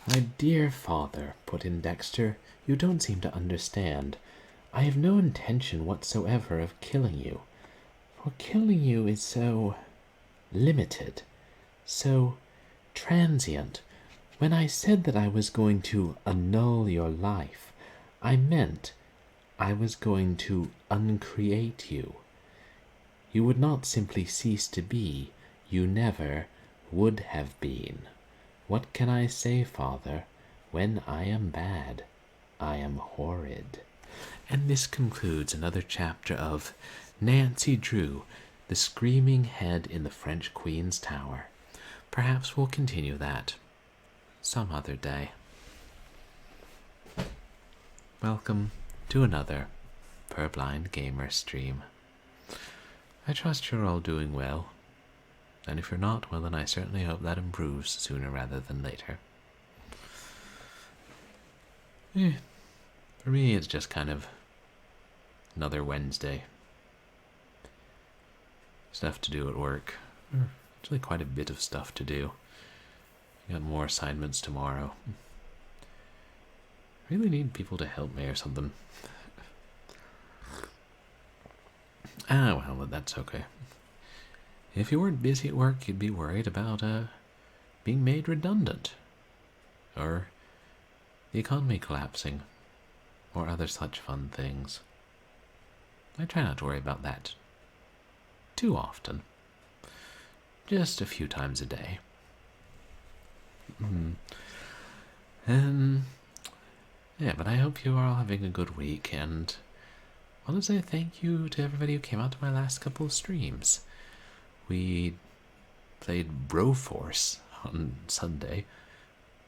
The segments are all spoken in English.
My dear father, put in Dexter, you don't seem to understand. I have no intention whatsoever of killing you, for killing you is so limited, so transient. When I said that I was going to annul your life, I meant I was going to uncreate you. You would not simply cease to be, you never would have been. What can I say, father? When I am bad, I am horrid. And this concludes another chapter of Nancy Drew, the Screaming Head in the French Queen's Tower. Perhaps we'll continue that some other day. Welcome to another Purblind Gamer stream. I trust you're all doing well, and if you're not, well then I certainly hope that improves sooner rather than later. For me, it's just kind of another Wednesday. Stuff to do at work. Actually quite a bit of stuff to do. I got more assignments tomorrow. I really need people to help me or something. Well, that's okay. If you weren't busy at work, you'd be worried about being made redundant, or the economy collapsing, or other such fun things. I try not to worry about that too often. Just a few times a day. Yeah, but I hope you are all having a good week, and I want to say thank you to everybody who came out to my last couple of streams. We played Broforce on Sunday.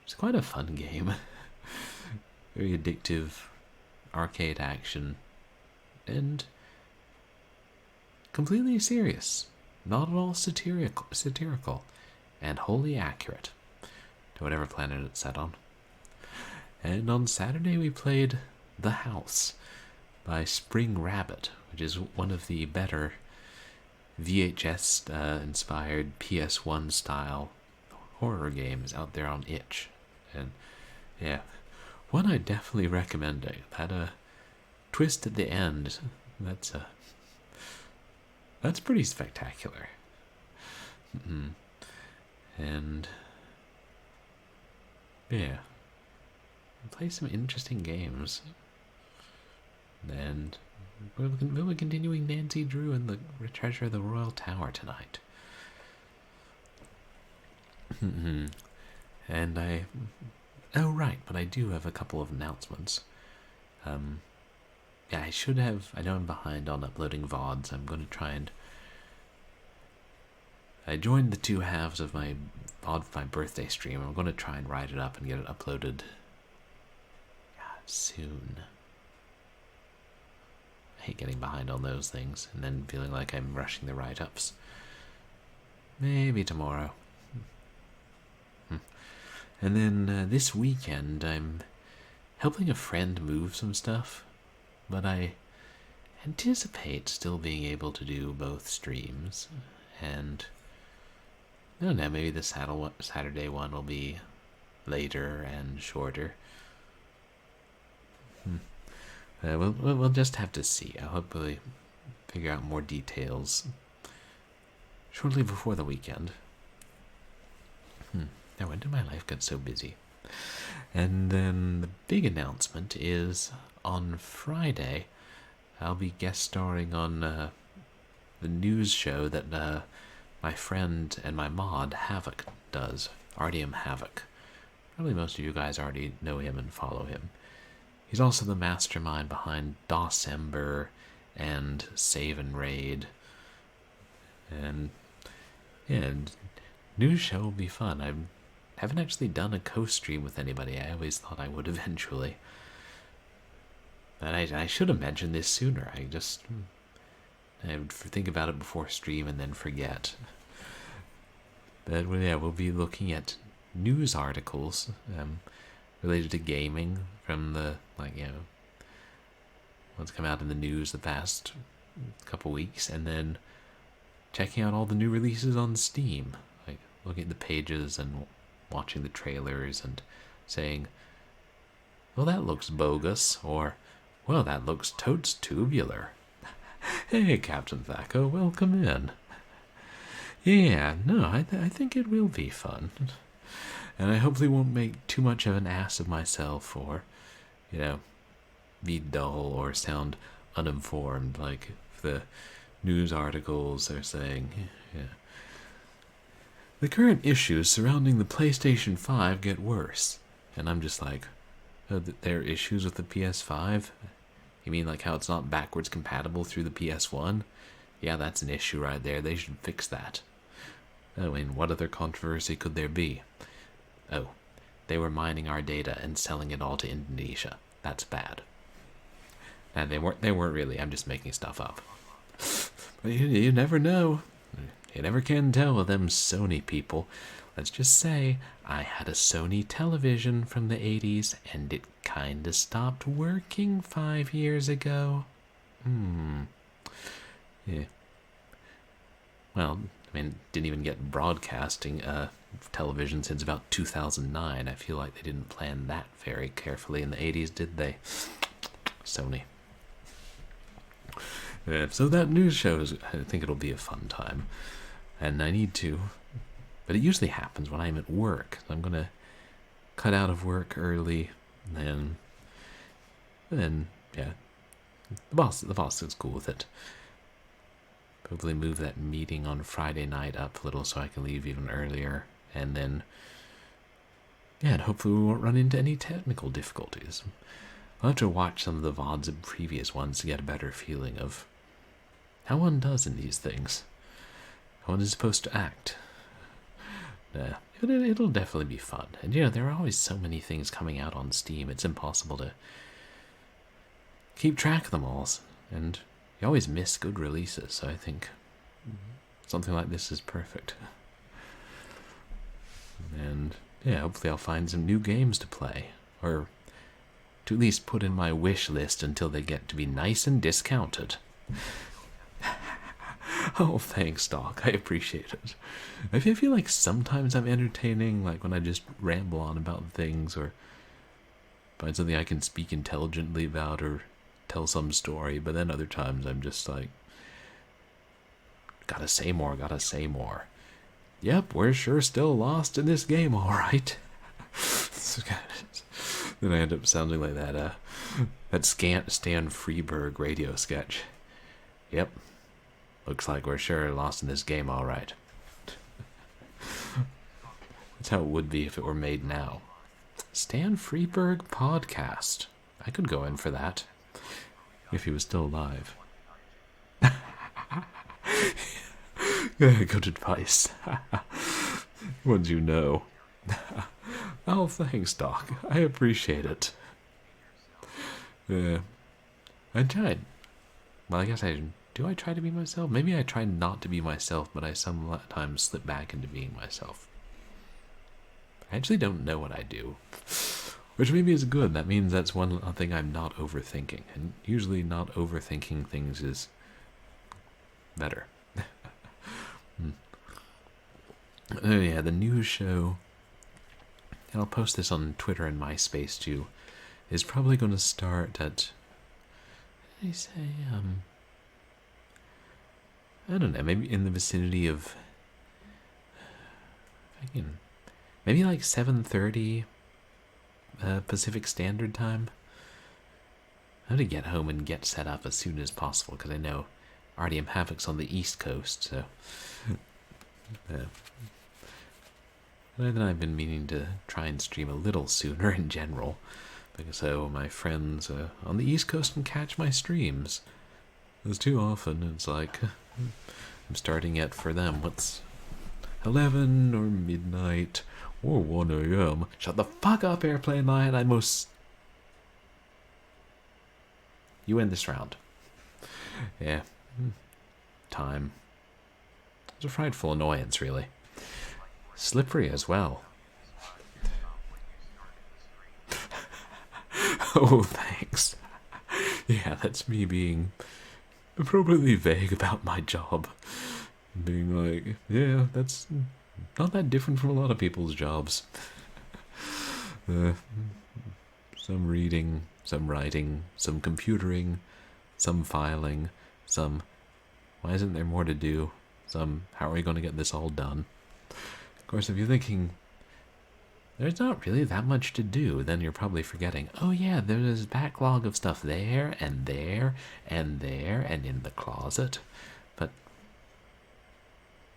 It's quite a fun game. Very addictive arcade action. And completely serious. Not at all satirical. And wholly accurate to whatever planet it's set on. And on Saturday we played The House by Spring Rabbit, which is one of the better VHS-inspired PS1-style horror games out there on itch. And yeah, one I definitely recommend. It had a twist at the end. That's pretty spectacular. And yeah, play some interesting games. And we'll be continuing Nancy Drew and the Treasure of the Royal Tower tonight. And oh right, but I do have a couple of announcements. Yeah, I know I'm behind on uploading VODs. I'm going to try and I joined the two halves of my VOD for my birthday stream. I'm going to try and write it up and get it uploaded soon. I hate getting behind on those things and then feeling like I'm rushing the write-ups. Maybe tomorrow. And then this weekend I'm helping a friend move some stuff, but I anticipate still being able to do both streams, and I don't know, maybe the Saturday one will be later and shorter. We'll just have to see. I'll hopefully figure out more details shortly before the weekend. Now, when did my life get so busy? And then the big announcement is on Friday, I'll be guest starring on the news show that my friend and my mod, Havoc, does. RDM Havoc. Probably most of you guys already know him and follow him. He's also the mastermind behind Dawsember and Save and Raid. And yeah, news show will be fun. I haven't actually done a co-stream with anybody. I always thought I would eventually. And I should have mentioned this sooner. I would think about it before stream and then forget. But yeah, we'll be looking at news articles related to gaming from the, what's come out in the news the past couple weeks, and then checking out all the new releases on Steam, like looking at the pages and watching the trailers and saying, well, that looks bogus, or, well, that looks totes tubular. Hey, Captain Thaco, welcome in. Yeah, no, I think it will be fun. And I hopefully won't make too much of an ass of myself, or, be dull or sound uninformed, like the news articles are saying. Yeah. The current issues surrounding the PlayStation 5 get worse. And I'm just like, there are issues with the PS5? You mean like how it's not backwards compatible through the PS1? Yeah, that's an issue right there. They should fix that. Oh, and what other controversy could there be? Oh, they were mining our data and selling it all to Indonesia. That's bad. And they weren't really. I'm just making stuff up. But you never know. You never can tell with them Sony people. Let's just say I had a Sony television from the 80s and it kinda stopped working 5 years ago. Yeah. Well, I mean, didn't even get broadcasting television since about 2009. I feel like they didn't plan that very carefully in the 80s, did they? Sony. So that news show, I think it'll be a fun time. And I need to, but it usually happens when I'm at work. So I'm going to cut out of work early, and then yeah, the boss is cool with it. Hopefully move that meeting on Friday night up a little so I can leave even earlier, and then yeah, and hopefully we won't run into any technical difficulties. I'll have to watch some of the VODs of previous ones to get a better feeling of how one does in these things. How one is supposed to act. It'll definitely be fun. And there are always so many things coming out on Steam, it's impossible to keep track of them all. And you always miss good releases, so I think something like this is perfect. And yeah, hopefully I'll find some new games to play. Or to at least put in my wish list until they get to be nice and discounted. Oh, thanks, Doc. I appreciate it. I feel like sometimes I'm entertaining, like when I just ramble on about things or find something I can speak intelligently about or tell some story, but then other times I'm just like, gotta say more. Yep, we're sure still lost in this game, alright. Then I end up sounding like that Stan Freberg radio sketch. Yep. Looks like we're sure lost in this game, alright. That's how it would be if it were made now. Stan Freberg podcast. I could go in for that. If he was still alive. Good advice. Ones you know. Oh, thanks, Doc. I appreciate it. I tried. Well, I guess do I try to be myself? Maybe I try not to be myself, but I sometimes slip back into being myself. I actually don't know what I do. Which maybe is good. That means that's one thing I'm not overthinking. And usually not overthinking things is better. Oh yeah, the news show, and I'll post this on Twitter and MySpace too, is probably going to start at, what did I say, I don't know, maybe in the vicinity of, maybe like 7:30 Pacific Standard Time. I have to get home and get set up as soon as possible, because I know RDM Havoc's on the East Coast, so and then I've been meaning to try and stream a little sooner in general, because so my friends on the East Coast can catch my streams. Because too often it's like I'm starting at, for them, what's 11 or midnight or 1 a.m. Shut the fuck up, Airplane Lion. You end this round. Yeah. Time. It's a frightful annoyance, really. Slippery as well. Oh, thanks. Yeah, that's me being appropriately vague about my job. Being like, yeah, that's not that different from a lot of people's jobs. Some reading, some writing, some computering, some filing, some why isn't there more to do, some how are we going to get this all done. Of course, if you're thinking there's not really that much to do, then you're probably forgetting, oh yeah, there's a backlog of stuff there, and there, and there, and in the closet. But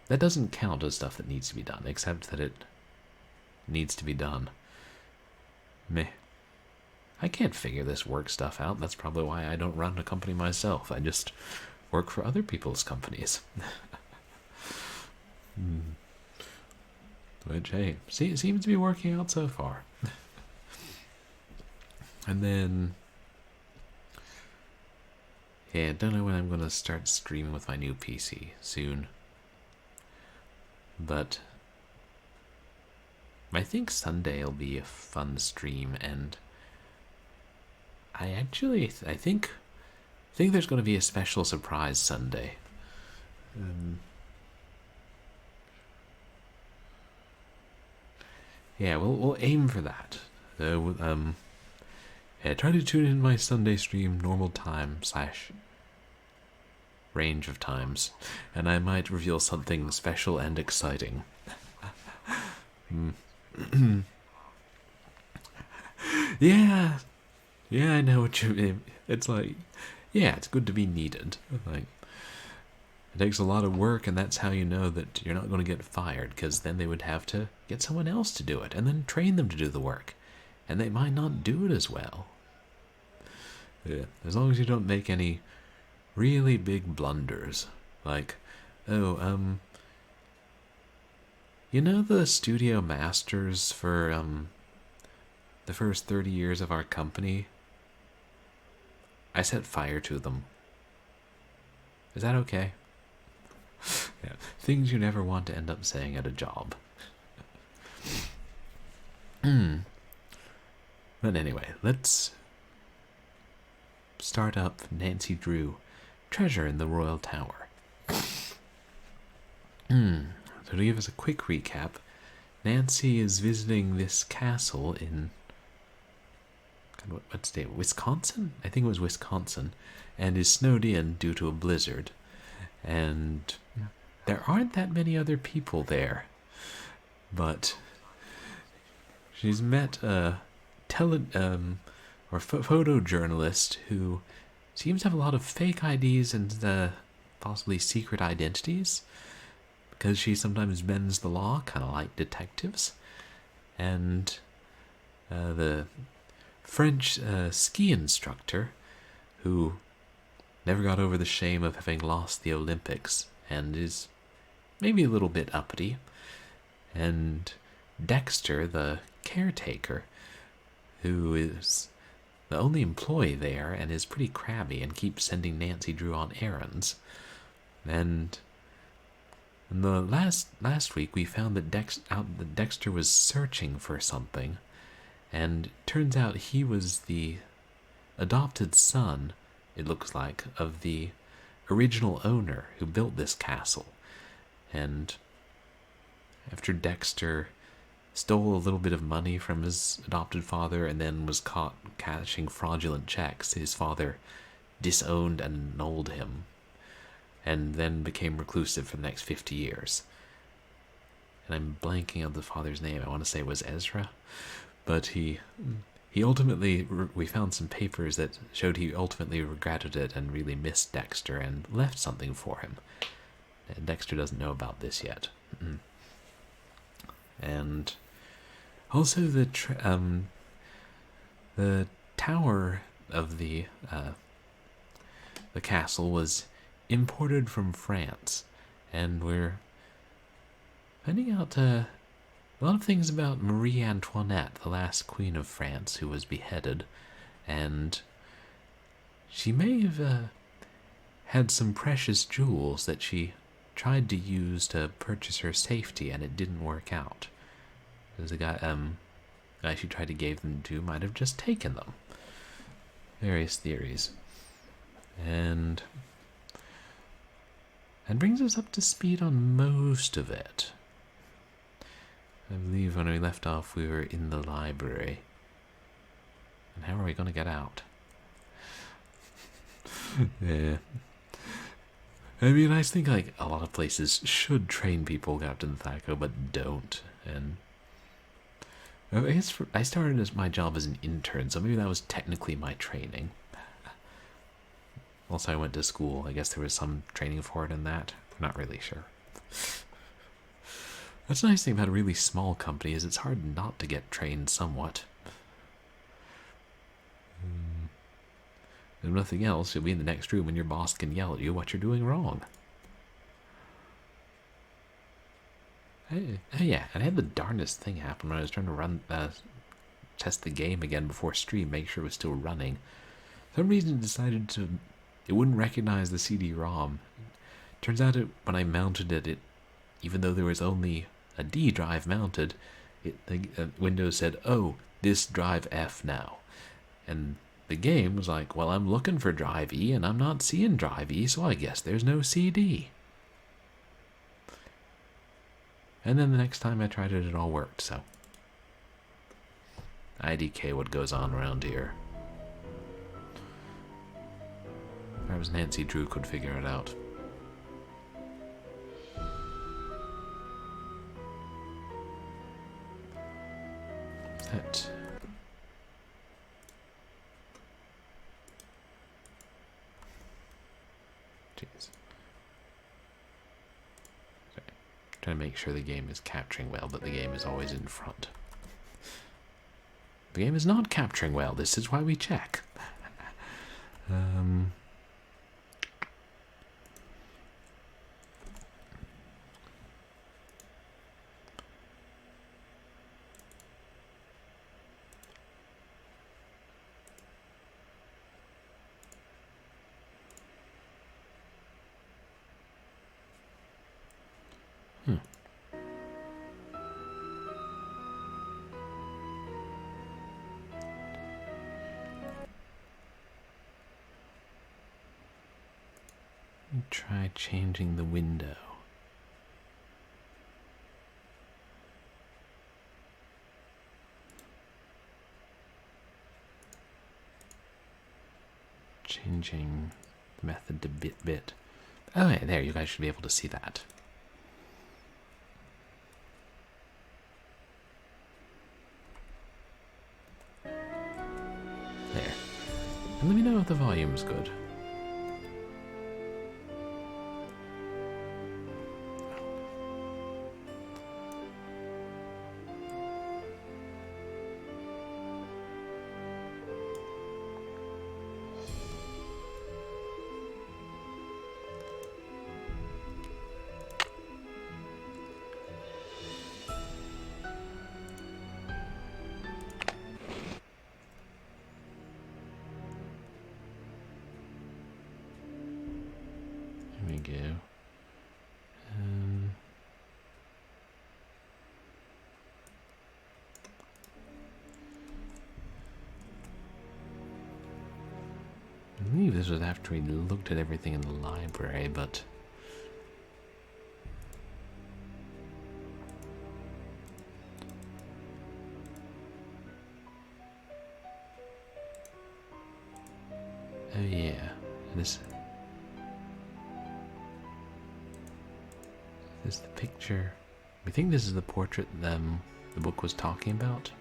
that doesn't count as stuff that needs to be done, except that it needs to be done. Meh. I can't figure this work stuff out. That's probably why I don't run a company myself. I just work for other people's companies. Which, hey, seems to be working out so far. And then, yeah, don't know when I'm going to start streaming with my new PC. Soon. But I think Sunday will be a fun stream, and I think there's going to be a special surprise Sunday. Yeah, we'll aim for that. Yeah, try to tune in my Sunday stream normal time / range of times, and I might reveal something special and exciting. Yeah, I know what you mean. It's like, yeah, it's good to be needed. Like, it takes a lot of work, and that's how you know that you're not going to get fired, because then they would have to get someone else to do it, and then train them to do the work, and they might not do it as well. Yeah, as long as you don't make any really big blunders, like, you know the studio masters for the first 30 years of our company? I set fire to them. Is that okay? Yeah, things you never want to end up saying at a job. But anyway, let's start up Nancy Drew, Treasure in the Royal Tower. So to give us a quick recap, Nancy is visiting this castle in what state? Wisconsin? I think it was Wisconsin, and is snowed in due to a blizzard. And there aren't that many other people there, but she's met a photojournalist who seems to have a lot of fake IDs and possibly secret identities, because she sometimes bends the law, kind of like detectives. And the French ski instructor who never got over the shame of having lost the Olympics and is maybe a little bit uppity. And Dexter, the caretaker, who is the only employee there and is pretty crabby and keeps sending Nancy Drew on errands. And in the last week we found that Dexter was searching for something, and turns out he was the adopted son, it looks like, of the original owner who built this castle. And after Dexter stole a little bit of money from his adopted father and then was caught cashing fraudulent checks, his father disowned and annulled him, and then became reclusive for the next 50 years. And I'm blanking on the father's name. I want to say it was Ezra. But he ultimately, we found some papers that showed he ultimately regretted it and really missed Dexter and left something for him. And Dexter doesn't know about this yet. And also the tower of the castle was imported from France, and we're finding out a lot of things about Marie Antoinette, the last queen of France, who was beheaded, and she may have had some precious jewels that she tried to use to purchase her safety, and it didn't work out. There's a guy she tried to give them to might have just taken them. Various theories. And that brings us up to speed on most of it. I believe when we left off we were in the library. And how are we going to get out? Yeah. I mean, I think like a lot of places should train people, Captain Thaco, but don't. And I guess I started as my job as an intern, so maybe that was technically my training. Also, I went to school. I guess there was some training for it in that. I'm not really sure. That's the nice thing about a really small company is it's hard not to get trained somewhat. If nothing else, you'll be in the next room and your boss can yell at you what you're doing wrong. Oh yeah, and I had the darndest thing happen when I was trying to test the game again before stream, make sure it was still running. For some reason it decided it wouldn't recognize the CD-ROM. Turns out when I mounted it, even though there was only a D drive mounted, Windows said, "Oh, this drive F now." And the game was like, "Well, I'm looking for drive E and I'm not seeing drive E, so I guess there's no CD." And then the next time I tried it, it all worked, so. IDK what goes on around here. If I was Nancy Drew, could figure it out. That. Jeez. Sorry. Trying to make sure the game is capturing well, but the game is always in front. The game is not capturing well. This is why we check. Try changing the window. Changing the method to bit. Oh yeah, there, you guys should be able to see that. There. And let me know if the volume's good. There we go. I believe this was after we looked at everything in the library, but oh yeah, this is the picture. We think this is the portrait the book was talking about.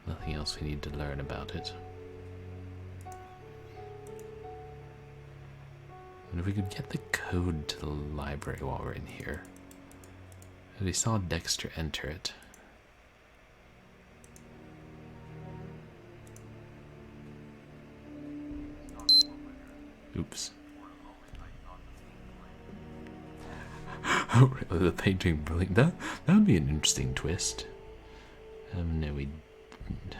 Nothing else we need to learn about it. And if we could get the code to the library while we're in here. We saw Dexter enter it. Oops. Oh, really? The painting brilliant. That would be an interesting twist. No, we didn't.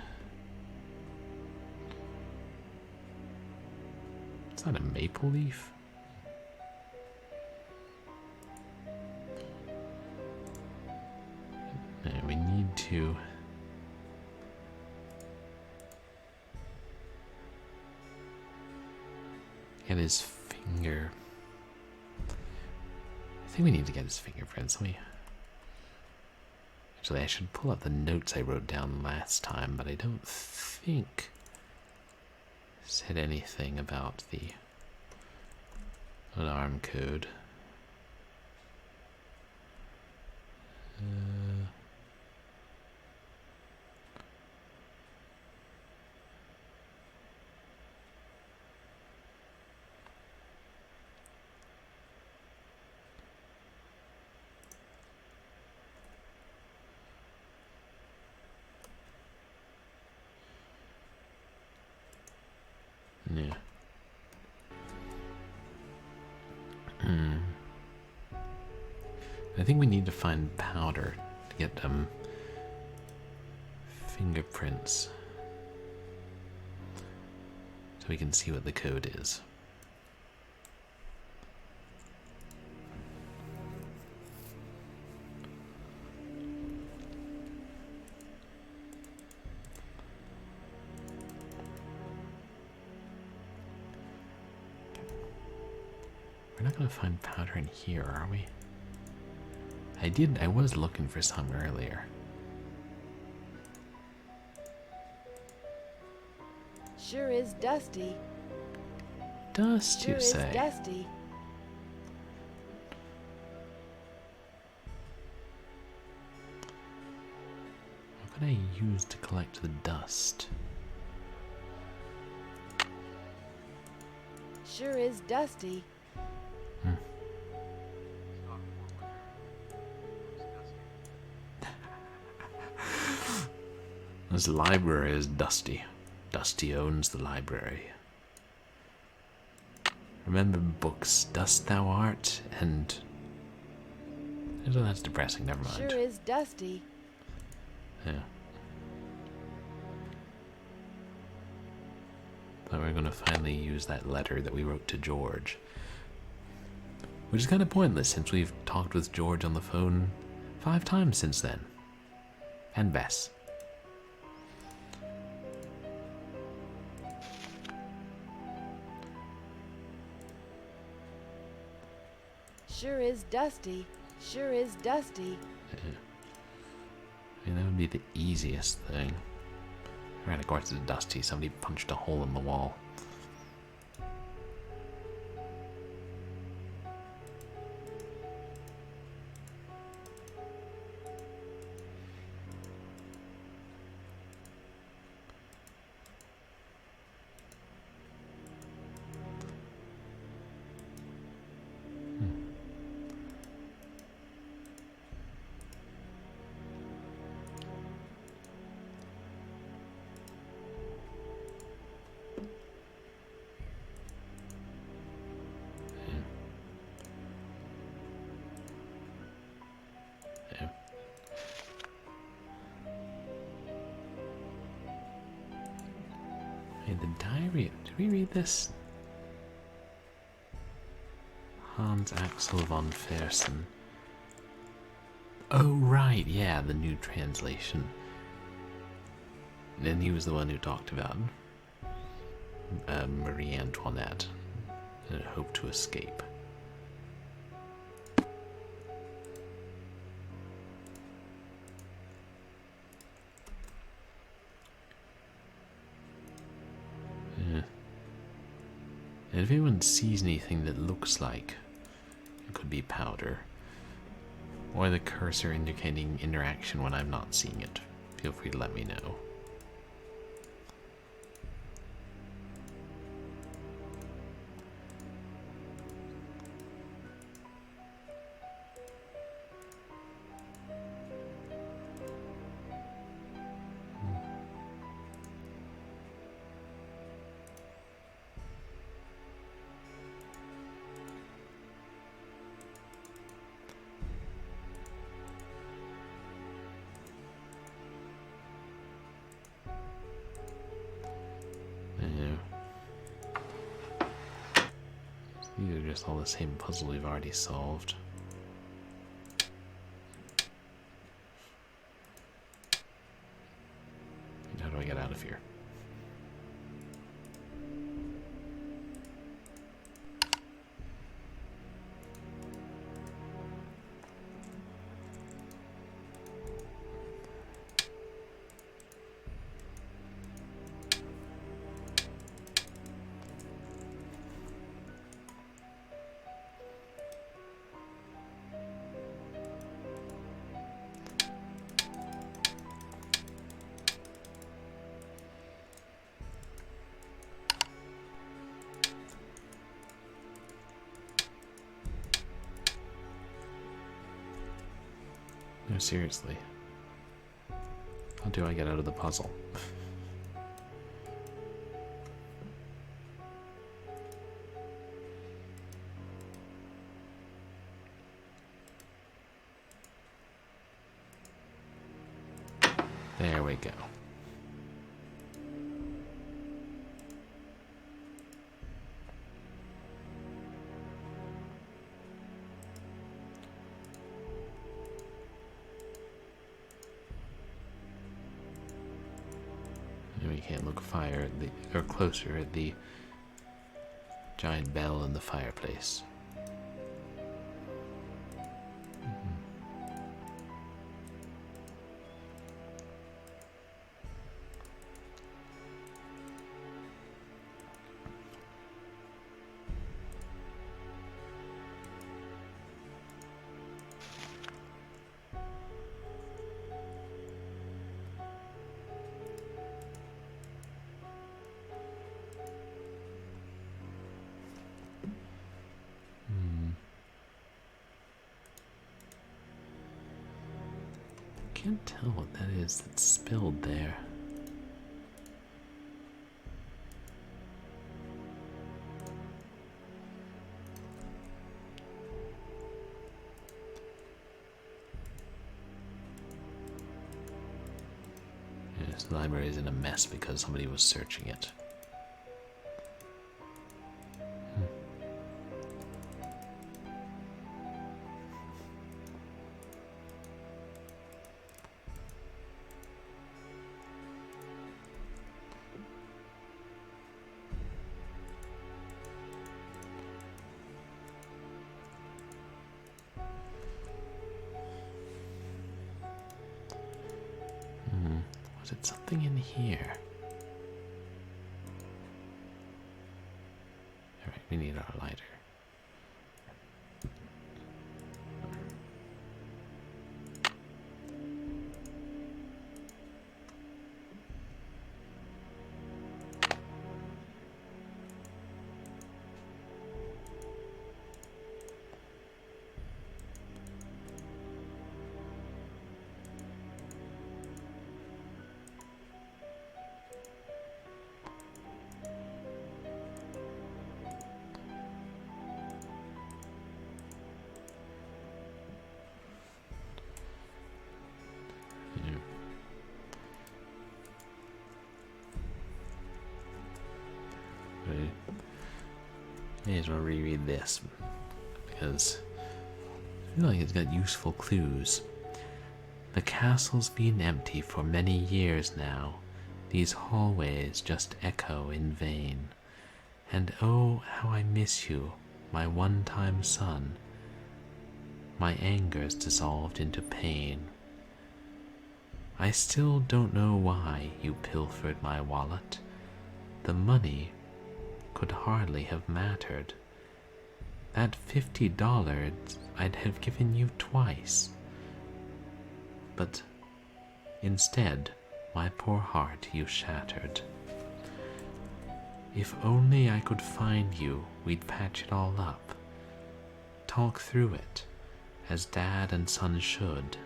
Is that a maple leaf? No, we need to. Get his finger. I think we need to get his fingerprints. Actually, I should pull up the notes I wrote down last time, but I don't think it said anything about the alarm code. Yeah. I think we need to find powder to get fingerprints so we can see what the code is. We're not going to find powder in here, are we? I was looking for some earlier. Sure is dusty. Dust, you say? Sure is dusty. What can I use to collect the dust? Sure is dusty. This library is dusty. Dusty owns the library. Remember books, dust thou art, and... Oh, that's depressing, never mind. Sure is dusty. Yeah. But we're going to finally use that letter that we wrote to George. Which is kind of pointless since we've talked with George on the phone 5 times since then. And Bess. Sure is dusty. Sure is dusty. Yeah. I mean, that would be the easiest thing. Right, of course it's dusty. Somebody punched a hole in the wall. Hey, the diary. Did we read this? Hans Axel von Fersen. Oh, right, yeah, the new translation. And he was the one who talked about Marie Antoinette and hoped to escape. And if anyone sees anything that looks like it could be powder, or the cursor indicating interaction when I'm not seeing it, feel free to let me know. These are just all the same puzzle we've already solved. And how do I get out of here? seriously. How do I get out of the puzzle? There we go. We can't look closer at the giant bell in the fireplace. Can't tell what that is that's spilled there. Yes, the library is in a mess because somebody was searching it. Was it something in here? Alright, we need our lighter. May as well reread this because I feel like it's got useful clues. The castle's been empty for many years now. These hallways just echo in vain. And oh, how I miss you, my one-time son. My anger's dissolved into pain. I still don't know why you pilfered my wallet. The money could hardly have mattered. That $50 I'd have given you twice. But instead, my poor heart you shattered. If only I could find you, we'd patch it all up. Talk through it, as dad and son should.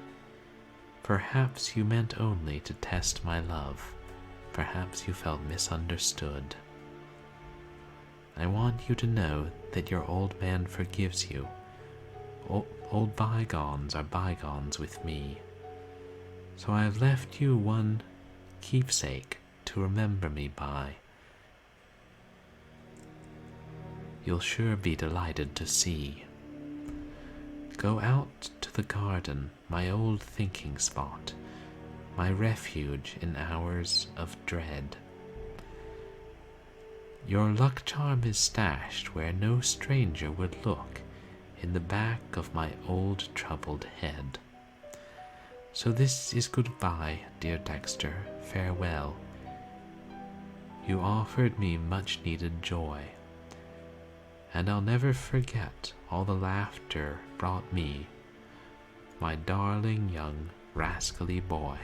Perhaps you meant only to test my love. Perhaps you felt misunderstood. I want you to know that your old man forgives you. Old bygones are bygones with me. So I've left you one keepsake to remember me by. You'll sure be delighted to see. Go out to the garden, my old thinking spot, my refuge in hours of dread. Your luck charm is stashed where no stranger would look, in the back of my old troubled head. So this is goodbye, dear Dexter, farewell. You offered me much needed joy, and I'll never forget all the laughter brought me, my darling young rascally boy.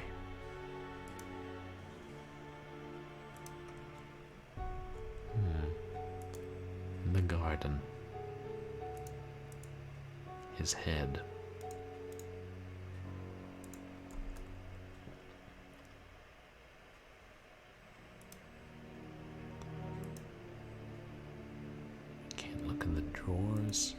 In the garden, his head. seems.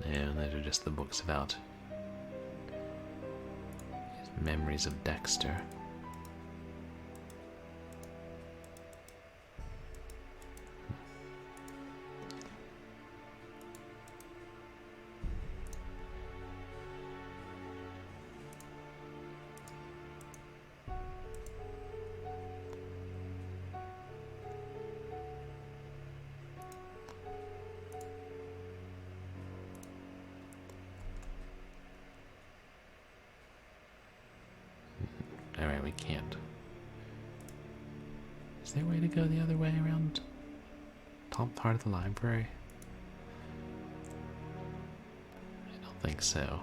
No, those are just the books about his memories of Dexter. Alright, we can't. Is there a way to go the other way around top part of the library? I don't think so.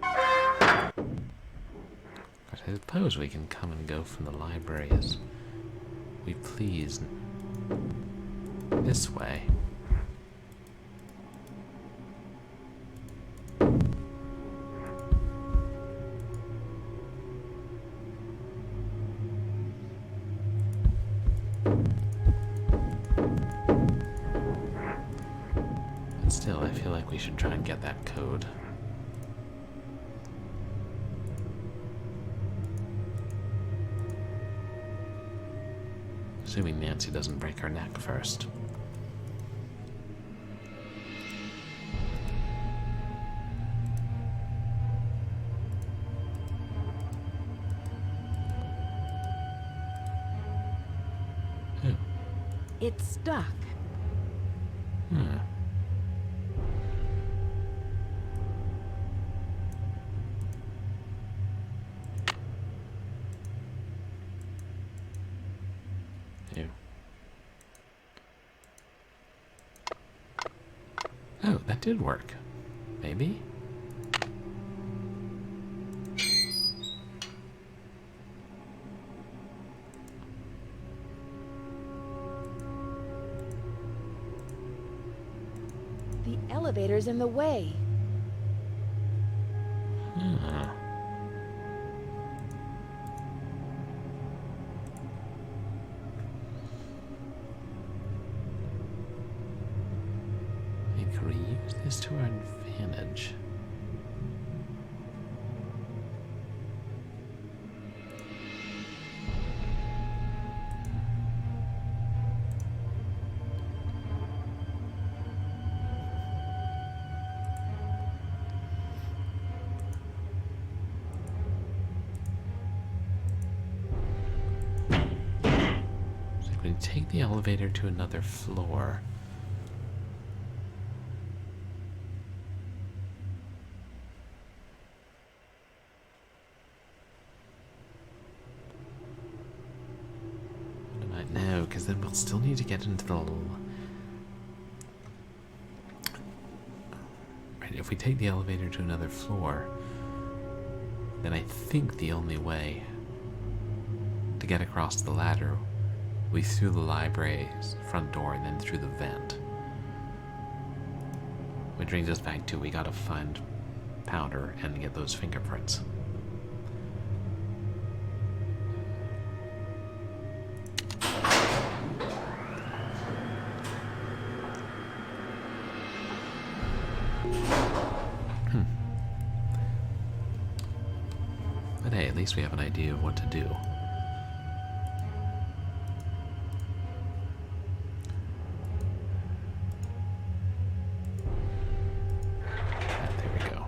But I suppose we can come and go from the library as we please this way. Still, I feel like we should try and get that code. Assuming Nancy doesn't break her neck first. Oh. It's stuck. Hmm. Ew. Oh, that did work. Maybe? The elevator's in the way. Huh. Could we use this to our advantage? So if we take the elevator to another floor. No, because then we'll still need to get into the... Right, if we take the elevator to another floor, then I think the only way to get across the ladder will be through the library's front door and then through the vent. Which brings us back to we gotta find Powder and get those fingerprints. But hey, at least we have an idea of what to do. There we go.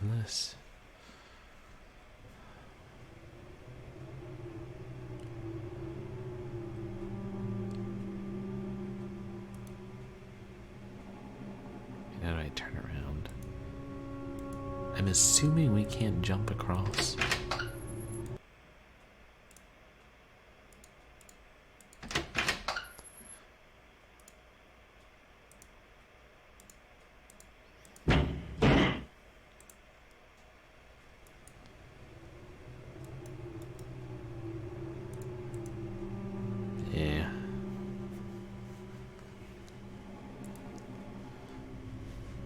Unless... How do I turn around? I'm assuming we can't jump across.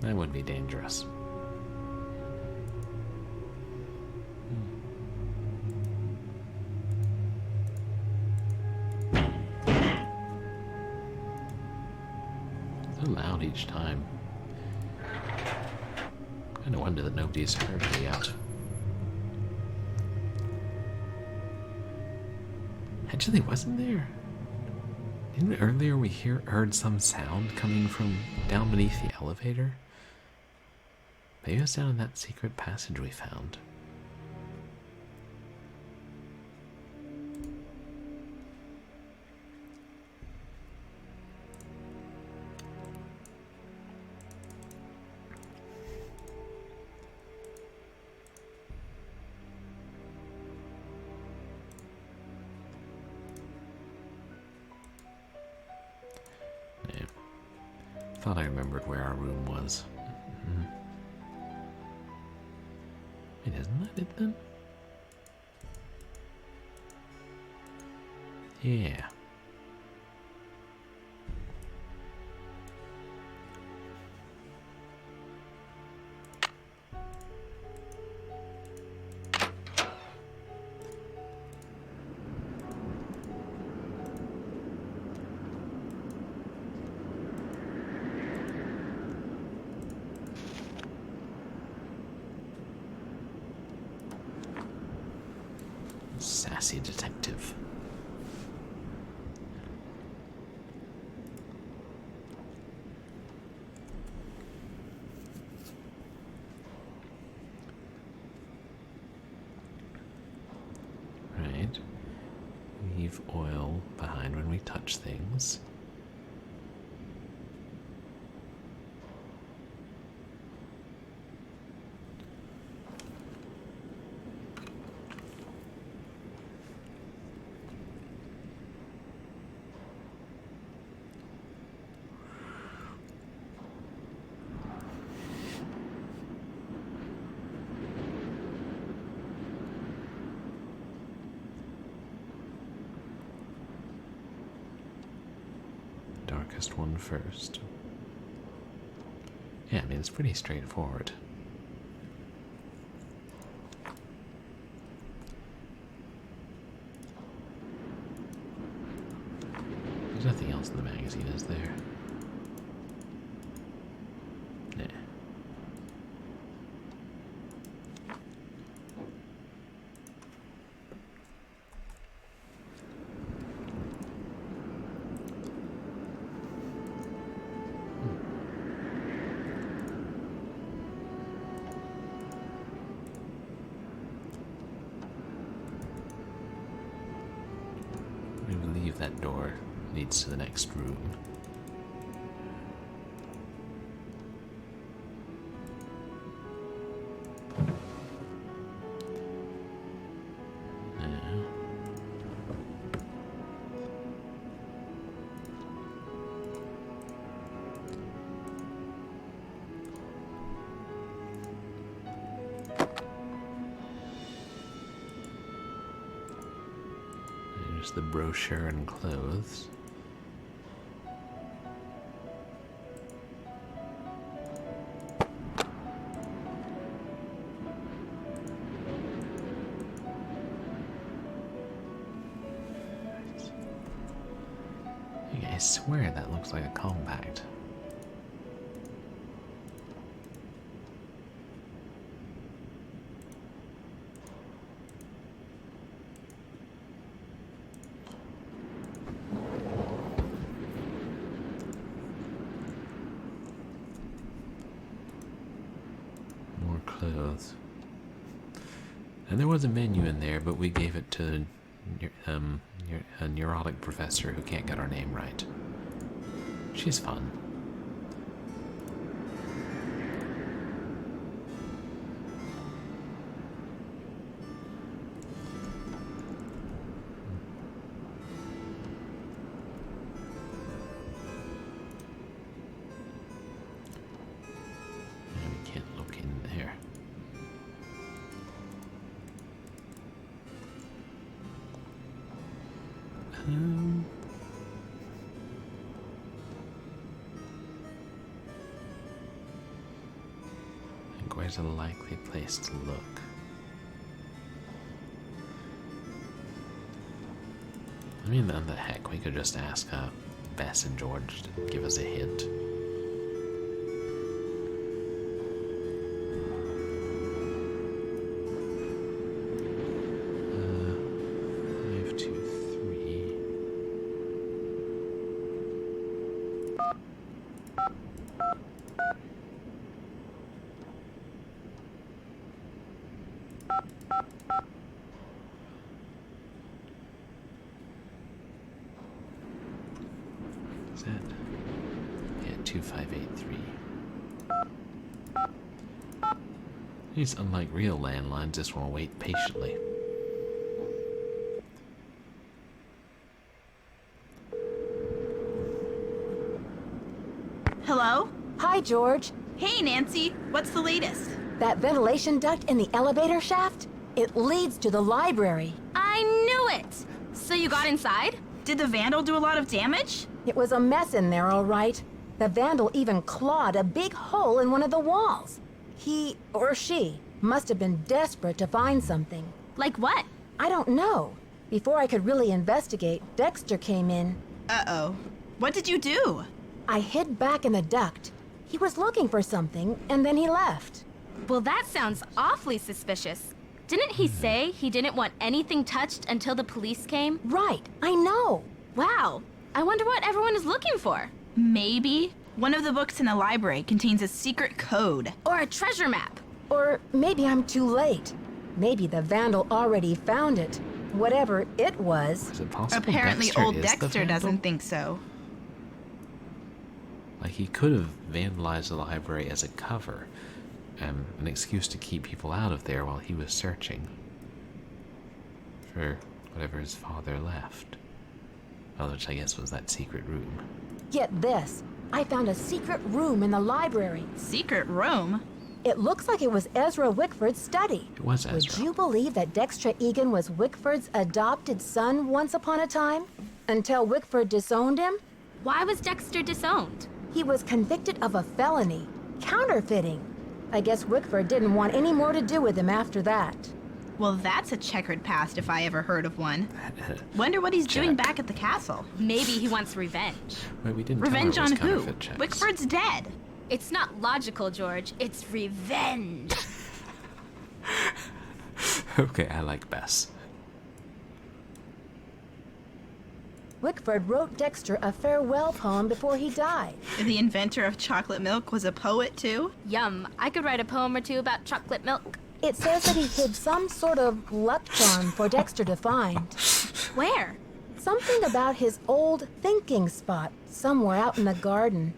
That would be dangerous. So loud each time. No wonder that nobody's heard her yet. Actually, wasn't there? Didn't earlier we heard some sound coming from down beneath the elevator? Maybe it was down in that secret passage we found. Thought I remembered where our room was. Wait, isn't that it then? Yeah. Sassy detective. Right. Leave oil behind when we touch things. Darkest one first. Yeah, I mean, it's pretty straightforward. There's nothing else in the magazine, is there? Nah. We believe that door leads to the next room. There's the brochure and clothes. I swear that looks like a compact. More clothes. And there was a menu in there, but we gave it to a neurotic professor who can't get our name right. She's fun. We can't look in there. Where's a likely place to look? I mean, then the heck, we could just ask Bess and George to give us a hint. 5, 2, 3. Is that? Yeah, 2583. These, unlike real landlines, just won't wait patiently. Hello? Hi, George. Hey, Nancy. What's the latest? That ventilation duct in the elevator shaft? It leads to the library. I knew it! So you got inside? Did the vandal do a lot of damage? It was a mess in there, all right. The vandal even clawed a big hole in one of the walls. He, or she, must have been desperate to find something. Like what? I don't know. Before I could really investigate, Dexter came in. Uh-oh. What did you do? I hid back in the duct. He was looking for something, and then he left. Well, that sounds awfully suspicious. Didn't he say he didn't want anything touched until the police came? Right, I know. Wow. I wonder what everyone is looking for. Maybe one of the books in the library contains a secret code. Or a treasure map. Or maybe I'm too late. Maybe the vandal already found it. Whatever it was. Is it possible Apparently Dexter old is the Dexter vandal? doesn't think so. Like, he could have vandalized the library as a cover, an excuse to keep people out of there while he was searching for whatever his father left. Well, which I guess was that secret room. Get this. I found a secret room in the library. Secret room? It looks like it was Ezra Wickford's study. It was Ezra. Would you believe that Dexter Egan was Wickford's adopted son once upon a time? Until Wickford disowned him? Why was Dexter disowned? He was convicted of a felony, counterfeiting. I guess Wickford didn't want any more to do with him after that. Well, that's a checkered past if I ever heard of one. Wonder what he's doing back at the castle. Maybe he wants revenge. Wait, we didn't Revenge tell her on it was who? counterfeit checks. Wickford's dead. It's not logical, George. It's revenge. Okay, I like Bess. Wickford wrote Dexter a farewell poem before he died. The inventor of chocolate milk was a poet, too? Yum. I could write a poem or two about chocolate milk. It says that he hid some sort of luck charm for Dexter to find. Where? Something about his old thinking spot somewhere out in the garden.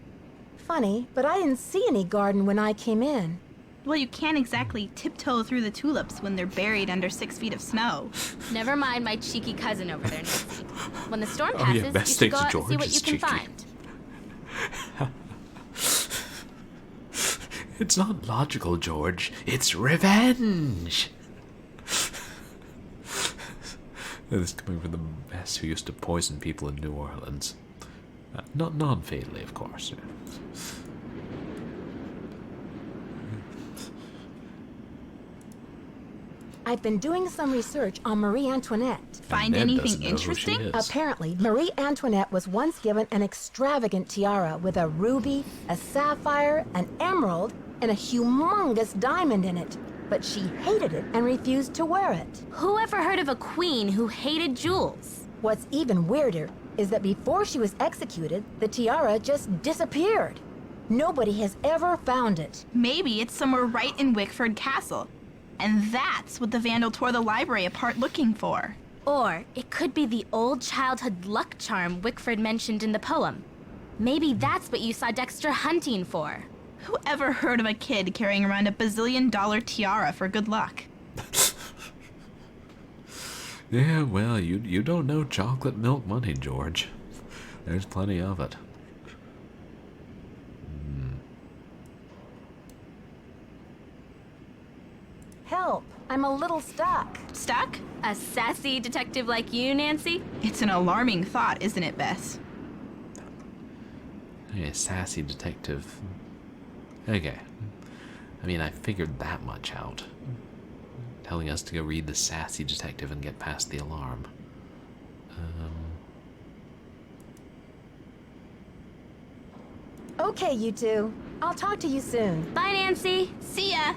Funny, but I didn't see any garden when I came in. Well, you can't exactly tiptoe through the tulips when they're buried under 6 feet of snow. Never mind my cheeky cousin over there, Nancy. When the storm Oh, yeah, passes, Bess you should thinks go out and George see what is you can cheeky. find. It's not logical, George. It's revenge. This is coming from the Bess who used to poison people in New Orleans. Not non-fatally, of course. I've been doing some research on Marie Antoinette. Find Ned anything doesn't know who she interesting? is. Apparently, Marie Antoinette was once given an extravagant tiara with a ruby, a sapphire, an emerald, and a humongous diamond in it. But she hated it and refused to wear it. Who ever heard of a queen who hated jewels? What's even weirder is that before she was executed, the tiara just disappeared. Nobody has ever found it. Maybe it's somewhere right in Wickford Castle. And that's what the vandal tore the library apart looking for. Or it could be the old childhood luck charm Wickford mentioned in the poem. Maybe that's what you saw Dexter hunting for. Who ever heard of a kid carrying around a bazillion-dollar tiara for good luck? Yeah, well, you don't know chocolate milk money, George. There's plenty of it. Help! I'm a little stuck. Stuck? A sassy detective like you, Nancy? It's an alarming thought, isn't it, Bess? Hey, sassy detective. Okay. I mean, I figured that much out. Telling us to go read the sassy detective and get past the alarm. Okay, you two. I'll talk to you soon. Bye, Nancy. See ya!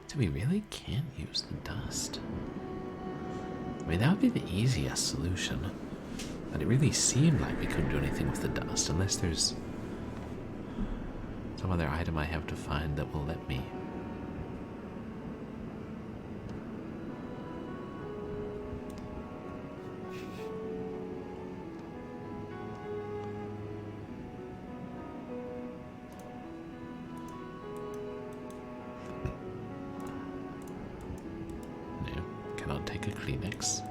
So we really can't use the dust. I mean, that would be the easiest solution. But it really seemed like we couldn't do anything with the dust unless there's some other item I have to find that will let me. No, cannot take a Kleenex.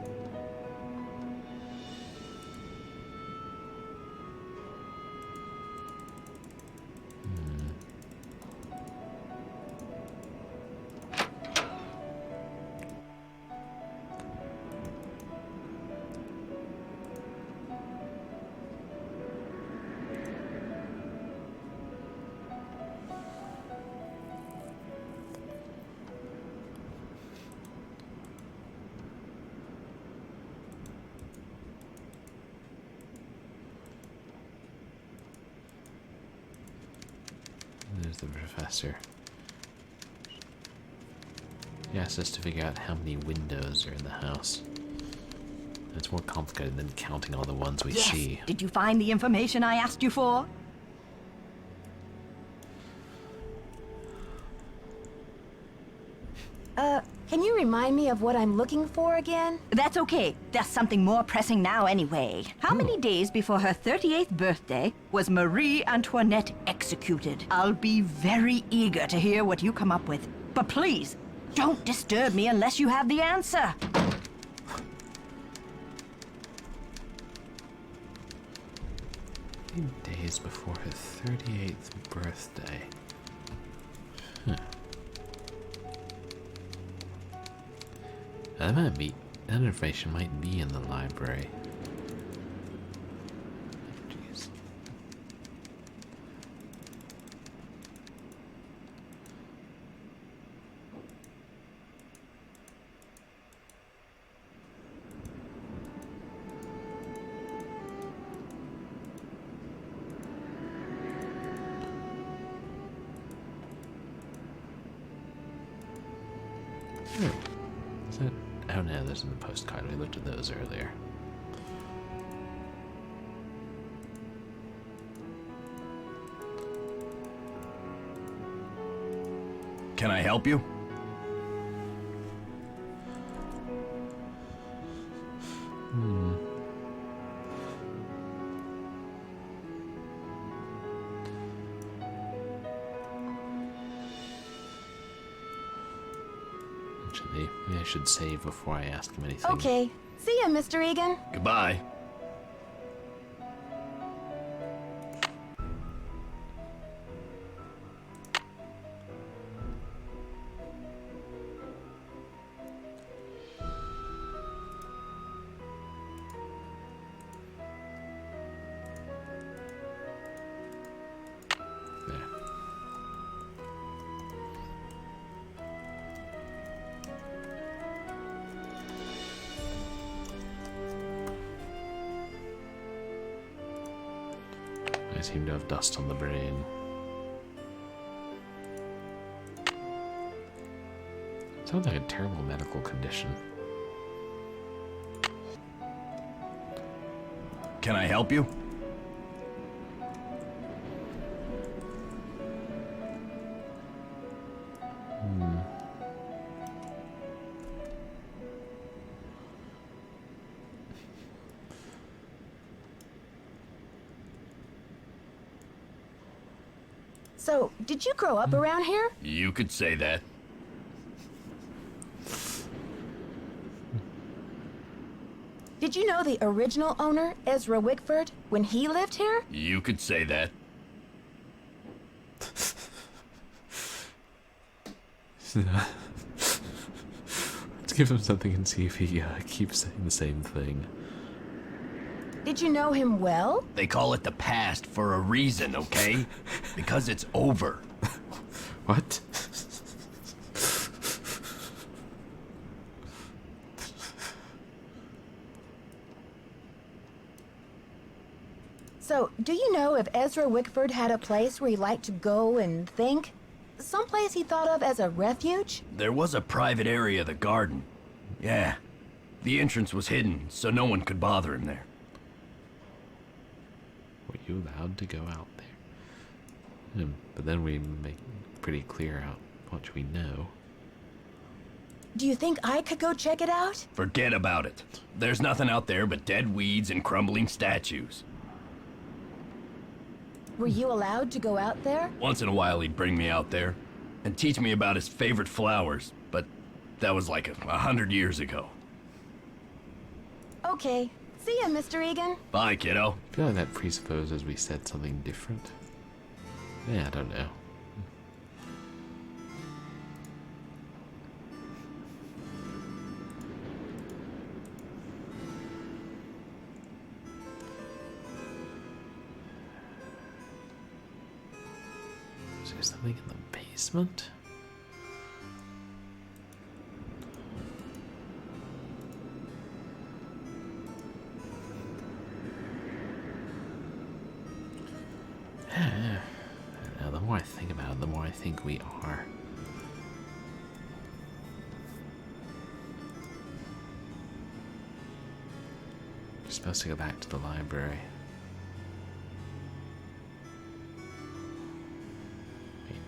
There's the professor. He asked us to figure out how many windows are in the house. It's more complicated than counting all the ones we see. Did you find the information I asked you for? Can you remind me of what I'm looking for again? That's okay. There's something more pressing now anyway. How many days before her 38th birthday was Marie Antoinette executed? I'll be very eager to hear what you come up with. But please, don't disturb me unless you have the answer. 3 days before her 38th birthday. That information might be in the library. Jeez. Is that? Oh no, there's in the postcard. We looked at those earlier. Can I help you? Actually, maybe I should save before I ask him anything. Okay. See ya, Mr. Egan. Goodbye. There. I seem to have dust on the brain. Sounds like a terrible medical condition. Can I help you? So, did you grow up around here? You could say that. Did you know the original owner, Ezra Wickford, when he lived here? You could say that. It's give him something and see if he keeps saying the same thing. Did you know him well? They call it the past for a reason, okay? Because it's over. What? So, do you know if Ezra Wickford had a place where he liked to go and think? Someplace he thought of as a refuge? There was a private area of the garden. Yeah. The entrance was hidden, so no one could bother him there. Were you allowed to go out there? But then we make pretty clear how much we know. Do you think I could go check it out? Forget about it. There's nothing out there but dead weeds and crumbling statues. Were you allowed to go out there? Once in a while he'd bring me out there and teach me about his favorite flowers, but that was like 100 years ago. Okay. See ya, Mr. Egan. Bye, kiddo. I feel like that presupposes we said something different. Yeah, I don't know. Is there something in the basement? The more I think about it, the more I think we are. We're supposed to go back to the library. Wait.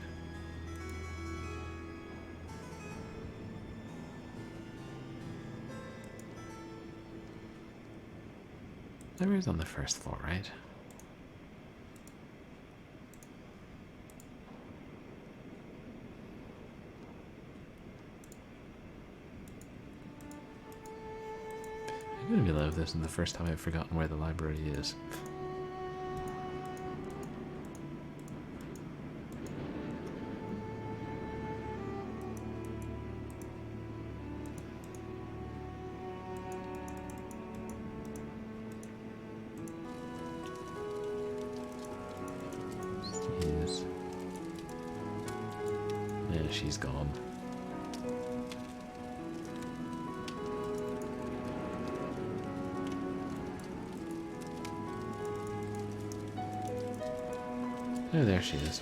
Library's on the first floor, right? I'm gonna be low if this is the first time I've forgotten where the library is. Jeez. Yeah, she's gone. Oh, there she is.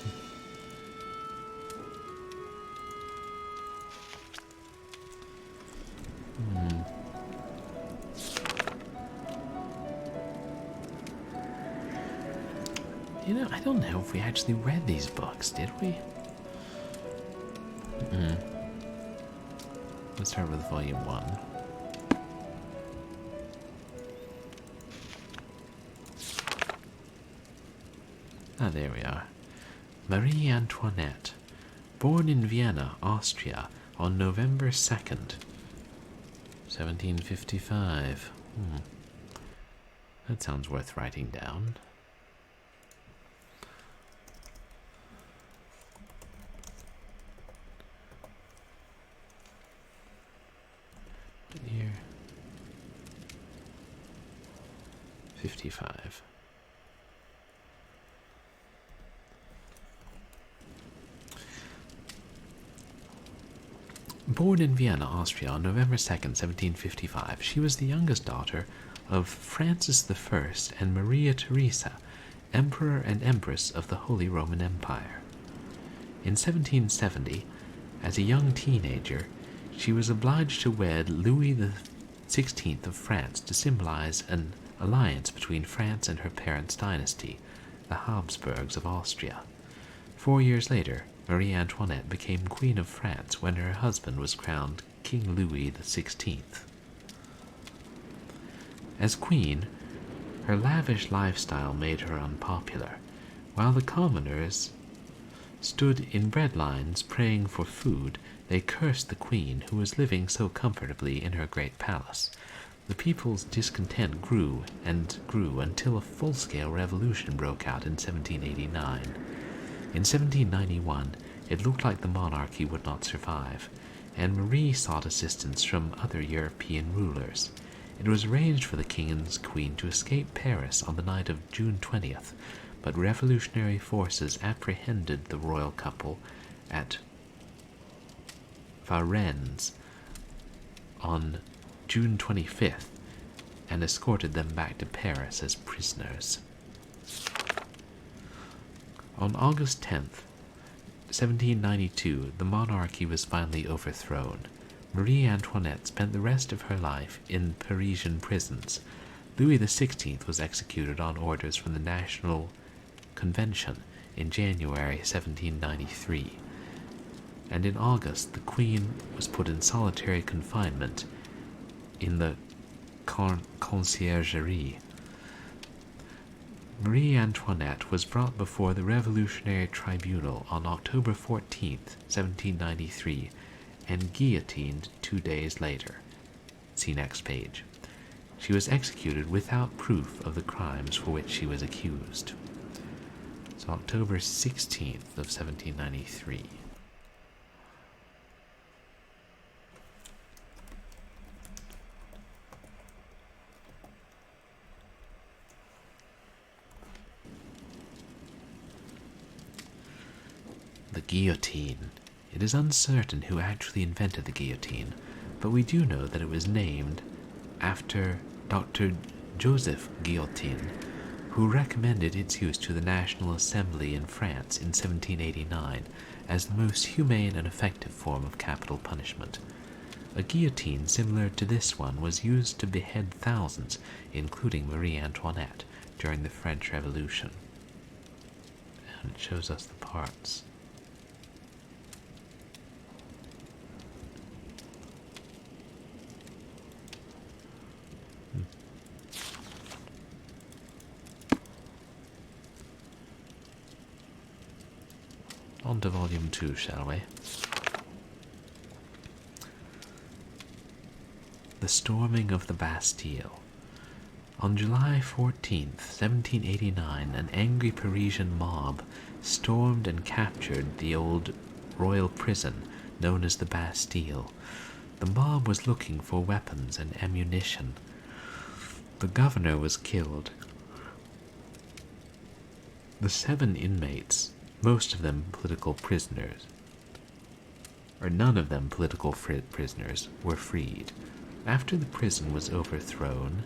You know, I don't know if we actually read these books, did we? Let's start with volume 1. Ah, there we are. Marie Antoinette, born in Vienna, Austria, on November 2nd, 1755. That sounds worth writing down. What year? 55. Born in Vienna, Austria, on November 2nd, 1755, she was the youngest daughter of Francis I and Maria Theresa, Emperor and Empress of the Holy Roman Empire. In 1770, as a young teenager, she was obliged to wed Louis XVI of France to symbolize an alliance between France and her parents' dynasty, the Habsburgs of Austria. 4 years later, Marie Antoinette became Queen of France when her husband was crowned King Louis XVI. As queen, her lavish lifestyle made her unpopular. While the commoners stood in bread lines praying for food, they cursed the queen who was living so comfortably in her great palace. The people's discontent grew and grew until a full-scale revolution broke out in 1789. In 1791, it looked like the monarchy would not survive. and Marie sought assistance from other European rulers. It was arranged for the king and queen to escape Paris on the night of June 20th, but revolutionary forces apprehended the royal couple at Varennes on June 25th and escorted them back to Paris as prisoners. On August 10th, 1792, the monarchy was finally overthrown. Marie Antoinette spent the rest of her life in Parisian prisons. Louis XVI was executed on orders from the National Convention in January 1793, and in August the Queen was put in solitary confinement in the Conciergerie. Marie Antoinette was brought before the Revolutionary Tribunal on October 14, 1793, and guillotined 2 days later. See next page. She was executed without proof of the crimes for which she was accused. So October 16th of 1793. The guillotine. It is uncertain who actually invented the guillotine, but we do know that it was named after Dr. Joseph Guillotin, who recommended its use to the National Assembly in France in 1789 as the most humane and effective form of capital punishment. A guillotine similar to this one was used to behead thousands, including Marie Antoinette, during the French Revolution. And it shows us the parts. On to Volume 2, shall we? The Storming of the Bastille. On July 14th, 1789, an angry Parisian mob stormed and captured the old royal prison known as the Bastille. The mob was looking for weapons and ammunition. The governor was killed. The 7 inmates, most of them political prisoners, or none of them political prisoners, were freed. After the prison was overthrown,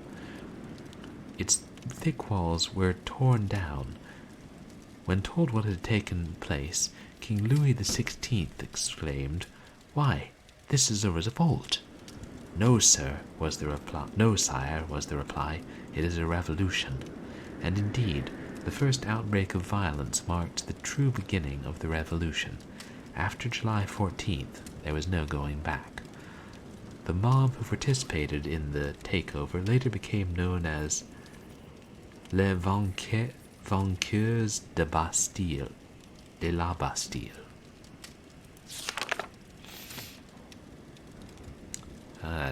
its thick walls were torn down. When told what had taken place, King Louis XVI exclaimed, "Why, this is a revolt." "No, sir," was the reply. "No, sire," was the reply. "It is a revolution." And indeed, the first outbreak of violence marked the true beginning of the revolution. After July 14th, there was no going back. The mob who participated in the takeover later became known as Les Vainqueurs de la Bastille.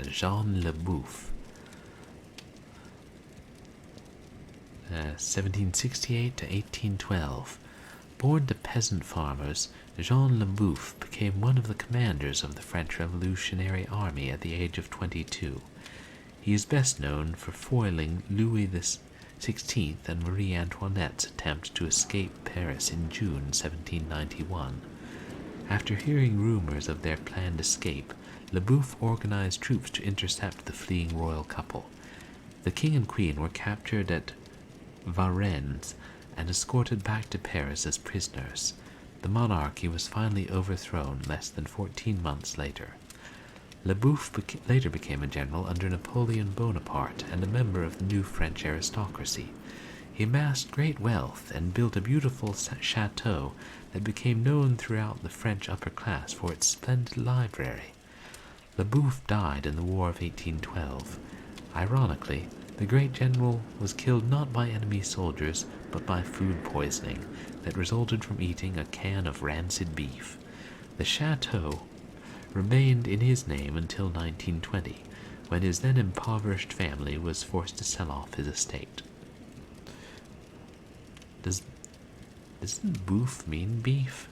Jean Le Boeuf, 1768 to 1812. Born to peasant farmers, Jean Le Boeuf became one of the commanders of the French Revolutionary Army at the age of 22. He is best known for foiling Louis XVI and Marie Antoinette's attempt to escape Paris in June 1791. After hearing rumors of their planned escape, Le Boeuf organized troops to intercept the fleeing royal couple. The king and queen were captured at Varennes and escorted back to Paris as prisoners. The monarchy was finally overthrown less than 14 months later. Le Boeuf later became a general under Napoleon Bonaparte and a member of the new French aristocracy. He amassed great wealth and built a beautiful chateau that became known throughout the French upper class for its splendid library. Le Boeuf died in the War of 1812. Ironically, the great general was killed not by enemy soldiers, but by food poisoning that resulted from eating a can of rancid beef. The chateau remained in his name until 1920, when his then impoverished family was forced to sell off his estate. Doesn't boeuf mean beef?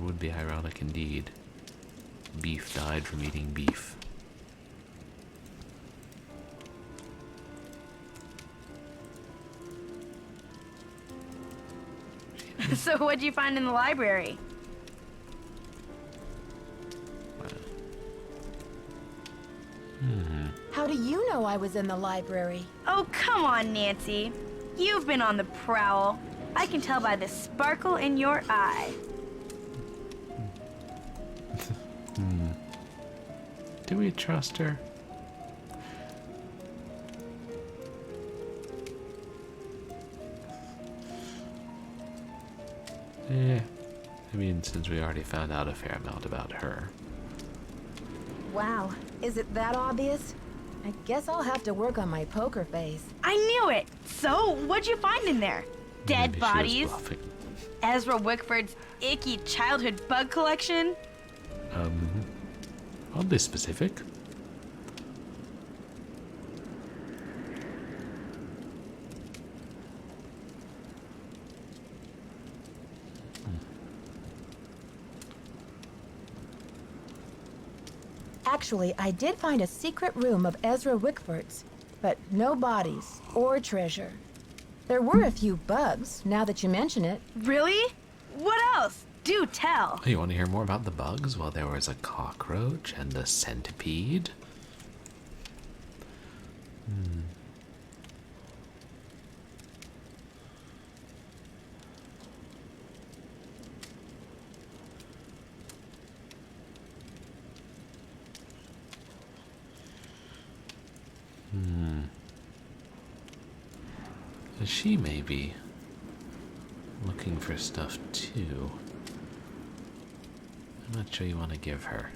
would be ironic indeed. Beef died from eating beef. So what'd you find in the library? How do you know I was in the library? Oh, come on, Nancy. You've been on the prowl. I can tell by the sparkle in your eye. Do we trust her? Yeah. I mean, since we already found out a fair amount about her. Wow, is it that obvious? I guess I'll have to work on my poker face. I knew it! So, what'd you find in there? Dead Maybe bodies? she was bluffing. Ezra Wickford's icky childhood bug collection? Oddly specific. Actually, I did find a secret room of Ezra Wickford's, but no bodies or treasure. There were a few bugs, now that you mention it. Really? What else? Do tell. Oh, you want to hear more about the bugs? Well, there was a cockroach and a centipede. She may be looking for stuff too. I'm not sure you want to give her.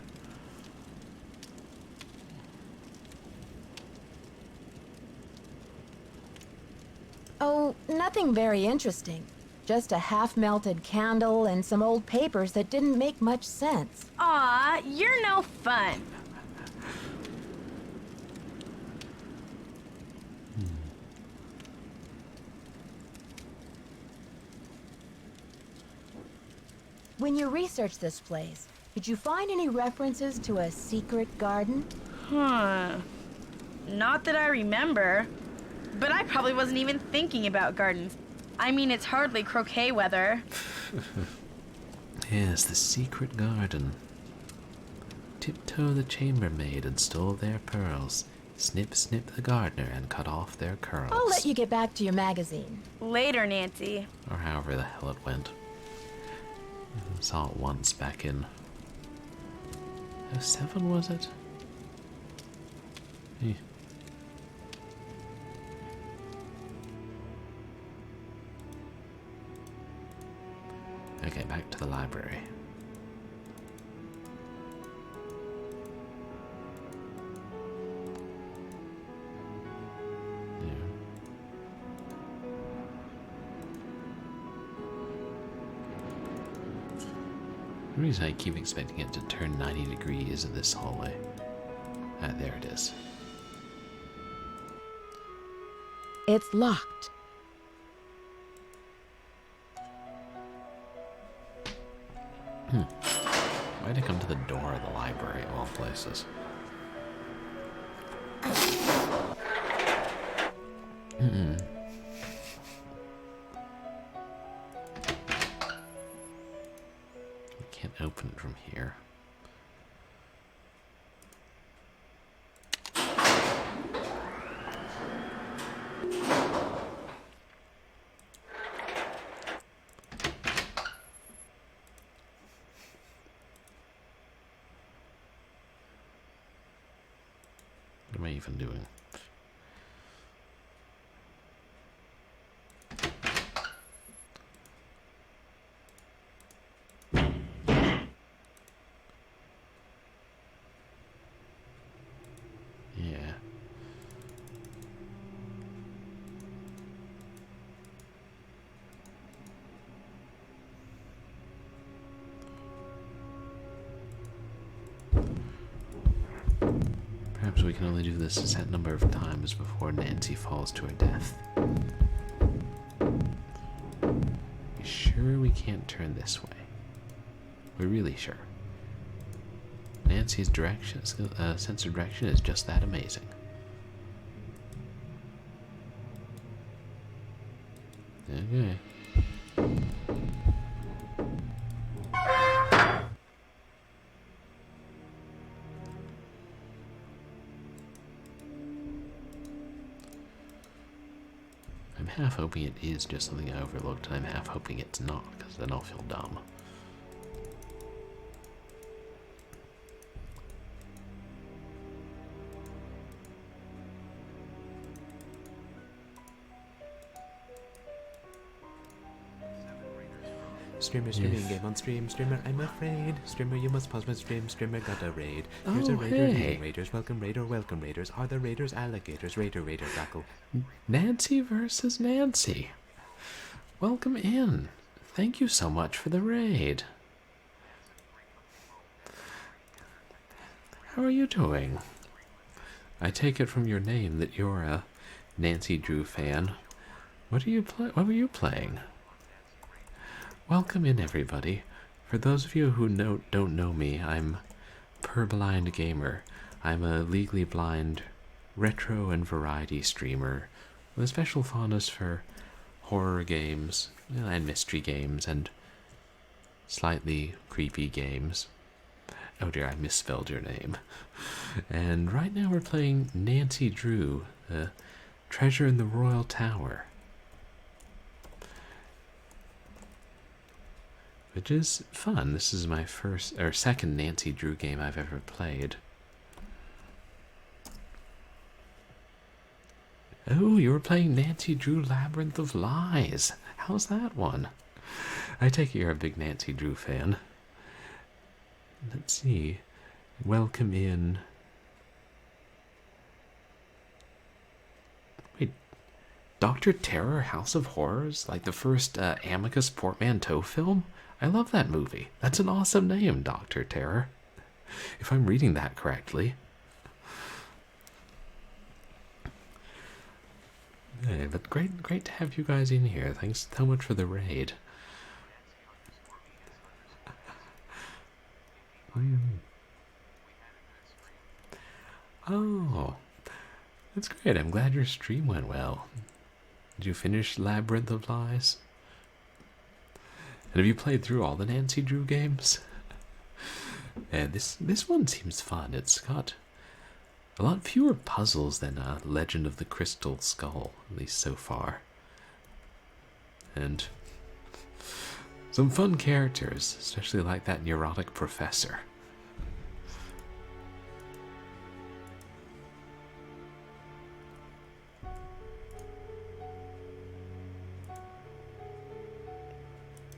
Oh, nothing very interesting. Just a half-melted candle and some old papers that didn't make much sense. Aw, you're no fun. When you researched this place, did you find any references to a secret garden? Huh. Not that I remember. But I probably wasn't even thinking about gardens. I mean, it's hardly croquet weather. Yes, the secret garden. Tiptoe the chambermaid and stole their pearls. Snip, snip the gardener and cut off their curls. I'll let you get back to your magazine. Later, Nancy. Or however the hell it went. I saw it once back in... '07, was it? Eh. Okay, back to the library. Yeah. The reason I keep expecting it to turn 90 degrees in this hallway. Ah, there it is. It's locked. Why'd I come to the door of the library of all places? I can't open it from here. What am I even doing? Yeah. Perhaps we can only do this a set number of times before Nancy falls to her death. You sure we can't turn this way? We're really sure. Nancy's sense of direction is just that amazing. Okay. I'm half hoping it is just something I overlooked, and I'm half hoping it's not, because then I'll feel dumb. Streamer streaming game on stream. Streamer, I'm afraid. Streamer, you must pause my stream. Streamer got a raid. Here's a raider. Hey. Raiders, welcome raiders. Are the raiders alligators? Raider, gackle. Nancy versus Nancy. Welcome in. Thank you so much for the raid. How are you doing? I take it from your name that you're a Nancy Drew fan. What were you playing? Welcome in, everybody. For those of you who don't know me, I'm Purblind Gamer. I'm a legally blind retro and variety streamer with a special fondness for horror games and mystery games and slightly creepy games. Oh dear, I misspelled your name. And right now we're playing Nancy Drew, the Treasure in the Royal Tower. Which is fun. This is my second Nancy Drew game I've ever played. Oh, you were playing Nancy Drew Labyrinth of Lies. How's that one? I take it you're a big Nancy Drew fan. Let's see. Welcome in. Wait. Dr. Terror, House of Horrors? Like the first Amicus Portmanteau film? I love that movie. That's an awesome name, Dr. Terror. If I'm reading that correctly. Yeah, but great to have you guys in here. Thanks so much for the raid. Oh, that's great. I'm glad your stream went well. Did you finish Labyrinth of Lies? And have you played through all the Nancy Drew games? Yeah, this one seems fun. It's got a lot fewer puzzles than Legend of the Crystal Skull, at least so far. And some fun characters, especially like that neurotic professor.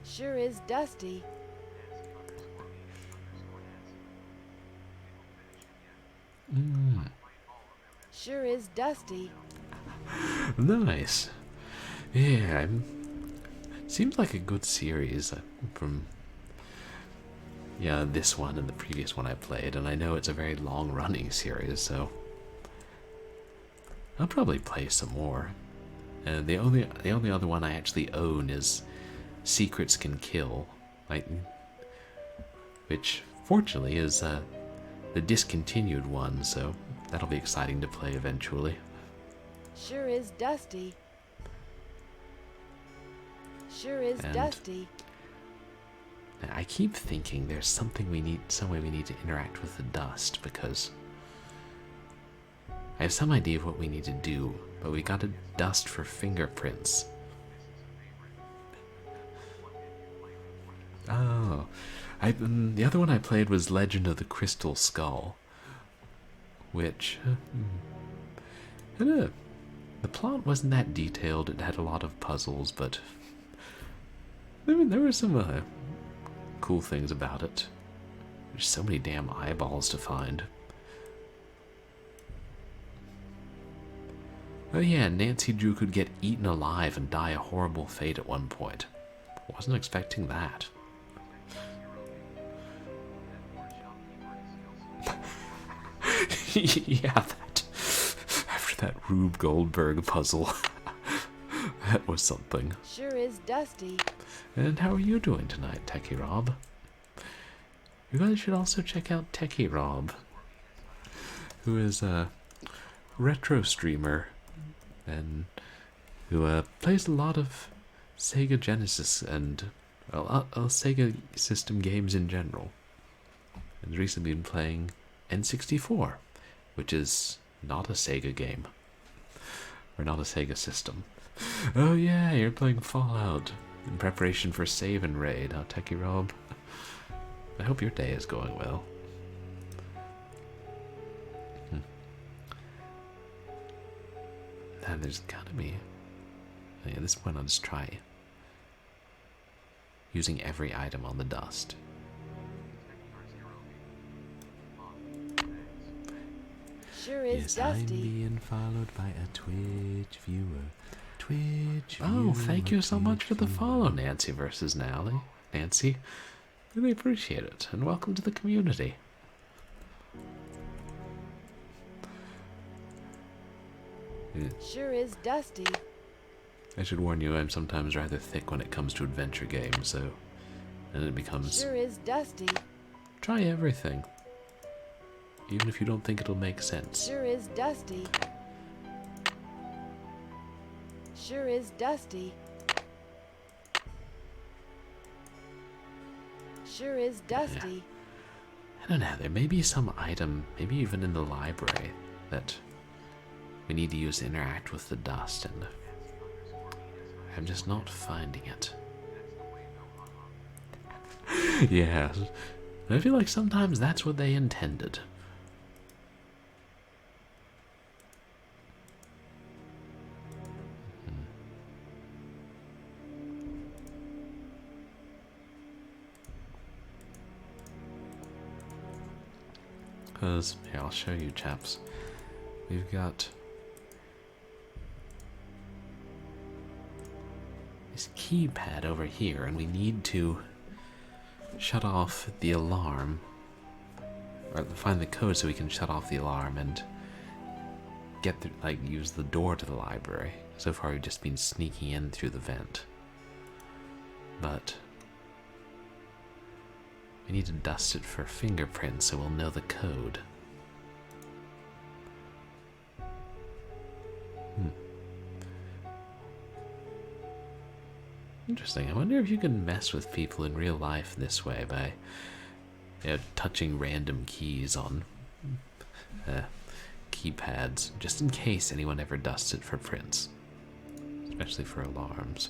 Sure is dusty. Sure is dusty. Nice. Yeah, seems like a good series from this one and the previous one I played, and I know it's a very long-running series, so I'll probably play some more. The only other one I actually own is Secrets Can Kill, which fortunately is the discontinued one, so that'll be exciting to play eventually. Sure is dusty. Sure is dusty. I keep thinking there's some way we need to interact with the dust, because I have some idea of what we need to do, but we got to dust for fingerprints. Oh, the other one I played was Legend of the Crystal Skull, which the plot wasn't that detailed. It had a lot of puzzles, but there were some cool things about it. There's so many damn eyeballs to find. Oh yeah, Nancy Drew could get eaten alive and die a horrible fate at one point. Wasn't expecting that. Yeah, after that Rube Goldberg puzzle, that was something. Sure is dusty. And how are you doing tonight, Techie Rob? You guys should also check out Techie Rob, who is a retro streamer and who plays a lot of Sega Genesis and Sega system games in general. And has recently been playing N64, which is not a Sega game. Or not a Sega system. Oh yeah, you're playing Fallout in preparation for Save and Raid, huh, Techie Rob? I hope your day is going well. And there's gotta be... At this point I'll just try using every item on the dust. Sure is Yes, dusty. I'm being followed by a Twitch viewer. Twitch viewer. Oh, thank you so much Twitch for the viewer. follow, Nancy versus Nally. Nancy, really appreciate it, and welcome to the community. Sure is dusty. I should warn you, I'm sometimes rather thick when it comes to adventure games, so... And it becomes... Sure is dusty. Try everything. Even if you don't think it'll make sense. Sure is dusty. Sure is dusty. Sure is dusty. I don't know, there may be some item, maybe even in the library, that we need to use to interact with the dust, and I'm just not finding it. Yeah, I feel like sometimes that's what they intended. Because, here, I'll show you, chaps. We've got this keypad over here, and we need to shut off the alarm, or find the code so we can shut off the alarm and get through, like, use the door to the library. So far, we've just been sneaking in through the vent. But we need to dust it for fingerprints so we'll know the code. Interesting. I wonder if you can mess with people in real life this way by, you know, touching random keys on keypads, just in case anyone ever dusts it for prints, especially for alarms.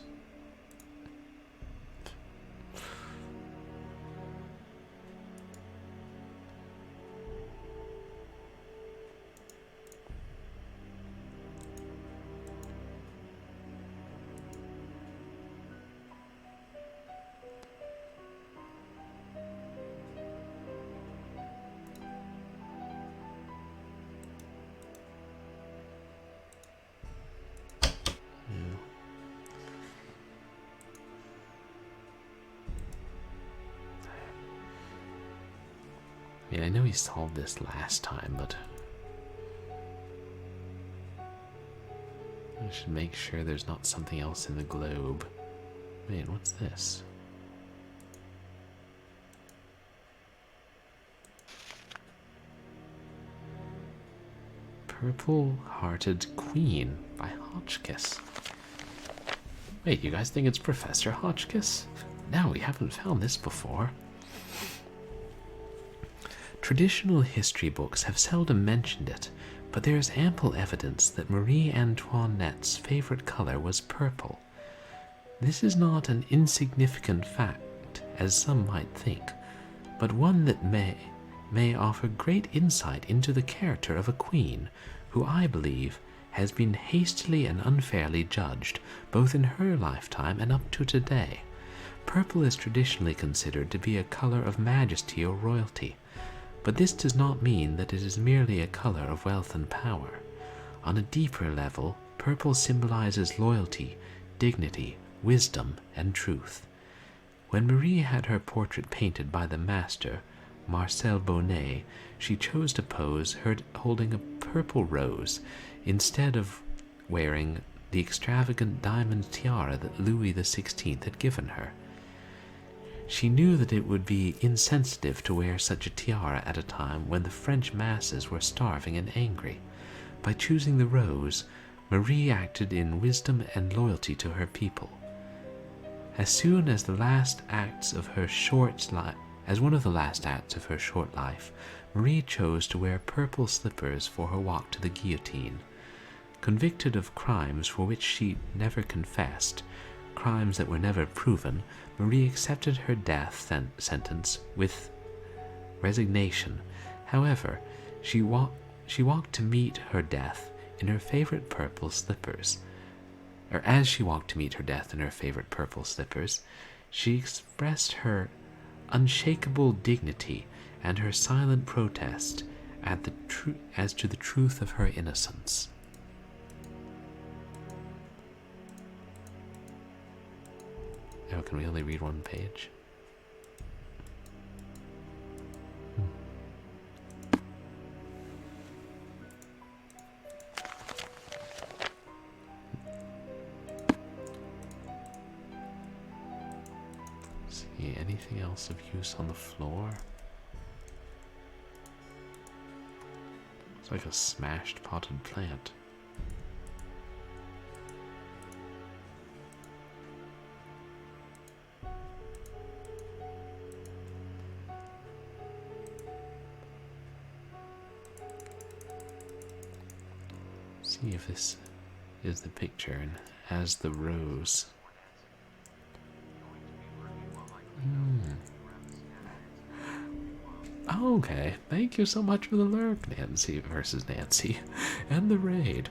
Yeah, I know he solved this last time, but I should make sure there's not something else in the globe. Man, what's this? Purple-Hearted Queen by Hotchkiss. Wait, you guys think it's Professor Hotchkiss? No, we haven't found this before. Traditional history books have seldom mentioned it, but there is ample evidence that Marie Antoinette's favorite color was purple. This is not an insignificant fact, as some might think, but one that may offer great insight into the character of a queen, who I believe has been hastily and unfairly judged, both in her lifetime and up to today. Purple is traditionally considered to be a color of majesty or royalty, but this does not mean that it is merely a color of wealth and power. On a deeper level, purple symbolizes loyalty, dignity, wisdom, and truth. When Marie had her portrait painted by the master, Marcel Bonnet, she chose to pose holding a purple rose instead of wearing the extravagant diamond tiara that Louis XVI had given her. She knew that it would be insensitive to wear such a tiara at a time when the French masses were starving and angry. By choosing the rose, Marie acted in wisdom and loyalty to her people. As soon as the last acts of her as one of the last acts of her short life, Marie chose to wear purple slippers for her walk to the guillotine. Convicted of crimes for which she never confessed, crimes that were never proven, Marie accepted her death sentence with resignation. However, she walked to meet her death in her favorite purple slippers. Or as she walked to meet her death in her favorite purple slippers, she expressed her unshakable dignity and her silent protest as to the truth of her innocence. Oh, can we only read one page? See anything else of use on the floor? It's like a smashed potted plant. See if this is the picture and has the rose. Okay, thank you so much for the lurk, Nancy versus Nancy, and the raid.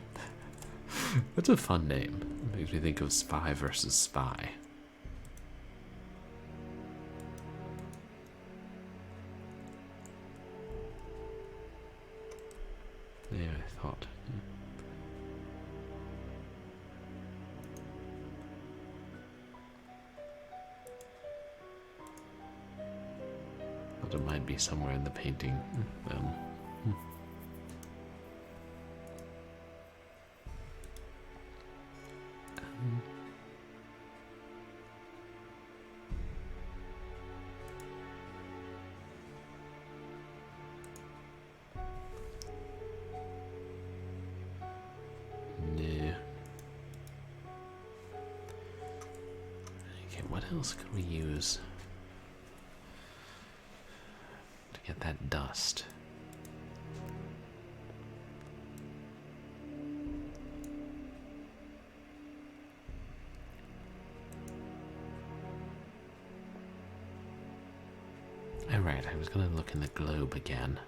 That's a fun name. It makes me think of Spy versus Spy. Yeah, I thought. Thought it might be somewhere in the painting. Yeah. Okay, what else could we use to get that dust? Alright, I was gonna look in the globe again.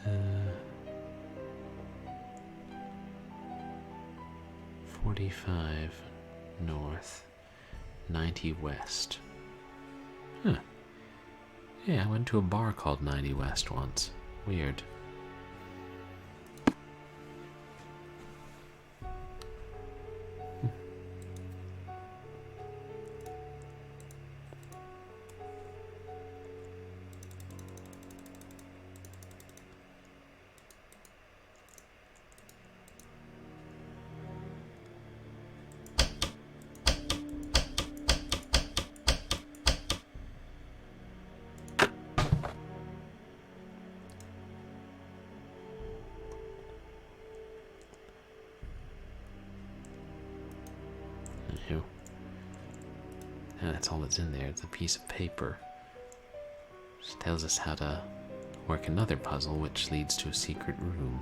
Uh, 45 north, 90 west. Huh. Yeah, I went to a bar called 90 West once. Weird. Ew. And that's all that's in there. It's a piece of paper. Which tells us how to work another puzzle, which leads to a secret room.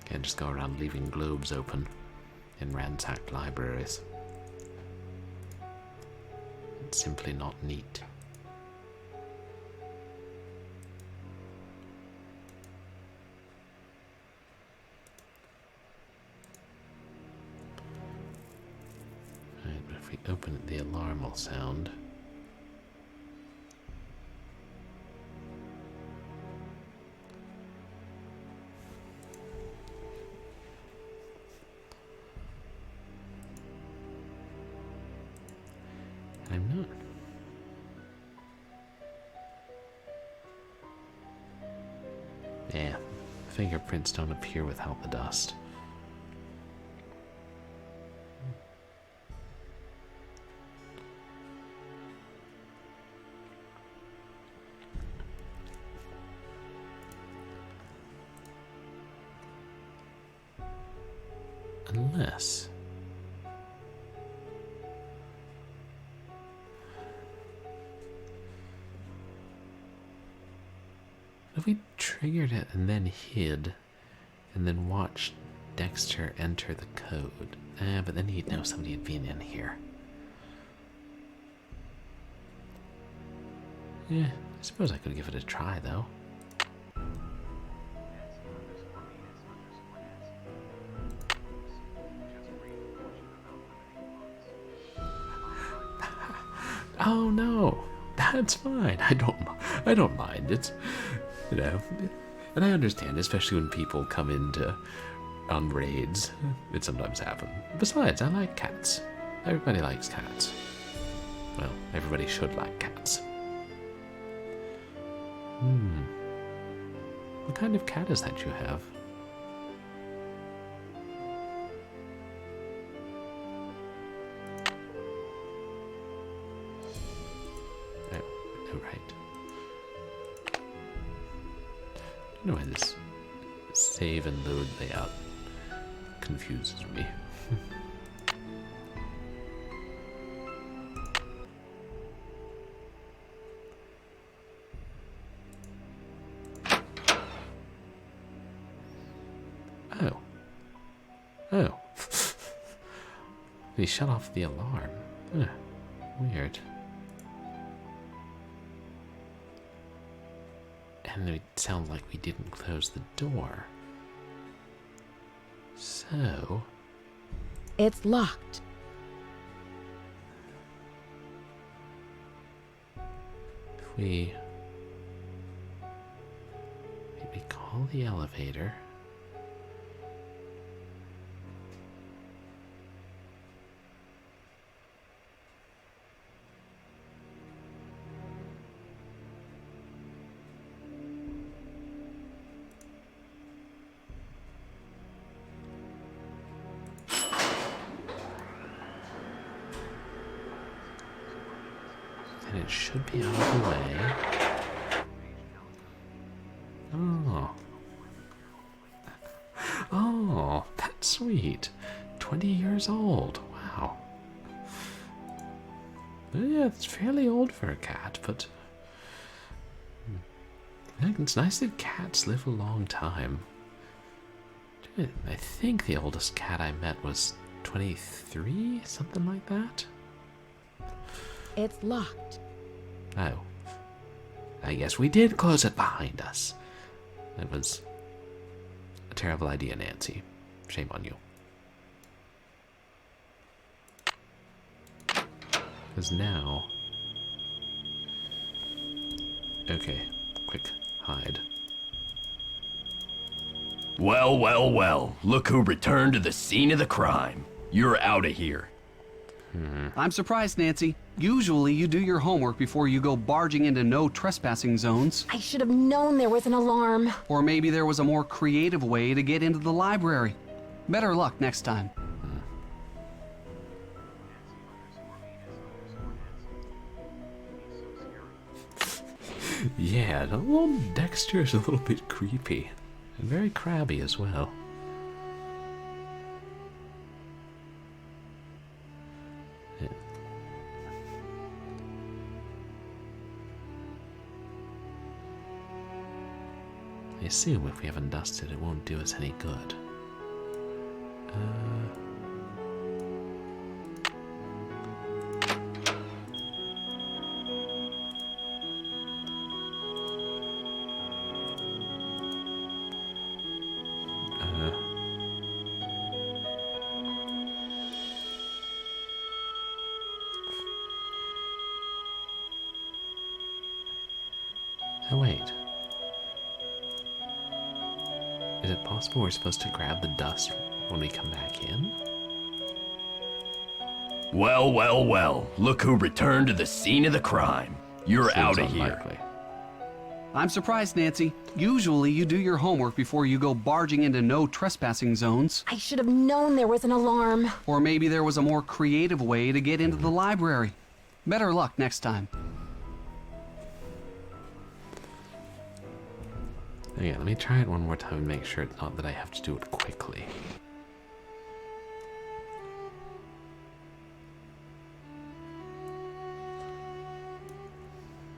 Can't just go around leaving globes open in ransacked libraries. It's simply not neat. Right, but if we open it, the alarm will sound. I'm not. Yeah, fingerprints don't appear without the dust. Unless... if we triggered it and then hid, and then watched Dexter enter the code. But then he'd know somebody had been in here. Yeah, I suppose I could give it a try, though. Oh no, that's fine. I don't mind. It's, you know, and I understand, especially when people come into on raids. It sometimes happens. Besides, I like cats. Everybody likes cats. Well, everybody should like cats. What kind of cat is that you have? Oh, right. I don't know why this save and load layout confuses me. Oh. Oh. He shut off the alarm. Huh. Weird. And it sounds like we didn't close the door. So... It's locked. if we... maybe call the elevator... and it should be out of the way. Oh. Oh, that's sweet. 20 years old. Wow. Yeah, it's fairly old for a cat, but... it's nice that cats live a long time. I think the oldest cat I met was 23, something like that. It's locked. Oh. I guess we did close it behind us. That was a terrible idea, Nancy. Shame on you. Because now... okay, quick, hide. Well, well, well. Look who returned to the scene of the crime. You're out of here. I'm surprised, Nancy. Usually you do your homework before you go barging into no trespassing zones. I should have known there was an alarm. Or maybe there was a more creative way to get into the library. Better luck next time. Yeah, the little Dexter is a little bit creepy. And very crabby as well. Yeah. I assume if we haven't dusted, it won't do us any good. Oh, wait. Is it possible we're supposed to grab the dust when we come back in? Well, well, well. Look who returned to the scene of the crime. You're Seems out of here. unlikely. I'm surprised, Nancy. Usually you do your homework before you go barging into no trespassing zones. I should have known there was an alarm. Or maybe there was a more creative way to get into the library. Better luck next time. Okay, let me try it one more time and make sure it's not that I have to do it quickly.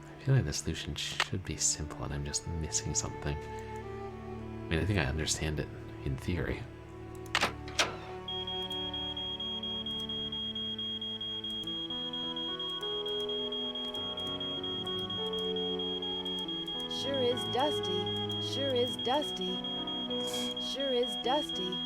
I feel like the solution should be simple and I'm just missing something. I mean, I think I understand it in theory. Sure is dusty. Sure is dusty. Sure is dusty.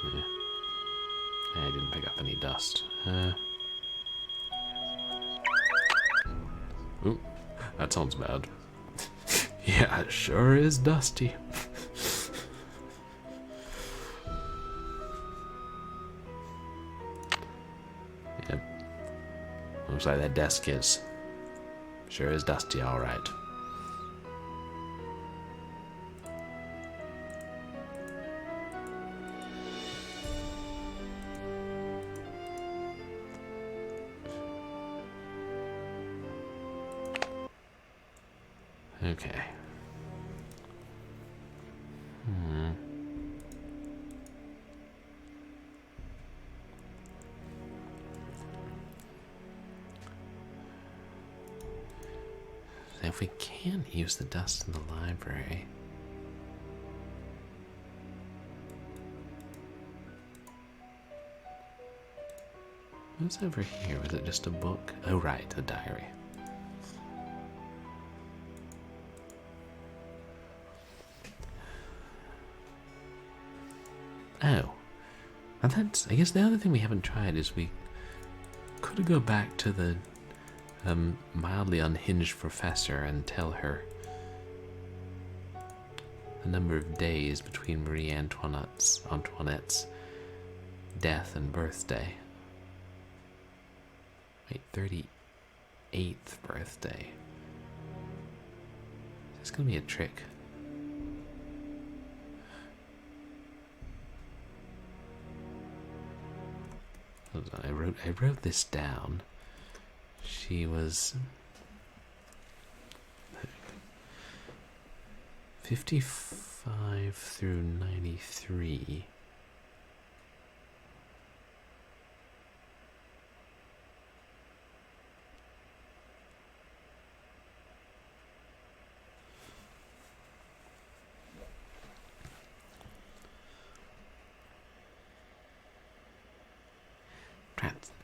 Yeah. I didn't pick up any dust. Ooh, that sounds bad. Yeah, it sure is dusty. Yep. Looks like that desk is. Sure is dusty, alright. Okay. So if we can't use the dust in the library, what's over here? Was it just a book? Oh, right, a diary. Oh, and that's, I guess the other thing we haven't tried is we could go back to the mildly unhinged professor and tell her the number of days between Marie Antoinette's death and birthday. Wait, 38th birthday. Is this gonna be a trick? I wrote this down. She was 55 through 93.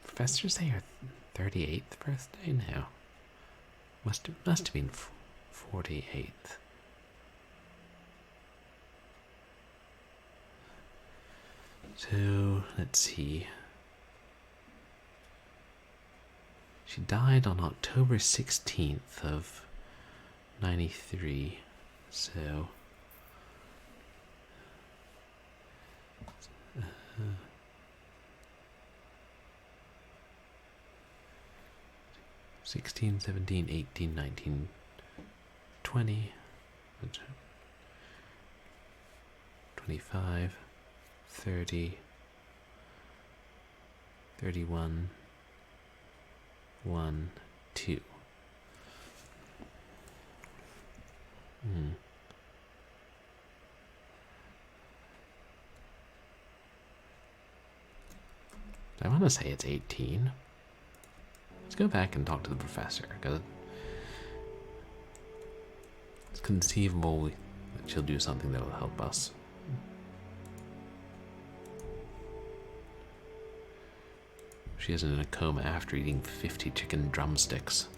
Professor say her 38th birthday now? Must have been 48th. So let's see. She died on October 16th of 93. So 16, 17, 18, 19, 20, 25, 30, 31, 1, 2. I want to say it's 18. Let's go back and talk to the professor, because it's conceivable that she'll do something that will help us. She isn't in a coma after eating 50 chicken drumsticks.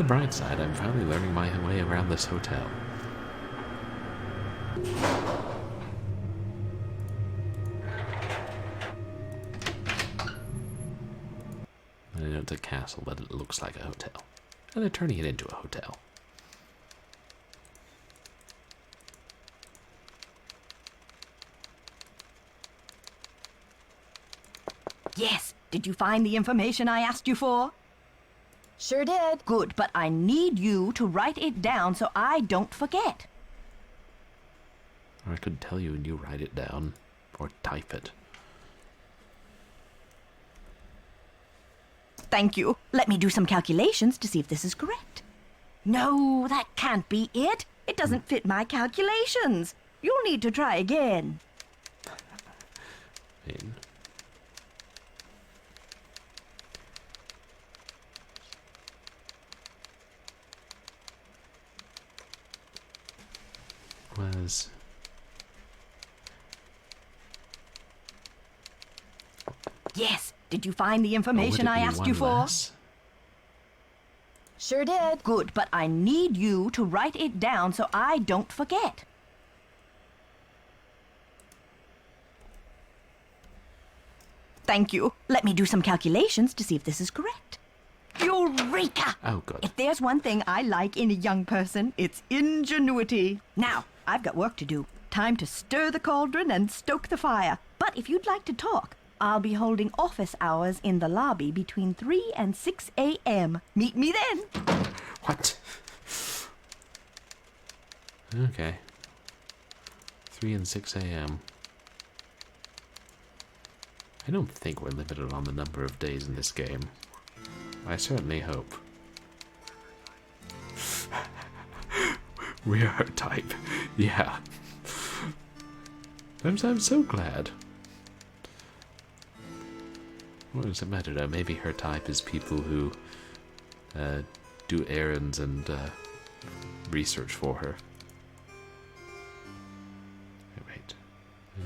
the bright side, I'm finally learning my way around this hotel. I know it's a castle, but it looks like a hotel. And they're turning it into a hotel. Yes. Did you find the information I asked you for? Sure did. Good, but I need you to write it down so I don't forget. Or I could tell you and you write it down. Or type it. Thank you. Let me do some calculations to see if this is correct. No, that can't be it. It doesn't fit my calculations. You'll need to try again. Was Yes. Did you find the information I asked you for? Sure did. Good, but I need you to write it down so I don't forget. Thank you. Let me do some calculations to see if this is correct. Eureka! Oh, good. If there's one thing I like in a young person, it's ingenuity. Now, I've got work to do. Time to stir the cauldron and stoke the fire. But if you'd like to talk, I'll be holding office hours in the lobby between 3 and 6 a.m. Meet me then. What? Okay. 3 and 6 a.m. I don't think we're limited on the number of days in this game. I certainly hope. We are her type. Yeah. I'm so glad. What does it matter though? Maybe her type is people who do errands and research for her. Wait. No.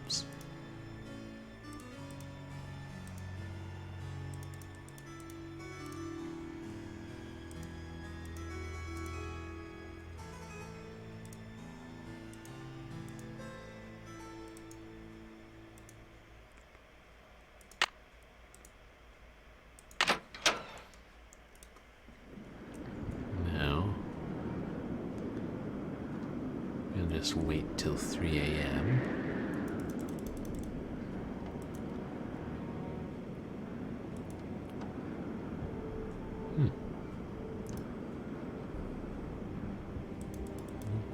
Oops. No. We'll just wait till 3 a.m.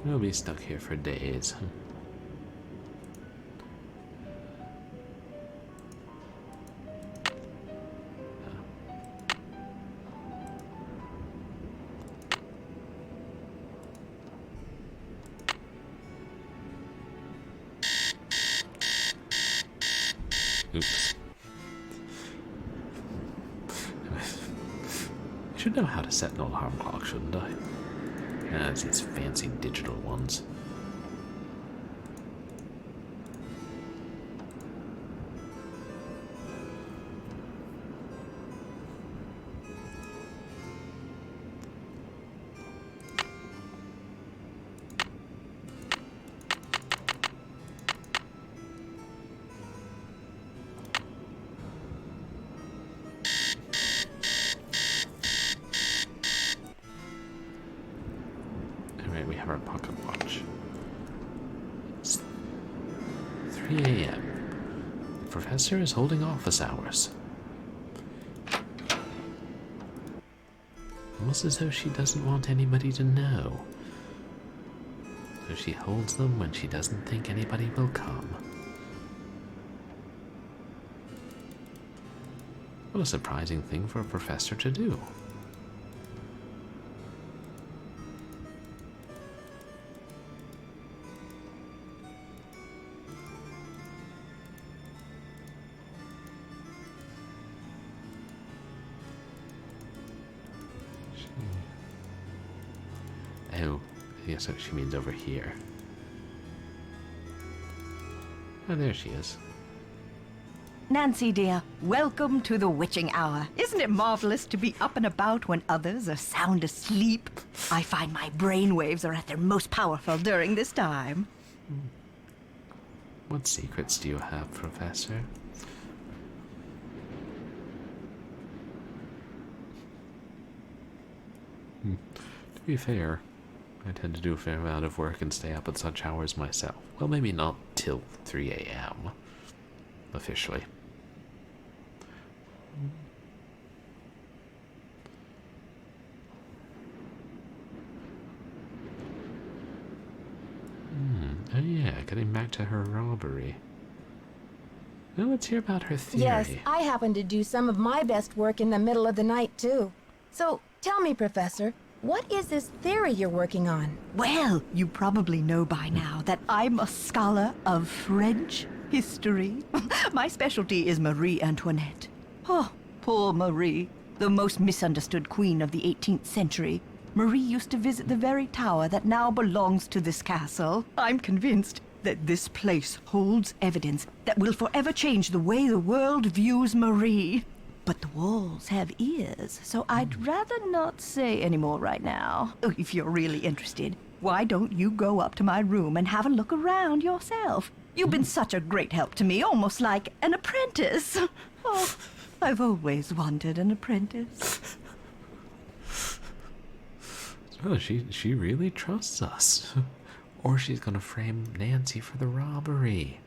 We'll be stuck here for days. Oops. I should know how to set an alarm clock, shouldn't I? Yeah, it's these fancy digital ones. We have our pocket watch. It's 3 a.m. The professor is holding office hours. Almost as though she doesn't want anybody to know. So she holds them when she doesn't think anybody will come. What a surprising thing for a professor to do. Oh, I guess she means over here. Oh, there she is. Nancy, dear, welcome to the witching hour. Isn't it marvelous to be up and about when others are sound asleep? I find my brainwaves are at their most powerful during this time. What secrets do you have, Professor? To be fair, I tend to do a fair amount of work and stay up at such hours myself. Well, maybe not till 3 a.m. officially. Oh yeah, getting back to her robbery. Now let's hear about her theory. Yes, I happen to do some of my best work in the middle of the night, too. So, tell me, Professor, what is this theory you're working on? Well, you probably know by now that I'm a scholar of French history. My specialty is Marie Antoinette. Oh, poor Marie, the most misunderstood queen of the 18th century. Marie used to visit the very tower that now belongs to this castle. I'm convinced that this place holds evidence that will forever change the way the world views Marie. But the walls have ears, so I'd rather not say any more right now. Oh, if you're really interested, why don't you go up to my room and have a look around yourself? You've been such a great help to me, almost like an apprentice. Oh, I've always wanted an apprentice. Oh, she really trusts us. Or she's gonna frame Nancy for the robbery.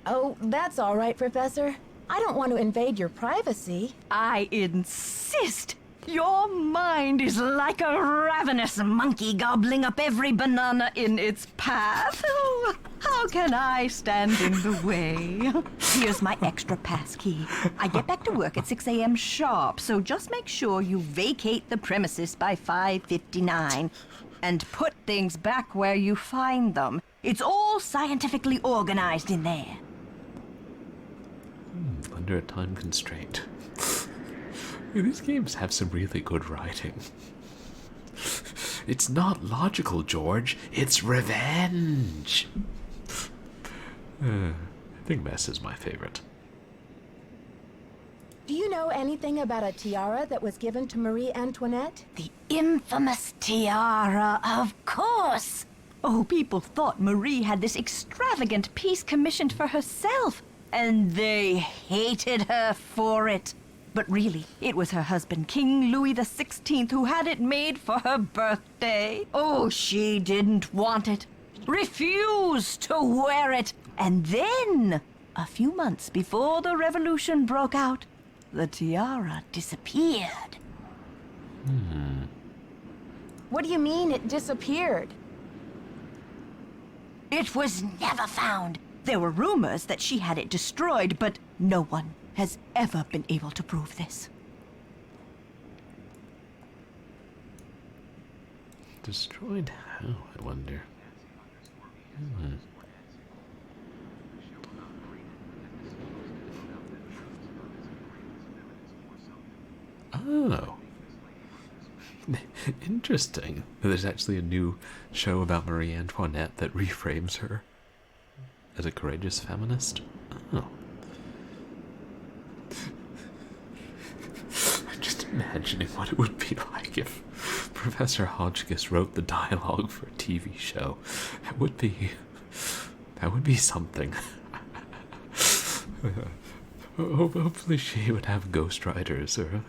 Oh, that's all right, Professor. I don't want to invade your privacy. I insist. Your mind is like a ravenous monkey gobbling up every banana in its path. Oh, how can I stand in the way? Here's my extra pass key. I get back to work at 6 a.m. sharp, so just make sure you vacate the premises by 5:59 and put things back where you find them. It's all scientifically organized in there. Under a time constraint. These games have some really good writing. It's not logical, George. It's revenge. I think Bess is my favorite. Do you know anything about a tiara that was given to Marie Antoinette? The infamous tiara, of course. Oh, people thought Marie had this extravagant piece commissioned for herself, and they hated her for it. But really, it was her husband, King Louis XVI, who had it made for her birthday. Oh, she didn't want it, refused to wear it. And then, a few months before the revolution broke out, the tiara disappeared. What do you mean it disappeared? It was never found. There were rumors that she had it destroyed, but no one has ever been able to prove this. Destroyed how, I wonder? Oh. Interesting. There's actually a new show about Marie Antoinette that reframes her as a courageous feminist. Oh. I'm just imagining what it would be like if Professor Hotchkiss wrote the dialogue for a TV show. That would be something. Hopefully she would have ghostwriters or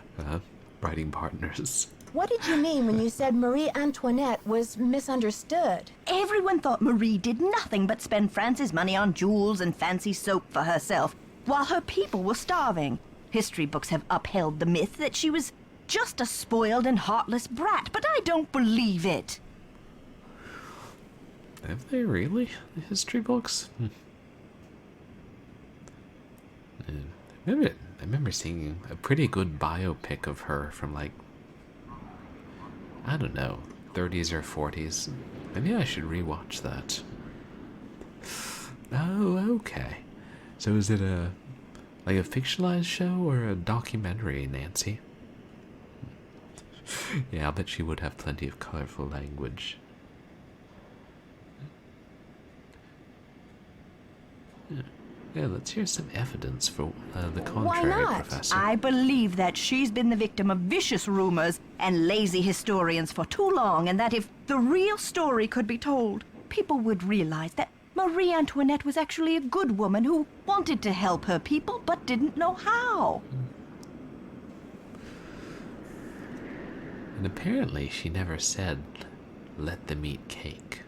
writing partners. What did you mean when you said Marie Antoinette was misunderstood? Everyone thought Marie did nothing but spend France's money on jewels and fancy soap for herself, while her people were starving. History books have upheld the myth that she was just a spoiled and heartless brat, but I don't believe it. Have they really? The history books? I remember seeing a pretty good biopic of her from, like, I don't know, 30s or 40s. Maybe I should rewatch that. Oh, okay. So is it a fictionalized show or a documentary, Nancy? Yeah, I'll bet she would have plenty of colorful language. Yeah, let's hear some evidence for the contrary, not? Professor. I believe that she's been the victim of vicious rumors and lazy historians for too long, and that if the real story could be told, people would realize that Marie Antoinette was actually a good woman who wanted to help her people but didn't know how. And apparently she never said, let them eat cake.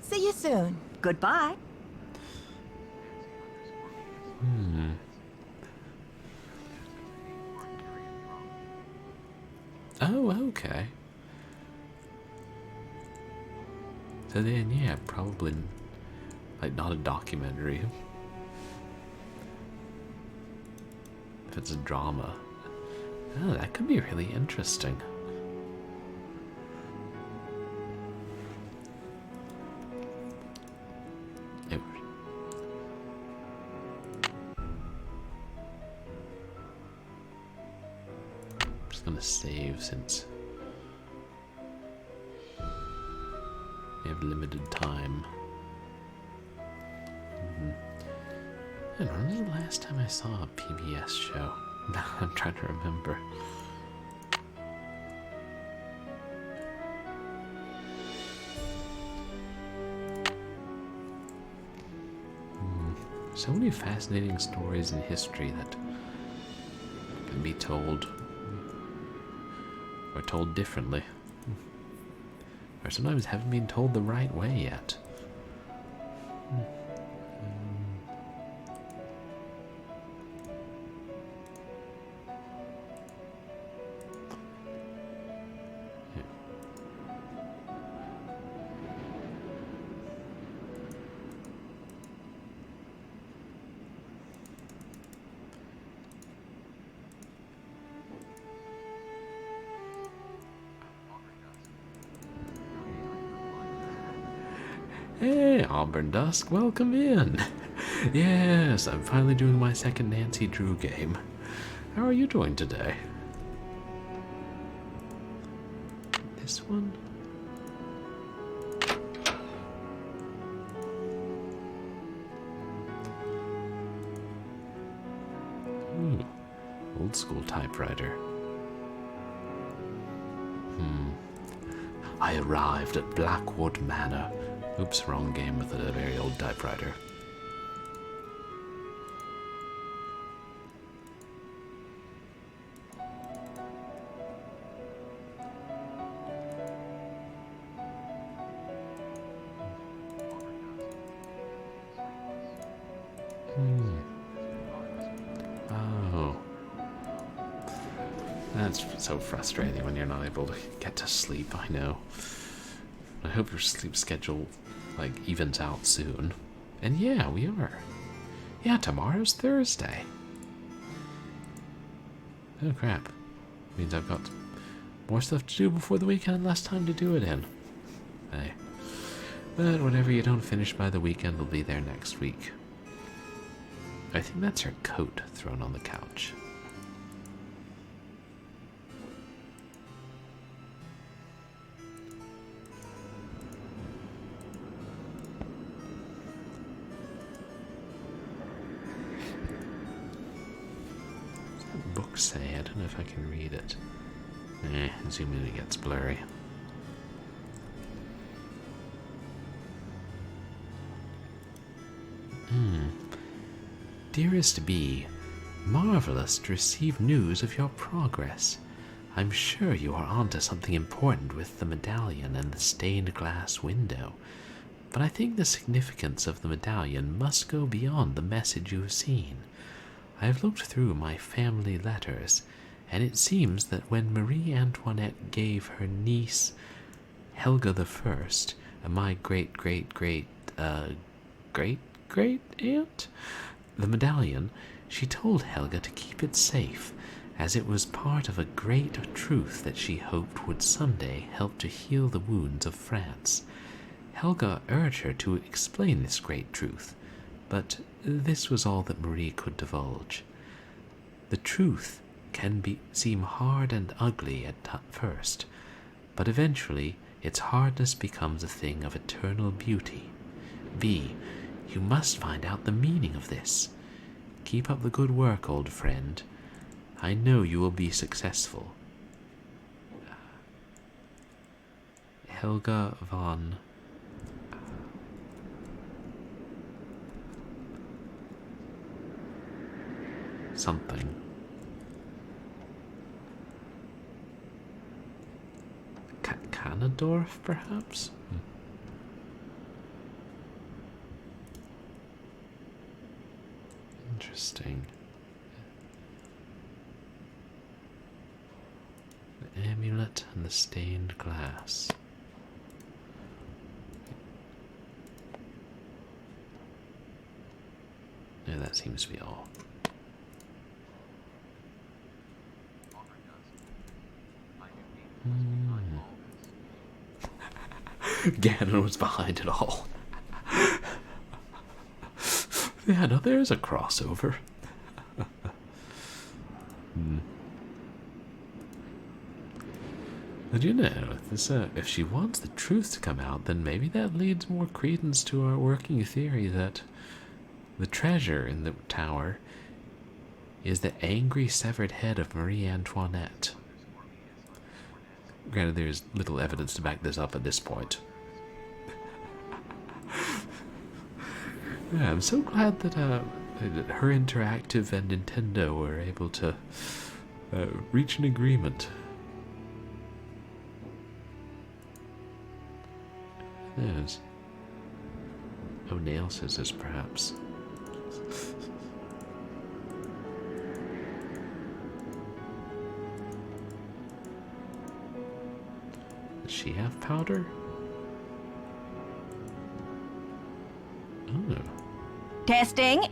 See you soon. Goodbye. Oh, okay. So then, yeah, probably, not a documentary. If it's a drama. Oh, that could be really interesting. I'm just gonna save since we have limited time. I don't know, when was the last time I saw a PBS show? I'm trying to remember. So many fascinating stories in history that can be told, or told differently, or sometimes haven't been told the right way yet. Hey, Auburn Dusk, welcome in. Yes, I'm finally doing my second Nancy Drew game. How are you doing today? This one? Ooh, old school typewriter. I arrived at Blackwood Manor. Oops, wrong game with a very old typewriter. Oh. That's so frustrating when you're not able to get to sleep, I know. I hope your sleep schedule, evens out soon. And yeah, we are. Yeah, tomorrow's Thursday. Oh crap. Means I've got more stuff to do before the weekend and less time to do it in. Hey. But whatever you don't finish by the weekend will be there next week. I think that's her coat thrown on the couch. Book say? I don't know if I can read it. Assuming it gets blurry. Dearest B, marvelous to receive news of your progress. I'm sure you are onto something important with the medallion and the stained glass window, but I think the significance of the medallion must go beyond the message you've seen. I have looked through my family letters, and it seems that when Marie Antoinette gave her niece, Helga I, my great-great-great-great-aunt, the medallion, she told Helga to keep it safe, as it was part of a great truth that she hoped would someday help to heal the wounds of France. Helga urged her to explain this great truth, but this was all that Marie could divulge. The truth can seem hard and ugly at first, but eventually its hardness becomes a thing of eternal beauty. V, you must find out the meaning of this. Keep up the good work, old friend. I know you will be successful. Helga von... something. Kanadorf, perhaps? Interesting. The amulet and the stained glass. Yeah, that seems to be all. Ganon was behind it all. Yeah, no, there's a crossover. And you know, if she wants the truth to come out, then maybe that leads more credence to our working theory that the treasure in the tower is the angry severed head of Marie Antoinette. Granted, there's little evidence to back this up at this point. Yeah, I'm so glad that her Interactive and Nintendo were able to reach an agreement. Yes. Oh, nail scissors, perhaps. Does she have powder? Oh. Testing.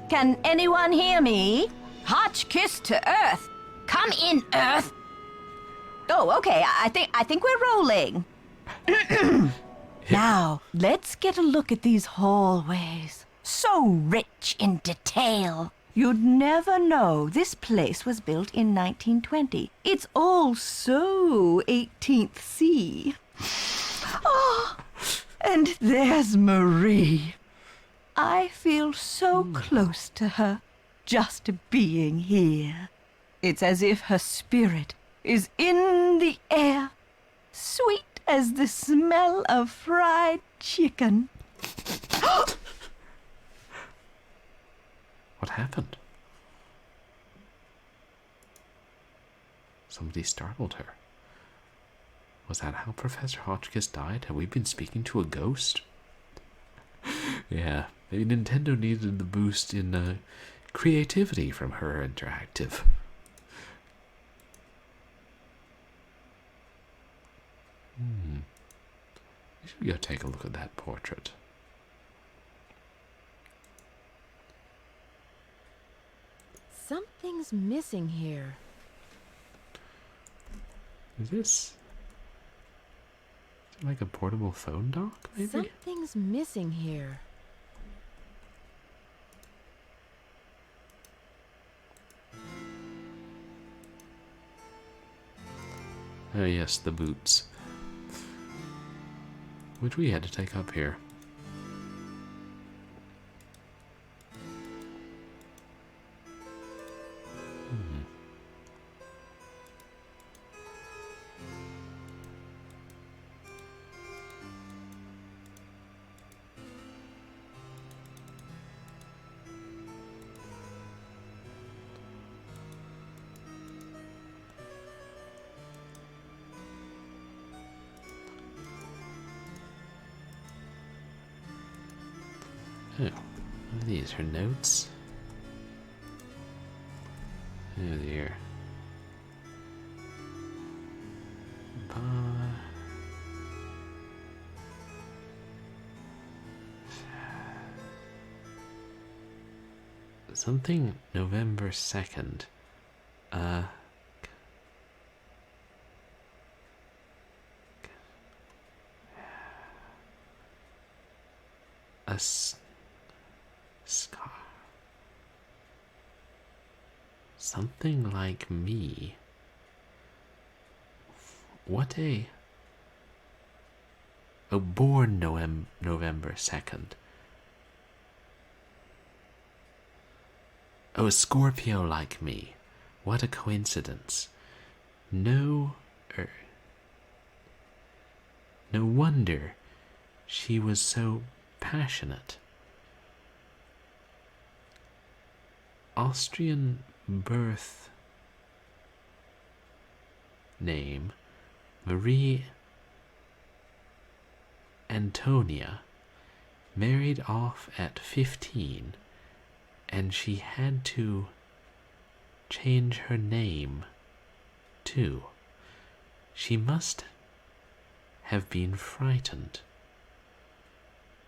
Can anyone hear me? Hotch kiss to Earth. Come in, Earth. Oh, okay. I think we're rolling. Now, let's get a look at these hallways. So rich in detail. You'd never know this place was built in 1920. It's all so 18th C. Oh, and there's Marie. I feel so close to her, just being here. It's as if her spirit is in the air, sweet as the smell of fried chicken. What happened? Somebody startled her. Was that how Professor Hotchkiss died? Have we been speaking to a ghost? Yeah, maybe Nintendo needed the boost in creativity from her Interactive. We should go take a look at that portrait. Something's missing here. Is this like a portable phone dock, maybe? Something's missing here. Oh yes, the boots. Which we had to take up here. Oh, what are these? Her notes? Oh dear. Something November 2nd. Uh, a scar. Something like me. What a... Oh, born November 2nd. Oh, a Scorpio like me. What a coincidence. No wonder she was so passionate. Austrian birth name Marie Antonia, married off at 15, and she had to change her name too. She must have been frightened.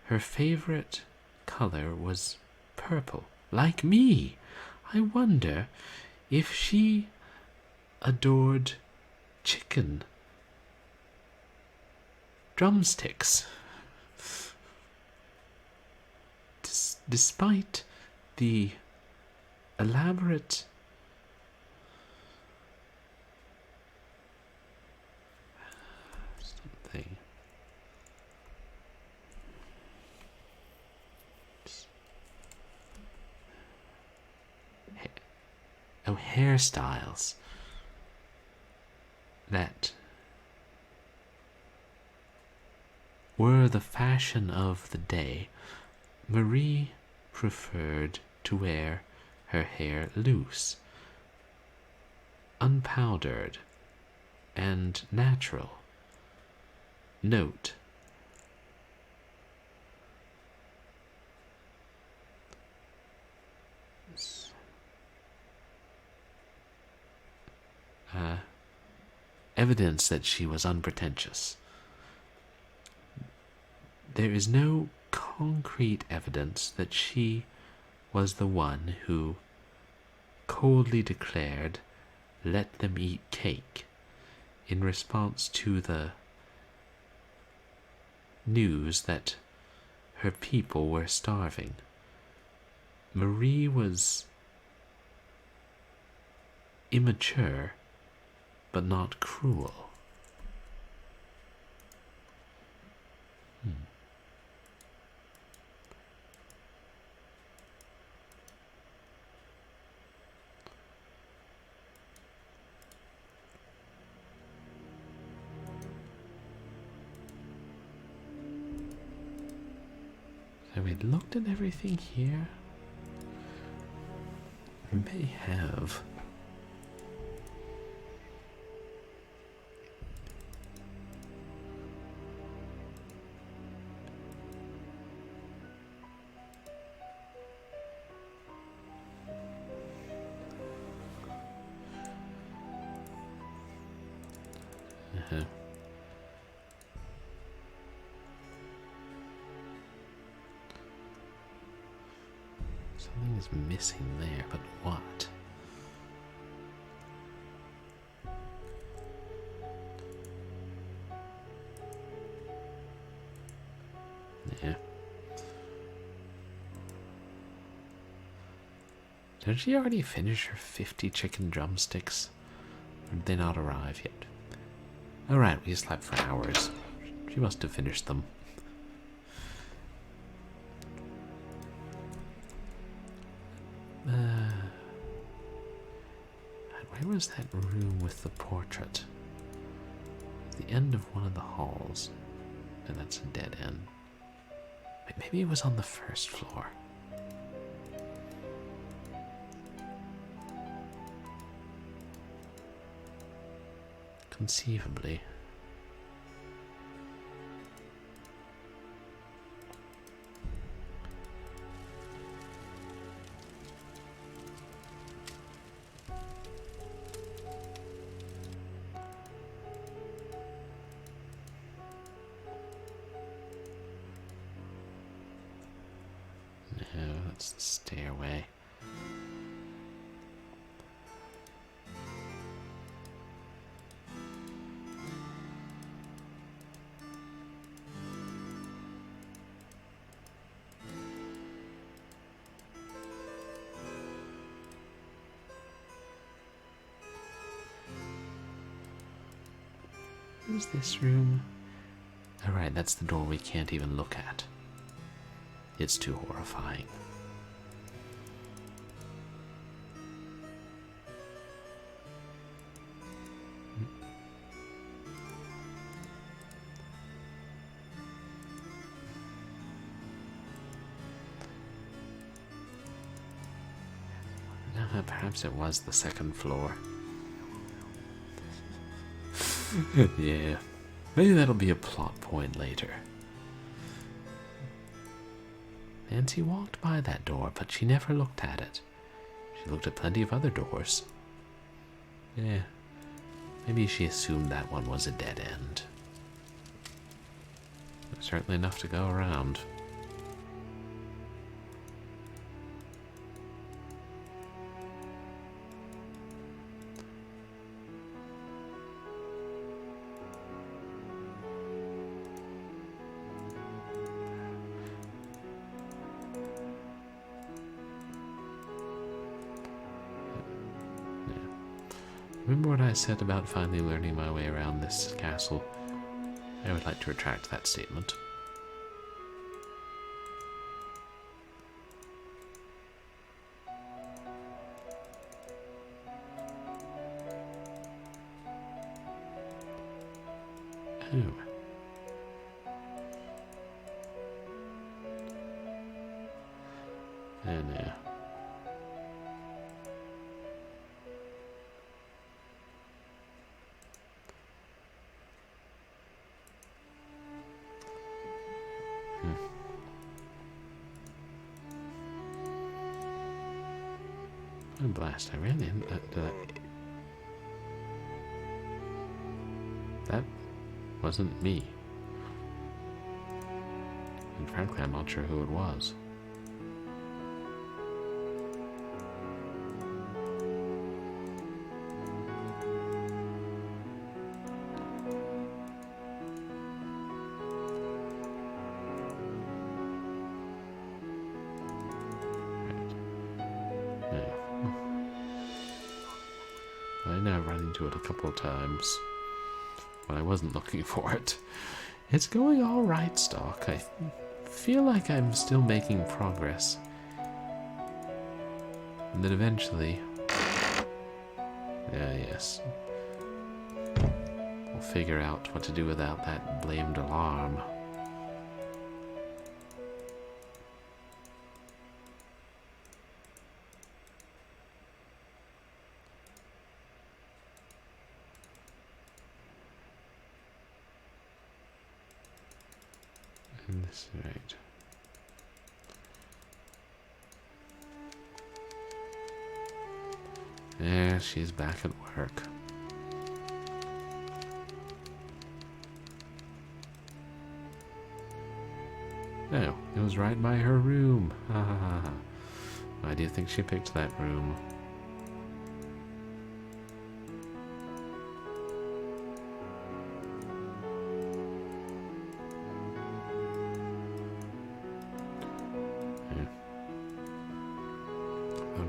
Her favorite color was purple, like me. I wonder if she adored chicken drumsticks. Despite the elaborate something. Oh, hairstyles that were the fashion of the day, Marie preferred to wear her hair loose, unpowdered, and natural. Note: evidence that she was unpretentious. There is no concrete evidence that she was the one who coldly declared, "Let them eat cake," in response to the news that her people were starving. Marie was immature, but not cruel. So we looked at everything here. We may have. Something is missing there, but what? Yeah. Did she already finish her 50 chicken drumsticks? Or did they not arrive yet? Alright, we slept for hours. She must have finished them. Where was that room with the portrait? At the end of one of the halls. And that's a dead end. Maybe it was on the first floor. Conceivably. No, that's the stairway. What's this room? Alright, that's the door we can't even look at. It's too horrifying. Perhaps it was the second floor. Yeah, maybe that'll be a plot point later. Nancy walked by that door, but she never looked at it. She looked at plenty of other doors. Yeah, maybe she assumed that one was a dead end. There's certainly enough to go around. Remember what I said about finally learning my way around this castle? I would like to retract that statement. Oh. Oh no. Oh, blast, I ran in. That wasn't me. And frankly, I'm not sure who it was. I know I've run into it a couple of times when I wasn't looking for it. It's going all right, Stock. I feel like I'm still making progress. And then eventually... yes. We'll figure out what to do without that blamed alarm. This is right. Yeah, she's back at work. Oh, it was right by her room. Ha ha ha ha. Why do you think she picked that room?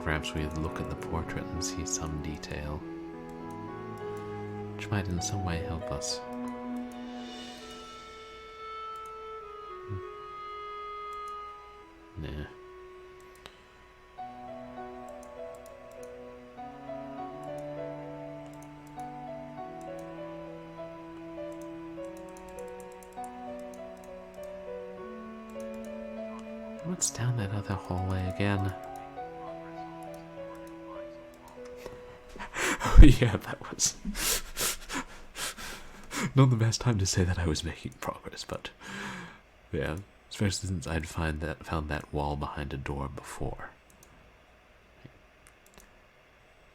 Perhaps we look at the portrait and see some detail, which might in some way help us. Nah. What's down that other hallway again? Oh yeah, that was not the best time to say that I was making progress, but yeah, especially since I'd found that wall behind a door before.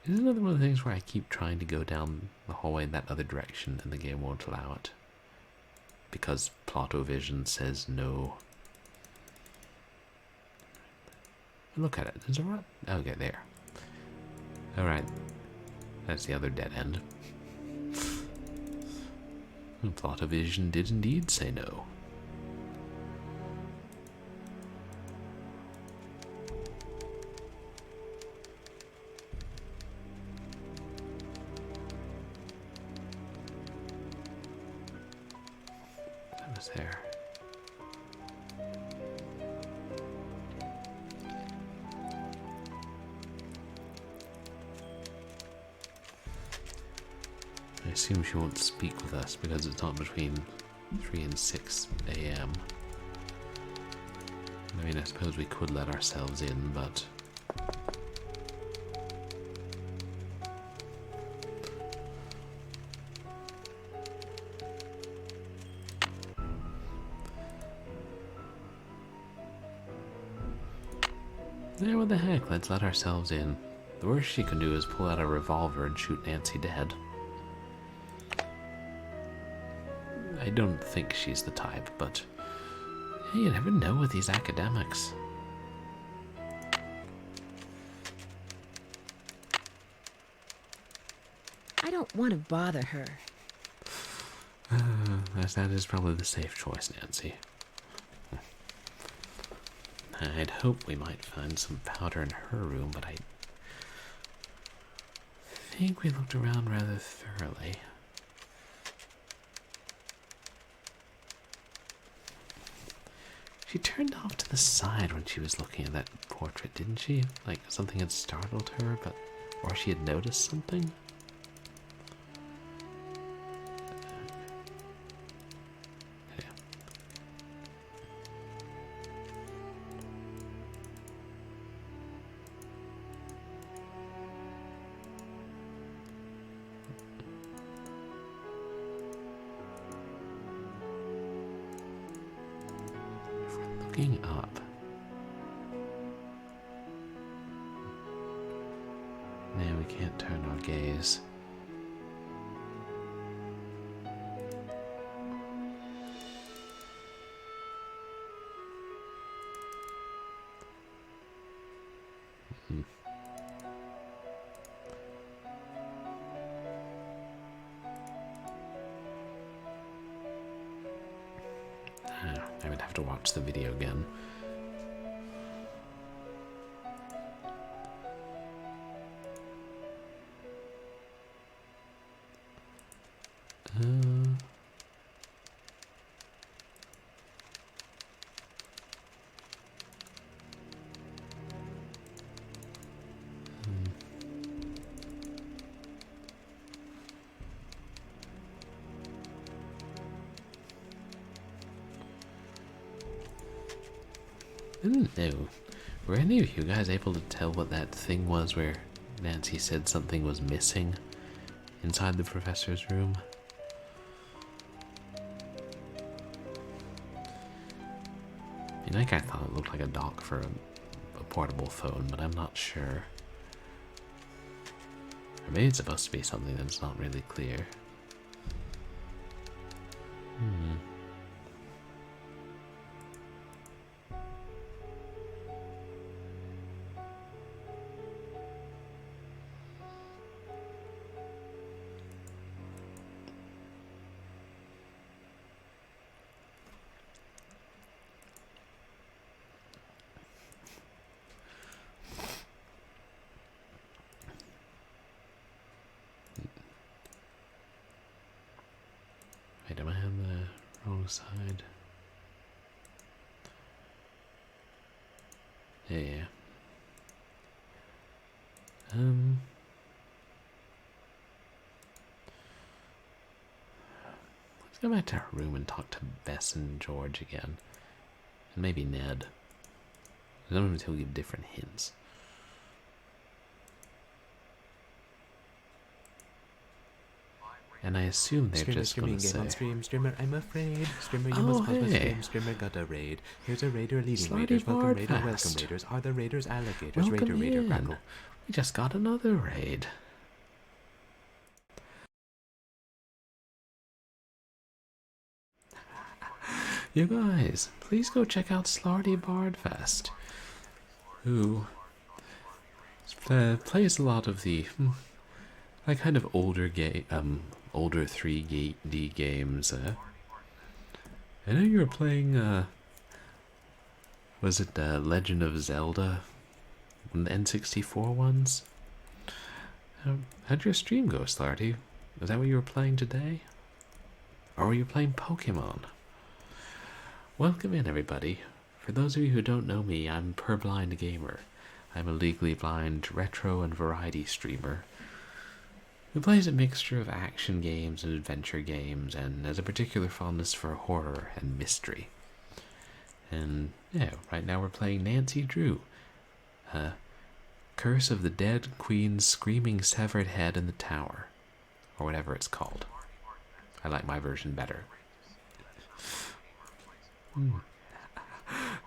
This is another one of the things where I keep trying to go down the hallway in that other direction and the game won't allow it. Because Plotovision says no. Look at it. There's a run. Okay, there. Alright. That's the other dead end. Plotovision did indeed say no. was there? I assume she won't speak with us because it's not between 3 and 6 a.m. I mean, I suppose we could let ourselves in, but... yeah, what the heck, let's let ourselves in. The worst she can do is pull out a revolver and shoot Nancy dead. I don't think she's the type, but hey, you never know with these academics. I don't want to bother her. That is probably the safe choice, Nancy. I'd hope we might find some powder in her room, but I think we looked around rather thoroughly. She turned off to the side when she was looking at that portrait, didn't she? Like something had startled her, or she had noticed something? Okay. Looking up. No, we can't turn our gaze. I would have to watch the video again. I didn't know. Were any of you guys able to tell what that thing was where Nancy said something was missing inside the professor's room? I mean, like I thought it looked like a dock for a portable phone, but I'm not sure. Or maybe it's supposed to be something that's not really clear. Wait, am I on the wrong side? Yeah. Let's go back to our room and talk to Bess and George again. And maybe Ned. I don't know until we give different hints. And I assume they're just going to say... Game on stream, streamer, I'm afraid. Streamer, you must pause my stream. Streamer got a raid. Here's a raider leading raiders. Welcome raider, welcome raiders. Are the raiders alligators? Welcome Raider, in. crackle. We just got another raid. You guys, please go check out SlardyBardfast, who plays a lot of the like kind of older 3D games. I know you were playing. Was it Legend of Zelda? The N64 ones? How'd your stream go, Slardy? Was that what you were playing today? Or were you playing Pokemon? Welcome in, everybody. For those of you who don't know me, I'm Purblind Gamer. I'm a legally blind retro and variety streamer who plays a mixture of action games and adventure games, and has a particular fondness for horror and mystery. And yeah, right now we're playing Nancy Drew. Curse of the Dead Queen's Screaming Severed Head in the Tower, or whatever it's called. I like my version better.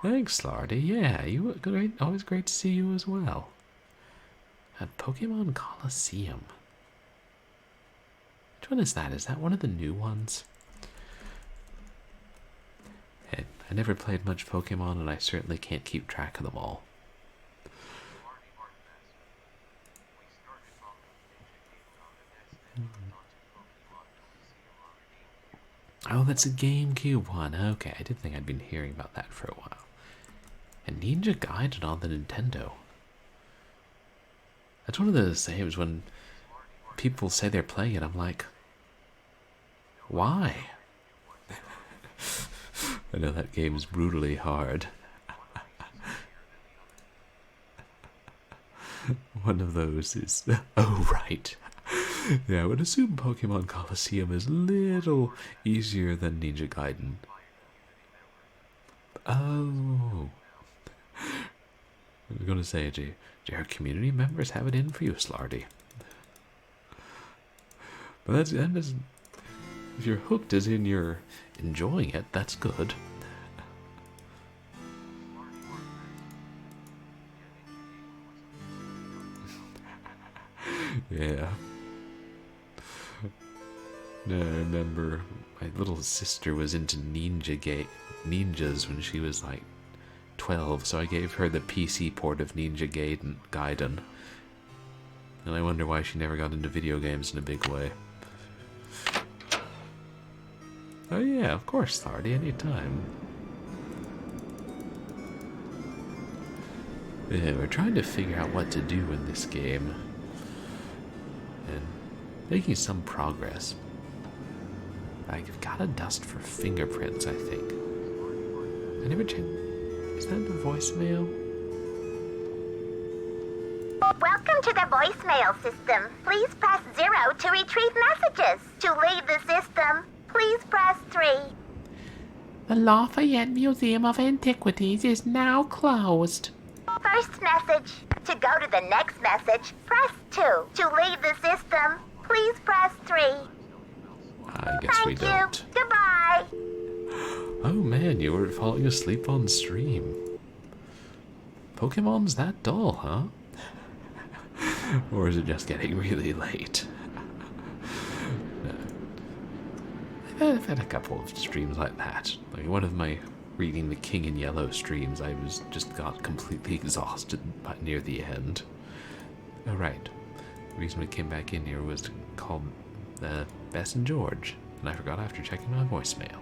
Thanks, Slardy. Yeah, you were great. Always great to see you as well. At Pokemon Coliseum. Which one is that? Is that one of the new ones? Hey, I never played much Pokemon, and I certainly can't keep track of them all. Oh, that's a GameCube one. Okay, I didn't think I'd been hearing about that for a while. And Ninja Gaiden on the Nintendo. That's one of those games when people say they're playing it, I'm like, why? I know that game is brutally hard. One of those is... Oh, right. Yeah, I would assume Pokemon Coliseum is a little easier than Ninja Gaiden. Oh. I was going to say, do our community members have it in for you, Slardy? But that is, if you're hooked as in you're enjoying it, that's good. Yeah. No, I remember my little sister was into ninjas when she was like 12, so I gave her the PC port of Ninja Gaiden. And I wonder why she never got into video games in a big way. Oh yeah, of course, Slardy, anytime. Yeah, we're trying to figure out what to do in this game. And making some progress. I've got to dust for fingerprints, I think. I never checked. Is that the voicemail? Welcome to the voicemail system. Please press 0 to retrieve messages. To leave the system, please press 3. The Lafayette Museum of Antiquities is now closed. First message. To go to the next message, press 2. To leave the system, please press 3. I guess we don't. Thank you. Goodbye. Oh man, you were falling asleep on stream. Pokemon's that dull, huh? Or is it just getting really late? No. I've had a couple of streams like that. Like one of my reading the King in Yellow streams, I got completely exhausted near the end. Oh right. The reason we came back in here was called Bess and George, and I forgot after checking my voicemail.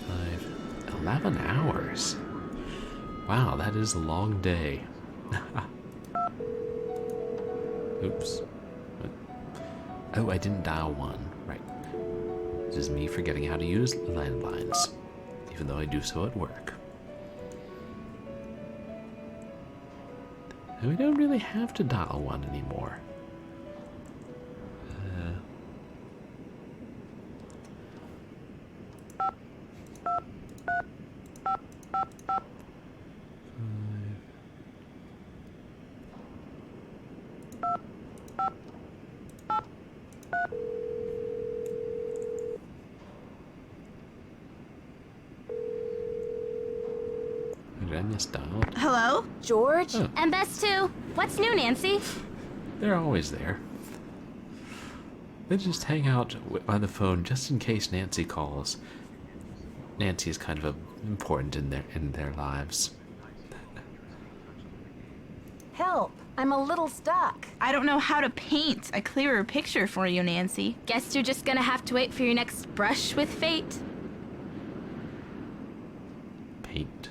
Five, 11 hours. Wow, that is a long day. Oops. Oh, I didn't dial 1. Right. This is me forgetting how to use landlines, even though I do so at work. And we don't really have to dial 1 anymore. Did I miss dial? Hello? George? Oh. And Bess too. What's new, Nancy? They're always there. They just hang out by the phone just in case Nancy calls. Nancy is kind of important in their lives. Help! I'm a little stuck. I don't know how to paint a clearer picture for you, Nancy. Guess you're just gonna have to wait for your next brush with fate. Paint.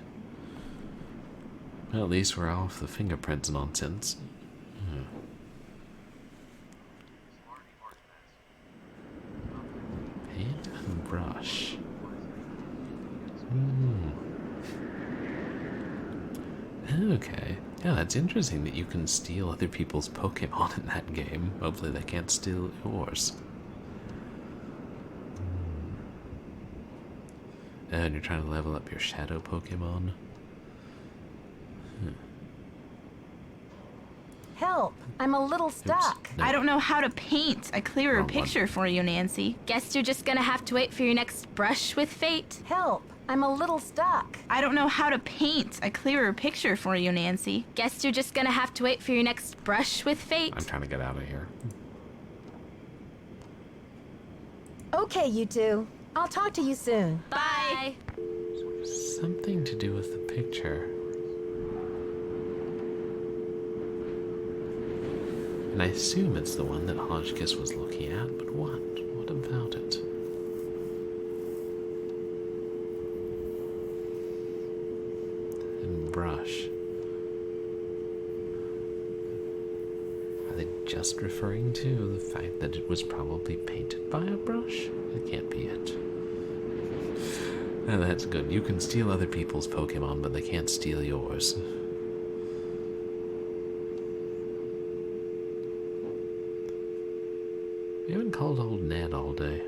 Well, at least we're off the fingerprints nonsense. Paint and brush. Okay. Yeah, that's interesting that you can steal other people's Pokemon in that game. Hopefully they can't steal yours. And you're trying to level up your shadow Pokemon. Help! I'm a little stuck. No. I don't know how to paint a clearer Wrong one. picture for you, Nancy. Guess you're just gonna have to wait for your next brush with fate. Help! I'm a little stuck. I don't know how to paint a clearer picture for you, Nancy. Guess you're just gonna have to wait for your next brush with fate. I'm trying to get out of here. Okay, you two. I'll talk to you soon. Bye. Something to do with the picture. And I assume it's the one that Hotchkiss was looking at, but what? What about it? And brush. Are they just referring to the fact that it was probably painted by a brush? That can't be it. Oh, that's good. You can steal other people's Pokemon, but they can't steal yours. We haven't called old Ned all day.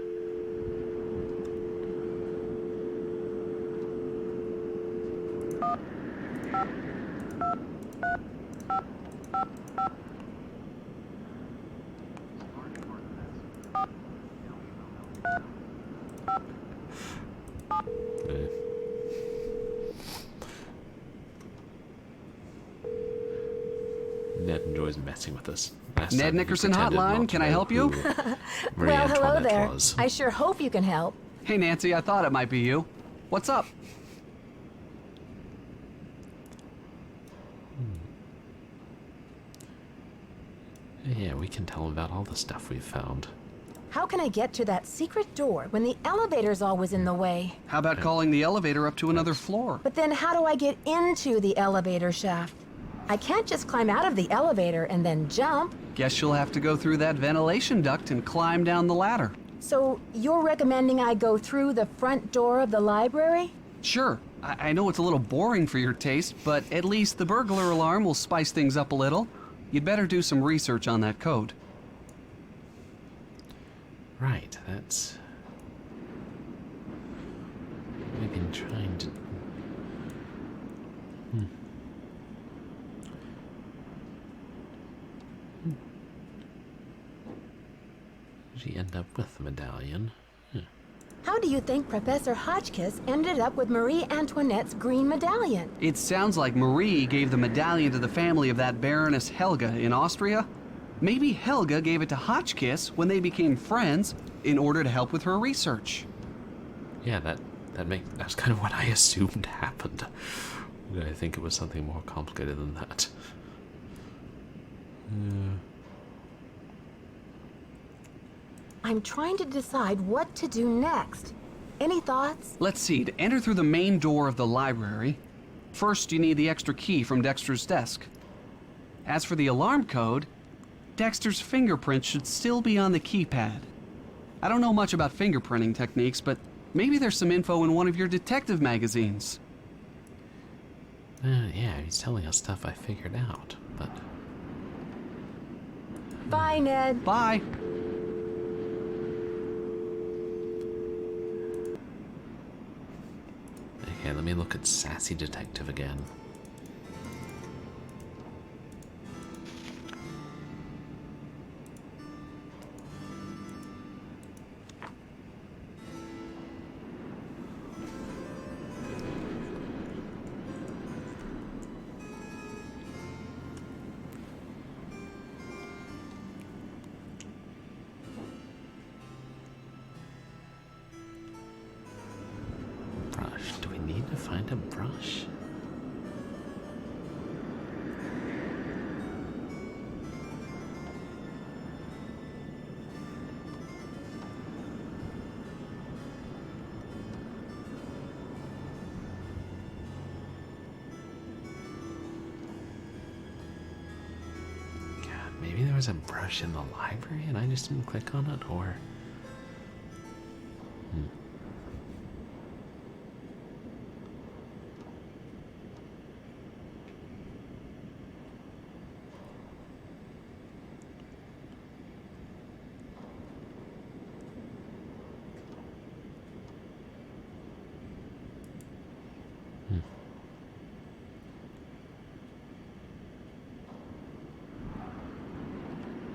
Ned enjoys messing with us. Last Ned time he Nickerson pretended Hotline, not can to I know help you? who Marie Well, hello Antoinette there. was. I sure hope you can help. Hey, Nancy, I thought it might be you. What's up? Yeah, we can tell him about all the stuff we've found. How can I get to that secret door when the elevator's always in the way? How about calling the elevator up to another floor? But then how do I get into the elevator shaft? I can't just climb out of the elevator and then jump. Guess you'll have to go through that ventilation duct and climb down the ladder. So you're recommending I go through the front door of the library? Sure, I know it's a little boring for your taste, but at least the burglar alarm will spice things up a little. You'd better do some research on that code. Right, that's... We've been trying to... She end up with the medallion. How do you think Professor Hotchkiss ended up with Marie Antoinette's green medallion? It sounds like Marie gave the medallion to the family of that Baroness Helga in Austria. Maybe Helga gave it to Hotchkiss when they became friends in order to help with her research. Yeah, that's kind of what I assumed happened. I think it was something more complicated than that. I'm trying to decide what to do next. Any thoughts? Let's see, to enter through the main door of the library, first you need the extra key from Dexter's desk. As for the alarm code, Dexter's fingerprint should still be on the keypad. I don't know much about fingerprinting techniques, but maybe there's some info in one of your detective magazines. Yeah, he's telling us stuff I figured out, but... Bye, Ned. Bye. Okay, let me look at Sassy Detective again. Do we need to find a brush? was a brush in the library and I just didn't click on it, or...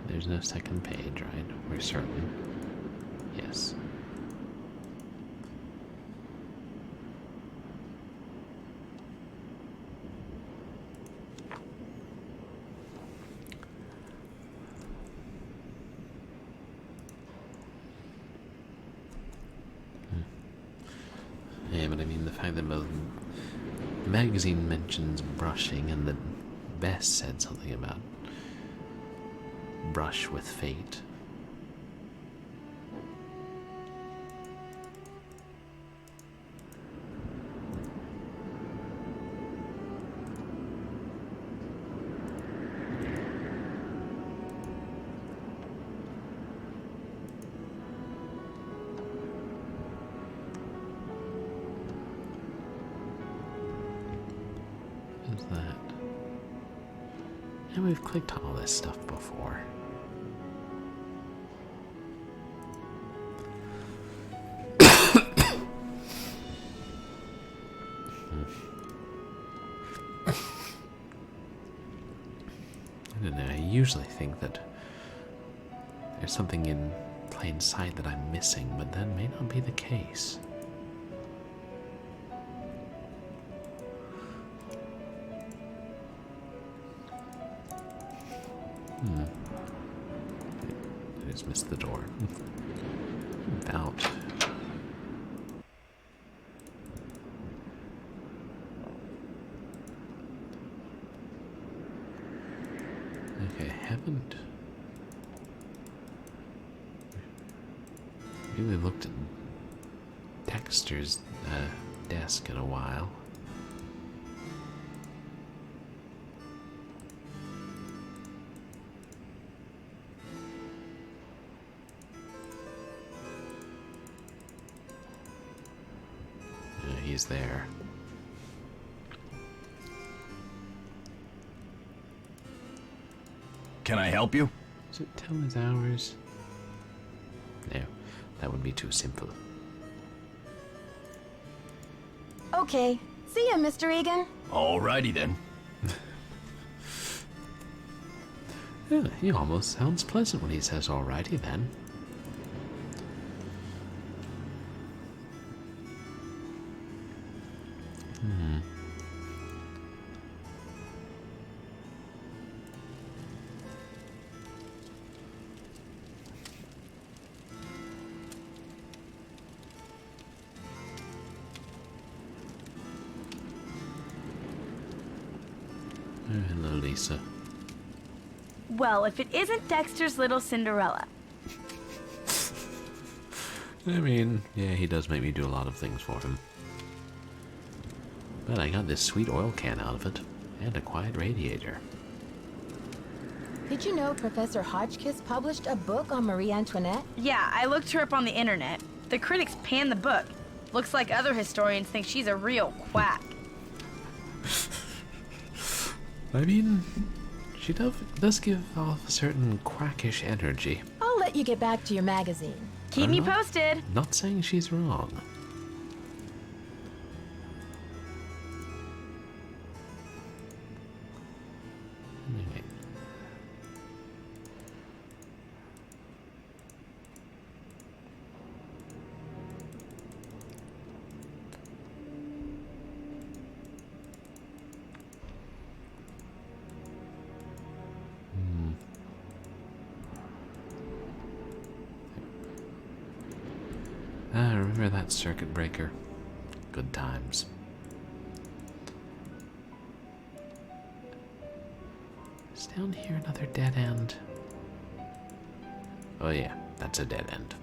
There's no second page, right? We're certain. Yes. Yeah, but I mean the fact that the magazine mentions brushing and that Bess said something about brush with fate. What's that? And we've clicked on all this stuff before. I don't know, I usually think that there's something in plain sight that I'm missing, but that may not be the case. I just missed the door. About. Okay, haven't really looked at Dexter's desk in a while. He's there. Can I help you? Does it tell his hours? No, that would be too simple. Okay. See ya, Mr. Egan. Alrighty then. Yeah, he almost sounds pleasant when he says alrighty then. Oh, hello, Lisa. Well, if it isn't Dexter's little Cinderella. I mean, yeah, he does make me do a lot of things for him. But I got this sweet oil can out of it, and a quiet radiator. Did you know Professor Hotchkiss published a book on Marie Antoinette? Yeah, I looked her up on the internet. The critics panned the book. Looks like other historians think she's a real quack. I mean, she does give off a certain quackish energy. I'll let you get back to your magazine. Keep me posted. Not saying she's wrong. Anyway. Ah, remember that circuit breaker? Good times. Is down here another dead end? Oh yeah, that's a dead end.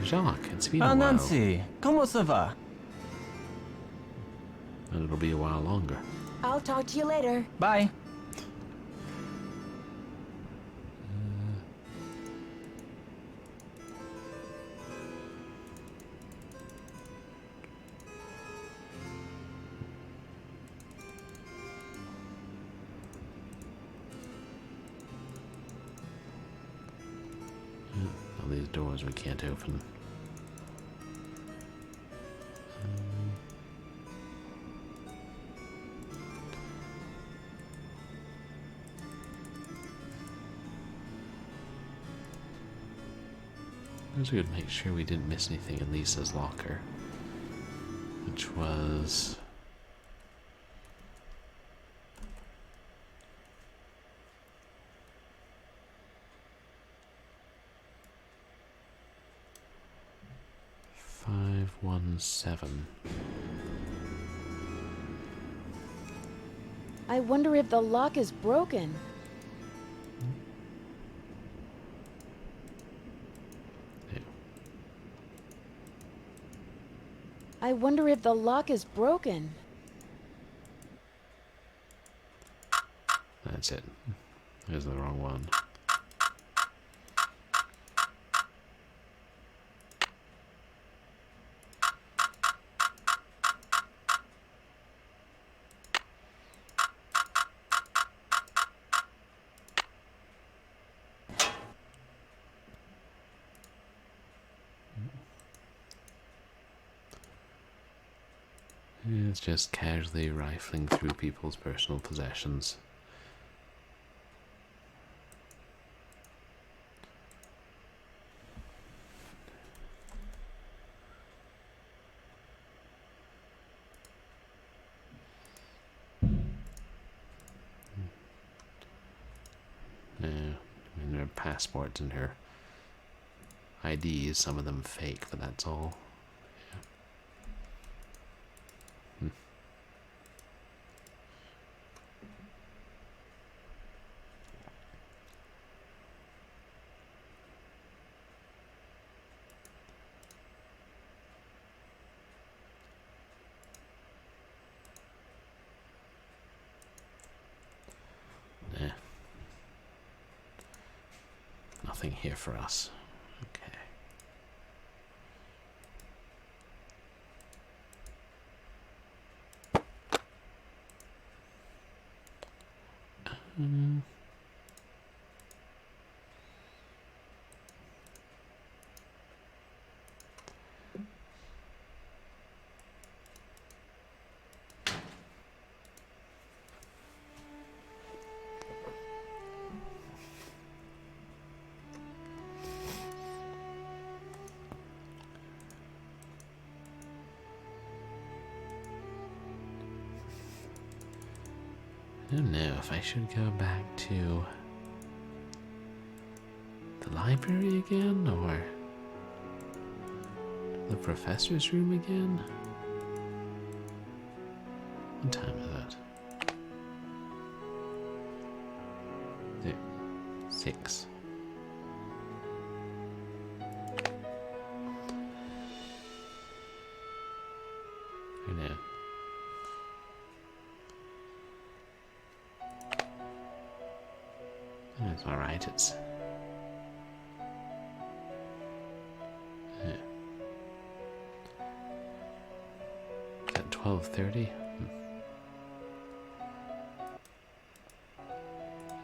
Jacques, it's been a Ah, while. Nancy, comment ça va? And it'll be a while longer. I'll talk to you later. Bye. All these doors we can't open. I was going to make sure we didn't miss anything in Lisa's locker, which was... $517. I wonder if the lock is broken. I wonder if the lock is broken. That's it. There's the wrong one. It's just casually rifling through people's personal possessions. No, I mean, there are passports and her IDs, some of them fake, but that's all. Nothing here for us. Okay. I don't know if I should go back to the library again or the professor's room again. What time is it? 6. I know. It's alright, it's... Yeah. Is that 12:30?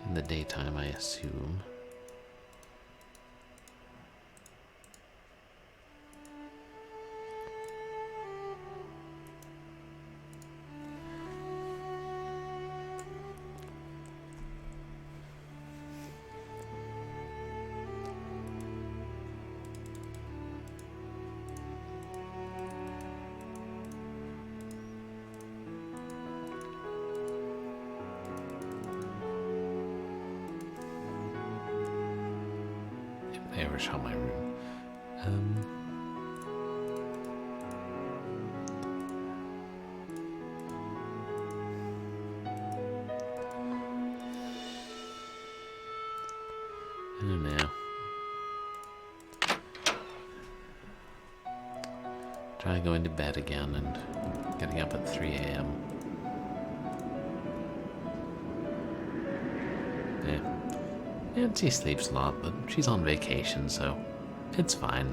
In the daytime, I assume. They ever shot my room. I don't know. Try going to bed again and getting up at 3 a.m. Yeah. Yeah, she sleeps a lot, but she's on vacation, so it's fine.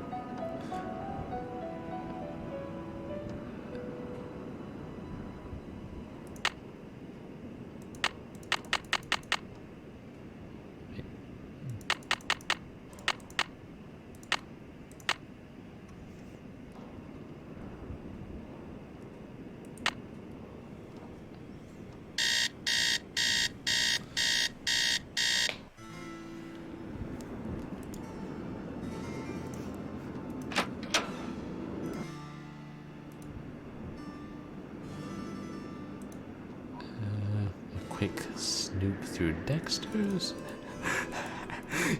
Quick snoop through Dexter's.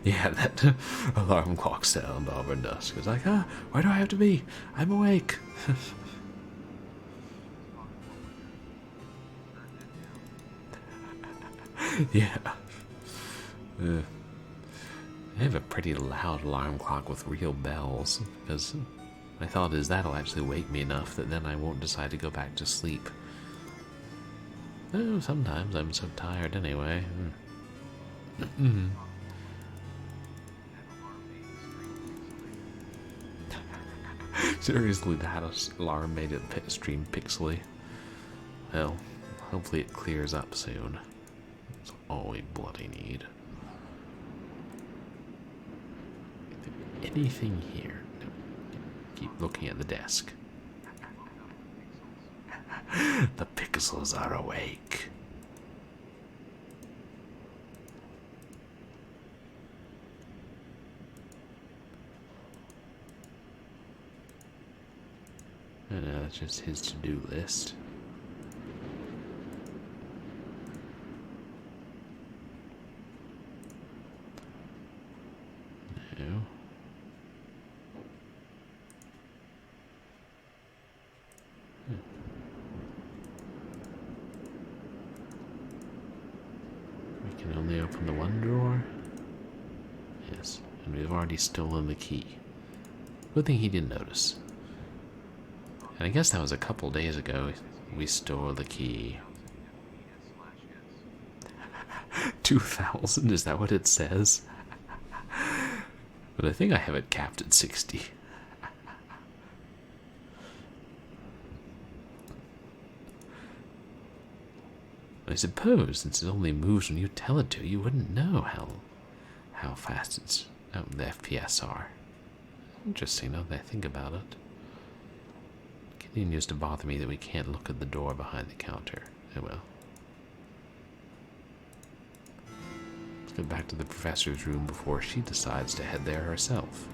Yeah, that alarm clock sound over dusk. It's like, where do I have to be? I'm awake. Yeah. I have a pretty loud alarm clock with real bells, because my thought is that'll actually wake me enough that then I won't decide to go back to sleep. Oh, sometimes I'm so tired anyway. Seriously, that alarm made it stream pixely. Well, hopefully it clears up soon. That's all we bloody need. Anything here? No. Keep looking at the desk. The pixels are awake. That's just his to-do list. No. We can only open the one drawer. Yes, and we've already stolen the key. Good thing he didn't notice. And I guess that was a couple days ago we stole the key. 2,000, is that what it says? But I think I have it capped at 60. I suppose, since it only moves when you tell it to, you wouldn't know how fast the FPS are. Interesting, now that I think about it. It continues to bother me that we can't look at the door behind the counter. Oh well. Let's go back to the professor's room before she decides to head there herself.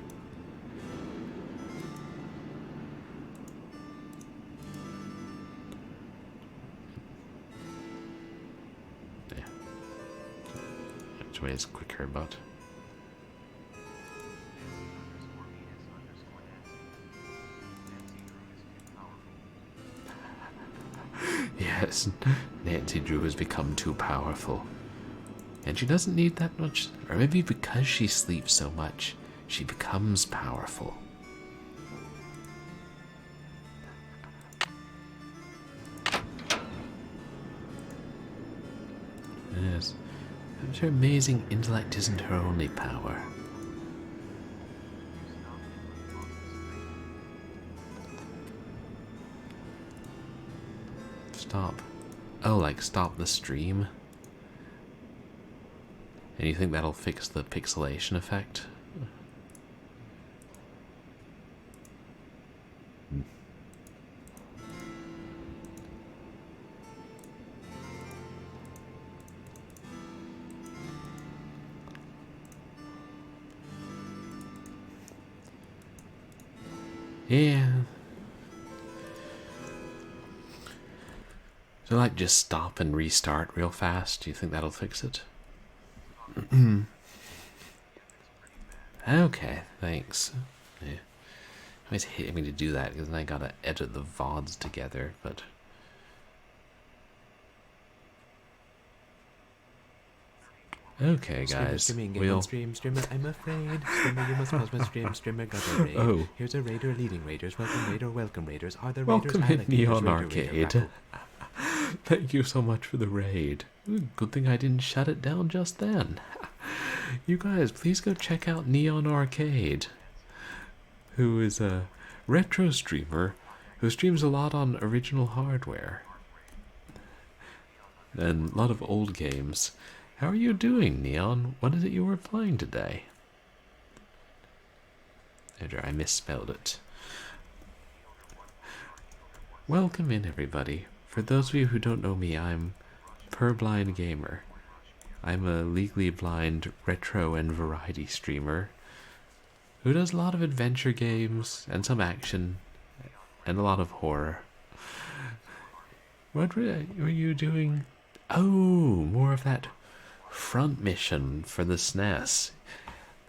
Yeah. Which way is quicker, but... Yes, Nancy Drew has become too powerful. And she doesn't need that much, or maybe because she sleeps so much, she becomes powerful. Yes, but her amazing intellect isn't her only power. Stop. Oh, like stop the stream? And you think that'll fix the pixelation effect? Yeah. So like just stop and restart real fast? Do you think that'll fix it? Okay, thanks. Yeah. I always hate me to do that because then I gotta edit the VODs together, but... Okay, Streamer, guys, streaming, game we'll... on stream, streamer, I'm afraid. Streamer, you must pause my stream, streamer got a raid. Oh. Here's a raider leading raiders, welcome raiders. Are the raiders Welcome in, alligators, NeonArcade. Thank you so much for the raid. Good thing I didn't shut it down just then. You guys, please go check out NeonArcade, who is a retro streamer who streams a lot on original hardware and a lot of old games. How are you doing, Neon? What is it you were playing today? I misspelled it. Welcome in, everybody. For those of you who don't know me, I'm Purblind Gamer. I'm a legally blind retro and variety streamer who does a lot of adventure games and some action and a lot of horror. What were you doing? Oh, more of that front mission for the SNES.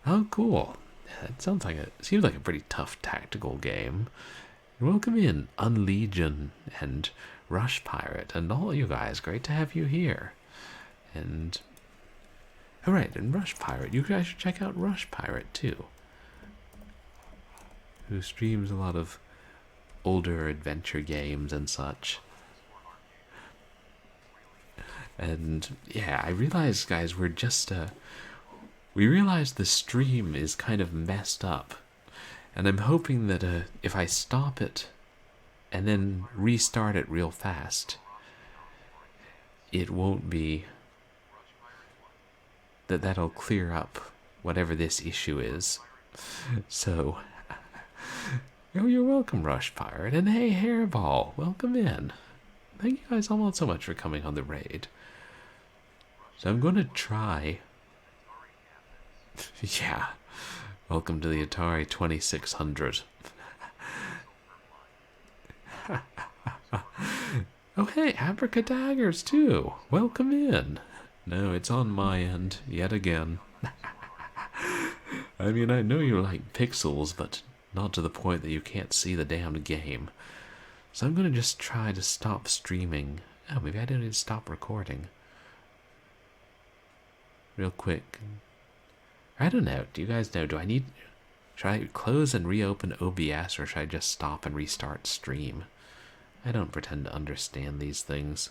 Oh, cool. That seems like a pretty tough tactical game. Welcome in, Unlegion and Rush Pirate, and all you guys. Great to have you here. And alright, and Rush Pirate. You guys should check out Rush Pirate too, who streams a lot of older adventure games and such. And yeah, I realized, guys, we realized the stream is kind of messed up, and I'm hoping that if I stop it and then restart it real fast, it won't be that'll clear up whatever this issue is. So, oh, you're welcome, Rush Pirate, and hey, Hairball, welcome in. Thank you guys all so much for coming on the raid. So I'm going to try... Yeah, welcome to the Atari 2600. Oh hey, Abracadaggers too. Welcome in. No, it's on my end, yet again. I mean, I know you like pixels, but not to the point that you can't see the damned game. So I'm going to just try to stop streaming. Oh, maybe I don't need to stop recording. Real quick. I don't know. Do you guys know? Should I close and reopen OBS, or should I just stop and restart stream? I don't pretend to understand these things.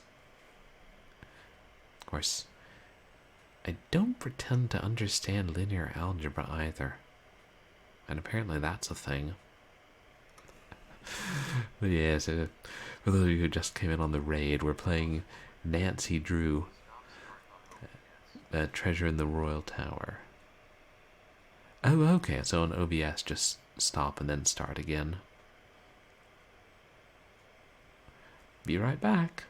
Of course, I don't pretend to understand linear algebra either. And apparently that's a thing. But yeah, so for those of you who just came in on the raid, we're playing Nancy Drew, Treasure in the Royal Tower. Oh, okay, so on OBS, just stop and then start again. Be right back.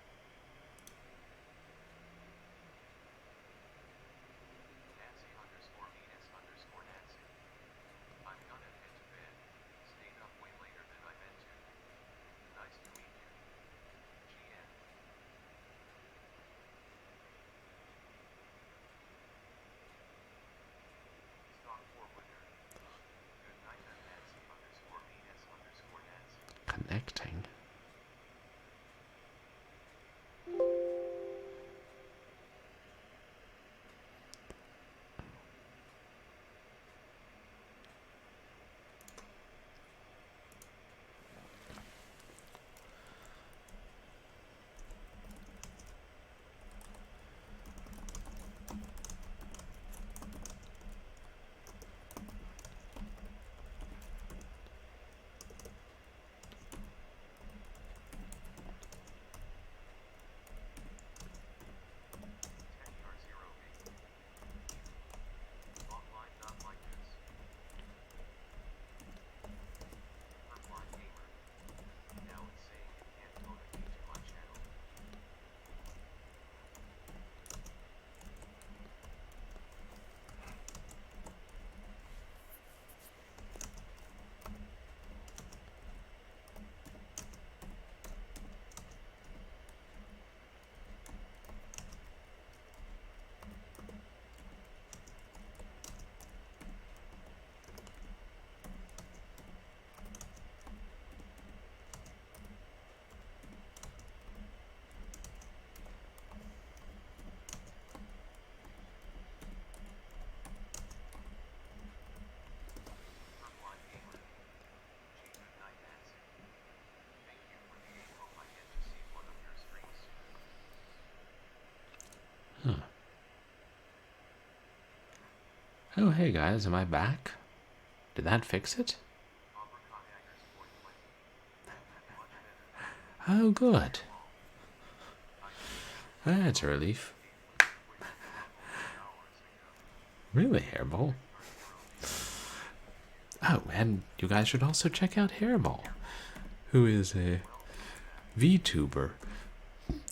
Connecting. Oh, hey guys, am I back? Did that fix it? Oh, good. That's a relief. Really, Hairball? Oh, and you guys should also check out Hairball, who is a VTuber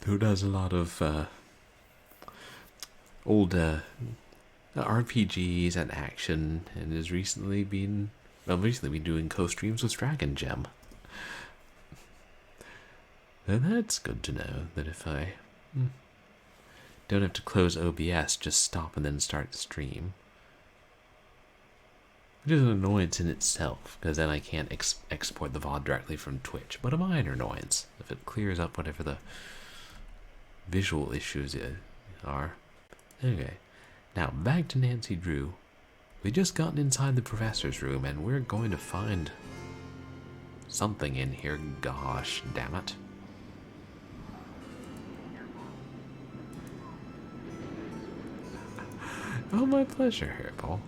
who does a lot of old RPGs and action, and has recently been doing co-streams with Dragon Gem. And that's good to know, that if I don't have to close OBS, just stop and then start the stream. Which is an annoyance in itself, because then I can't export the VOD directly from Twitch, but a minor annoyance, if it clears up whatever the visual issues are. Okay, now back to Nancy Drew. We just gotten inside the professor's room, and we're going to find something in here, gosh damn it. Oh, my pleasure, Hairball.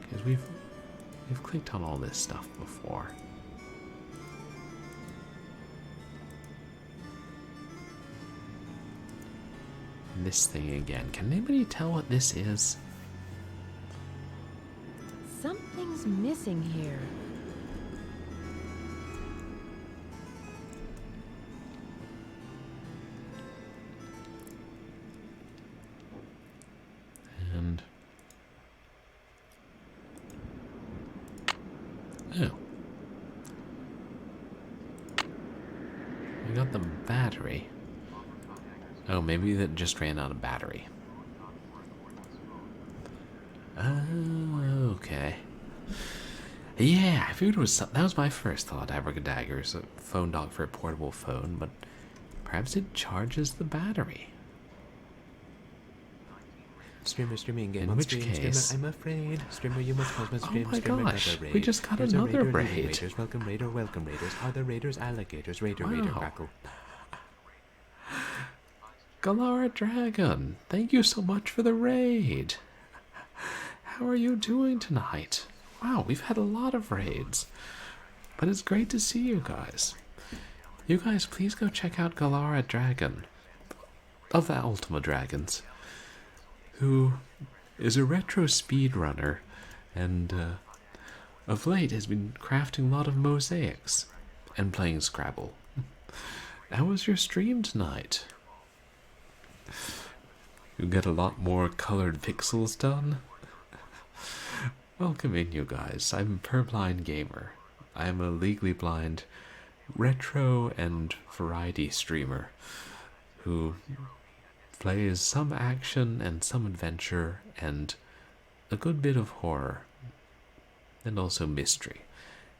Because we've clicked on all this stuff before. This thing again. Can anybody tell what this is? Something's missing here. And oh, we got the battery. Oh, maybe that just ran out of battery. Oh, okay. Yeah, I figured it was that was my first thought. Abracadaggers, a phone dock for a portable phone, but perhaps it charges the battery. Streaming game In on which stream. case, Streamer, I'm afraid. Streamer, you must pause my stream. Oh my Streamer gosh, got a raid. we just got Here's a another raider leading raid. Raiders. Welcome raiders. Are there raiders? Alligators. Raider Wow. crackle. Galara Dragon, thank you so much for the raid. How are you doing tonight? Wow, we've had a lot of raids, but it's great to see you guys. You guys, please go check out Galara Dragon of the Ultima Dragons, who is a retro speedrunner, and of late has been crafting a lot of mosaics and playing Scrabble. How was your stream tonight? You get a lot more colored pixels done? Welcome in, you guys. I'm Purblind Gamer. I am a legally blind retro and variety streamer who plays some action and some adventure and a good bit of horror and also mystery.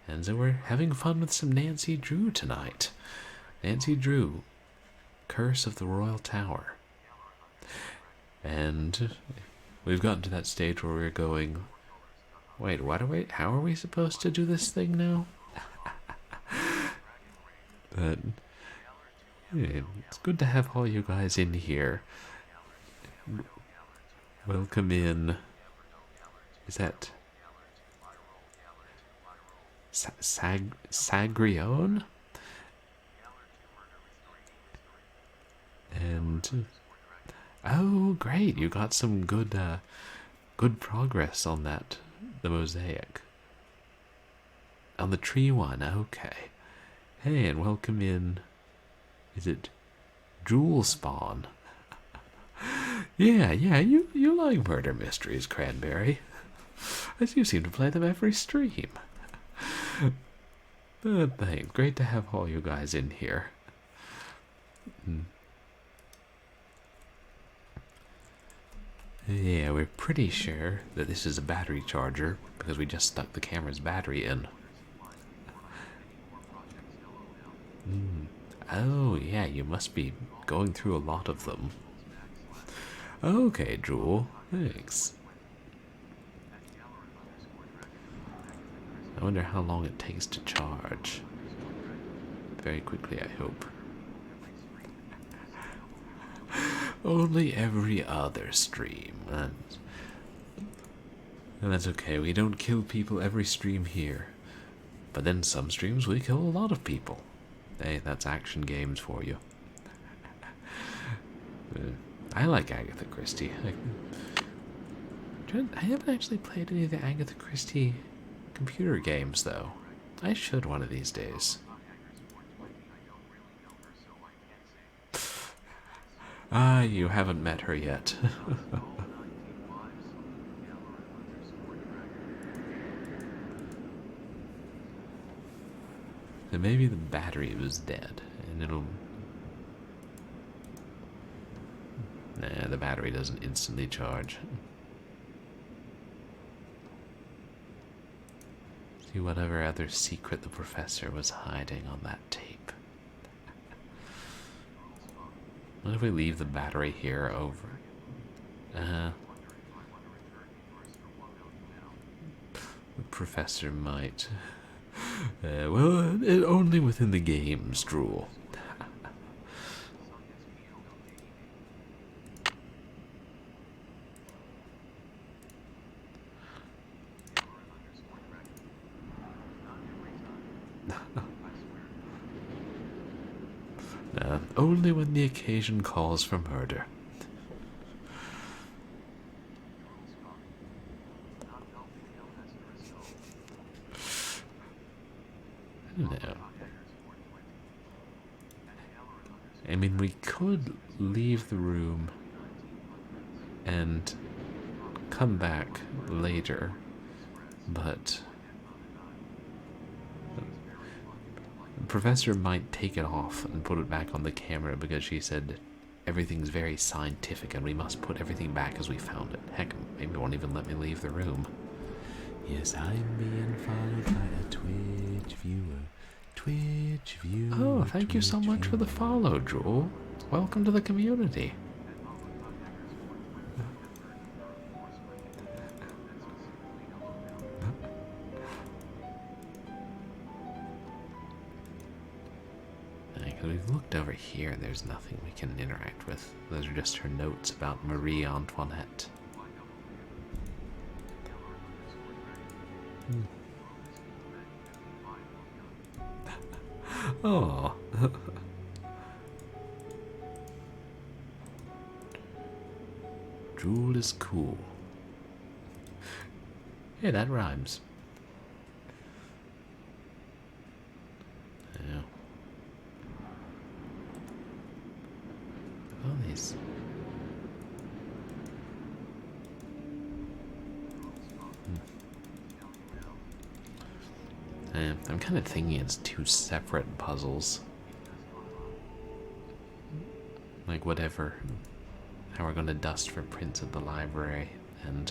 And so we're having fun with some Nancy Drew tonight. Nancy Drew, Curse of the Royal Tower. And we've gotten to that stage where we're going, wait, how are we supposed to do this thing now? But yeah, it's good to have all you guys in here. Welcome in. Is that Sagrione? And oh, great! You got some good progress on that, the mosaic. On the tree one, okay. Hey, and welcome in. Is it Jewel Spawn? Yeah, you like murder mysteries, Cranberry. As you seem to play them every stream. But thanks. Great to have all you guys in here. Yeah, we're pretty sure that this is a battery charger because we just stuck the camera's battery in. Oh, yeah, you must be going through a lot of them. Okay, Jewel, thanks. I wonder how long it takes to charge. Very quickly, I hope. Only every other stream. And that's okay, we don't kill people every stream here. But then some streams we kill a lot of people. Hey, that's action games for you. I like Agatha Christie. I haven't actually played any of the Agatha Christie computer games, though. I should one of these days. Ah, you haven't met her yet. So maybe the battery was dead, and it'll... Nah, the battery doesn't instantly charge. See whatever other secret the professor was hiding on that tape. What if we leave the battery here over? The professor might... well, only within the game's drool. Only when the occasion calls for murder. No. I mean, we could leave the room and come back later, but the professor might take it off and put it back on the camera because she said everything's very scientific and we must put everything back as we found it. Heck, maybe it won't even let me leave the room. Yes, I'm being followed by a Twitch viewer. Twitch viewer. Oh, thank you so much for the follow, Jewel. Welcome to the community. We've looked over here and there's nothing we can interact with. Those are just her notes about Marie Antoinette. Oh. Drool is cool. Hey, that rhymes. Yeah. All these. I'm kind of thinking it's two separate puzzles. Like whatever, how we're going to dust for prints at the library, and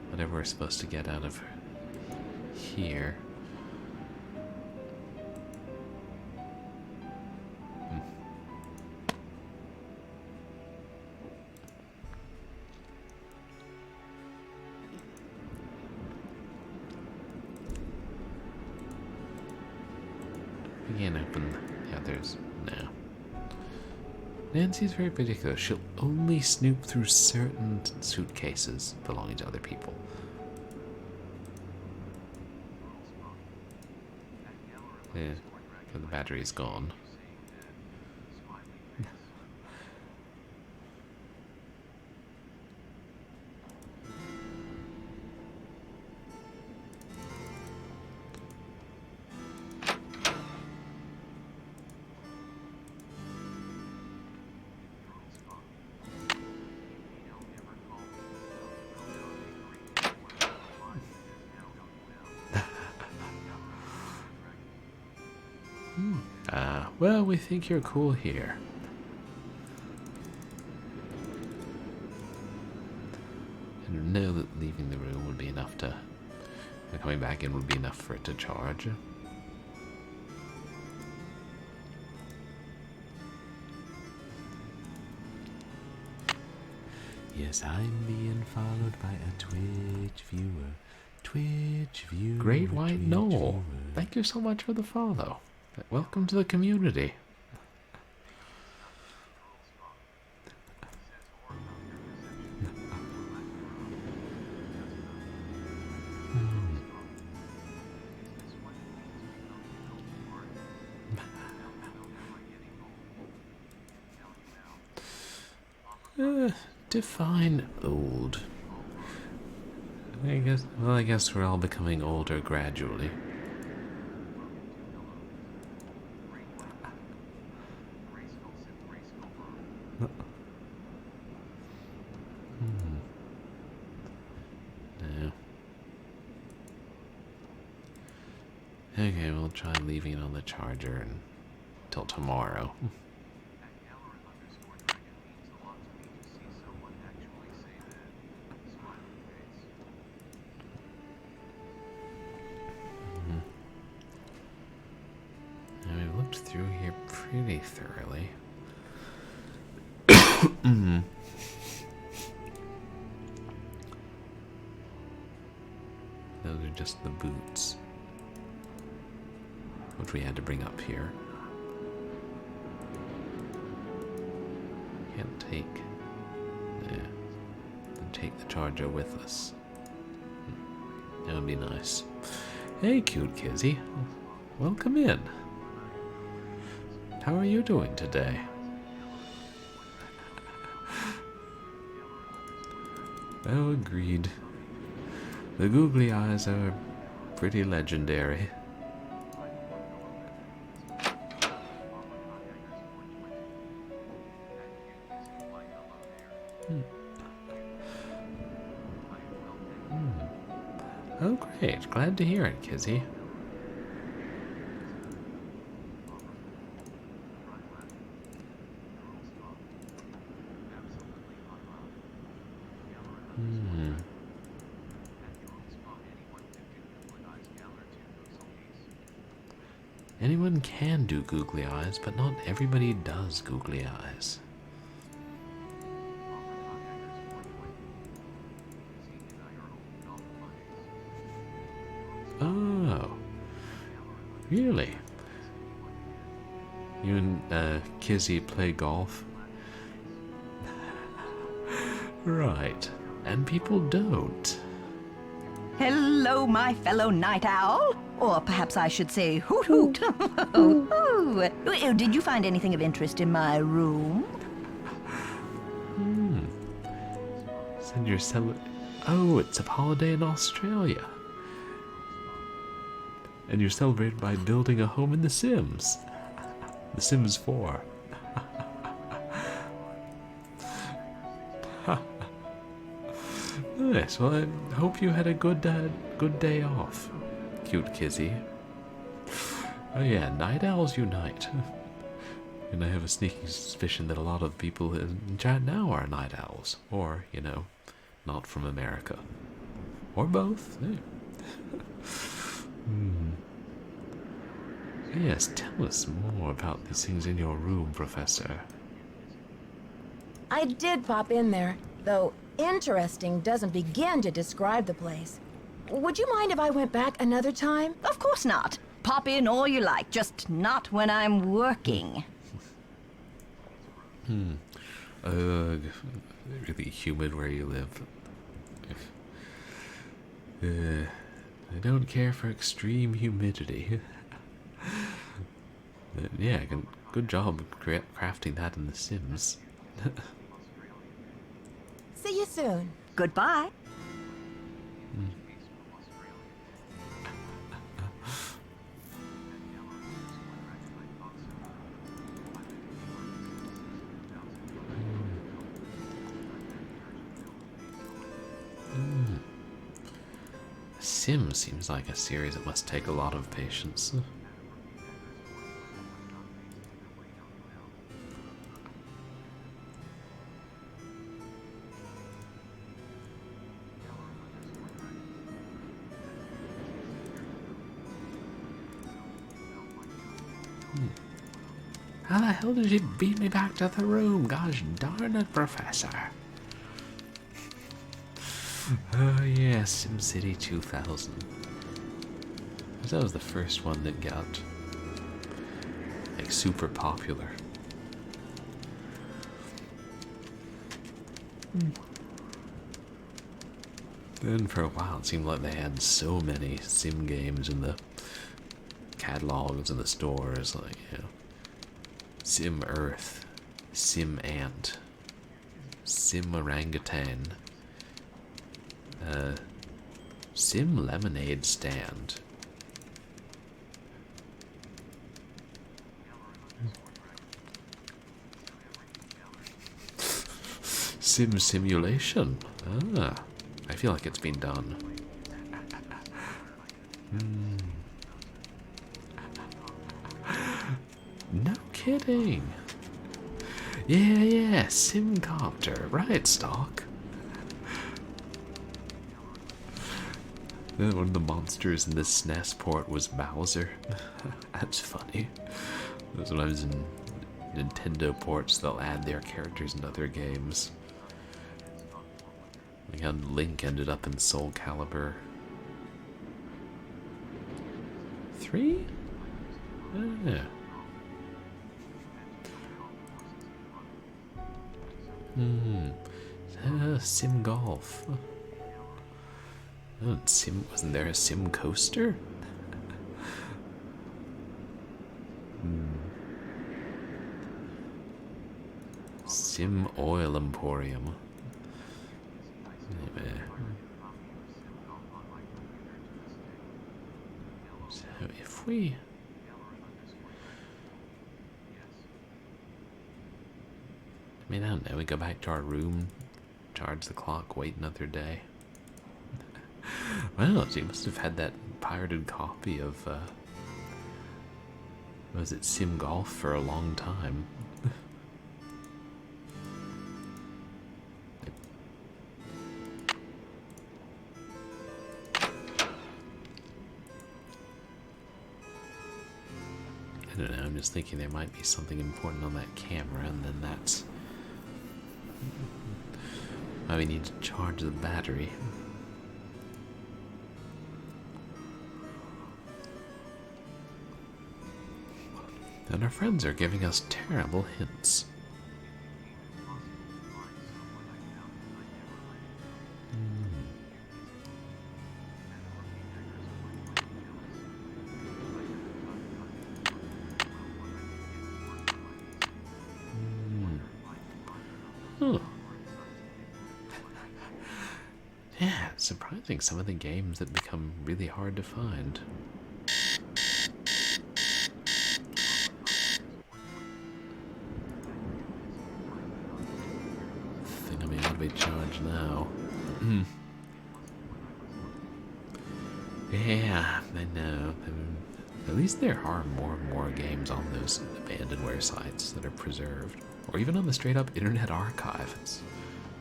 whatever we're supposed to get out of here. We can't open the others now. Nancy's very particular. She'll only snoop through certain suitcases belonging to other people. Yeah, the battery's gone. Well, we think you're cool here. And know that leaving the room would be enough to... coming back in would be enough for it to charge. Yes, I'm being followed by a Twitch viewer. Twitch viewer. Great White Knoll. Thank you so much for the follow. Welcome to the community. Define old. I guess we're all becoming older gradually. No. Okay, we'll try leaving it on the charger until tomorrow. Now we've looked through here pretty thoroughly. Those are just the boots, which we had to bring up here. Can't take the charger with us. That would be nice. Hey, cute Kizzy. Welcome in. How are you doing today? Oh, agreed. The googly eyes are pretty legendary. Oh, great. Glad to hear it, Kizzy. Anyone can do googly eyes, but not everybody does googly eyes. Oh, really? You and Kizzy play golf? Right, and people don't. Hello, my fellow night owl. Or perhaps I should say hoot hoot. Ooh. Did you find anything of interest in my room? Said you're Oh, it's a holiday in Australia. And you're celebrated by building a home in The Sims. The Sims 4. Nice. Well, I hope you had a good day off, cute Kizzy. Oh yeah, night owls unite. And I have a sneaking suspicion that a lot of people in chat now are night owls. Or, you know, not from America. Or both. Yes, tell us more about these things in your room, Professor. I did pop in there, though interesting doesn't begin to describe the place. Would you mind if I went back another time? Of course not. Pop in all you like, just not when I'm working. Really humid where you live. I don't care for extreme humidity. Yeah, good job crafting that in The Sims. See you soon. Goodbye. Sims seems like a series that must take a lot of patience. How the hell did you beat me back to the room? Gosh darn it, Professor. Oh yeah, SimCity 2000. That was the first one that got like super popular. Then for a while it seemed like they had so many sim games in the catalogs in the stores, like, you know, Sim Earth, Sim Ant, Sim orangutan. Sim lemonade stand. Sim simulation. Ah, I feel like it's been done. No kidding. Yeah, Simcopter. Right, Stock. One of the monsters in this SNES port was Bowser. That's funny. Sometimes in Nintendo ports, they'll add their characters in other games. Like how Link ended up in Soul Calibur 3? Yeah. Sim Golf. Oh, wasn't there a Sim Coaster? Sim Oil Emporium. Anyway. So if we... I mean, I don't know, we go back to our room, charge the clock, wait another day. Well, so you must have had that pirated copy of, was it Sim Golf for a long time? I don't know, I'm just thinking there might be something important on that camera, and then that's why we need to charge the battery. And our friends are giving us terrible hints. Huh. Yeah, it's surprising some of the games that become really hard to find. Thing will be out to be charged now. Yeah, I know. At least there are more and more games on those abandonware sites that are preserved. Or even on the straight up Internet Archive. It's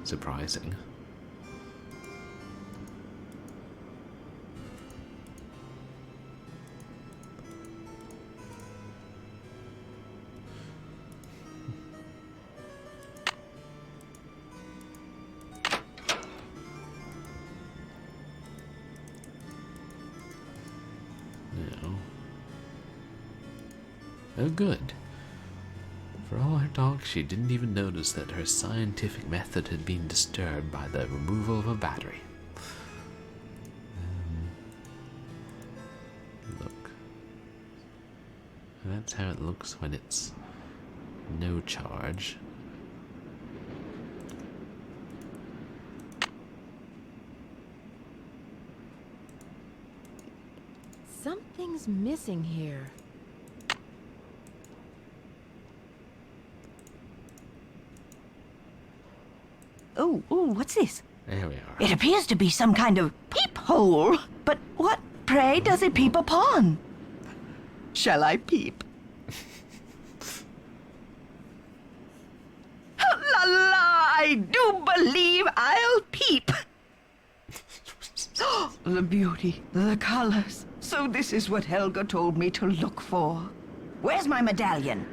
surprising. No. Oh, good. For all her talk, she didn't even notice that her scientific method had been disturbed by the removal of a battery. Look. That's how it looks when it's no charge. Something's missing here. Oh, what's this? There we are. It appears to be some kind of peephole. But what, pray, does it peep upon? Shall I peep? La la, I do believe I'll peep. The beauty, the colors. So this is what Helga told me to look for. Where's my medallion?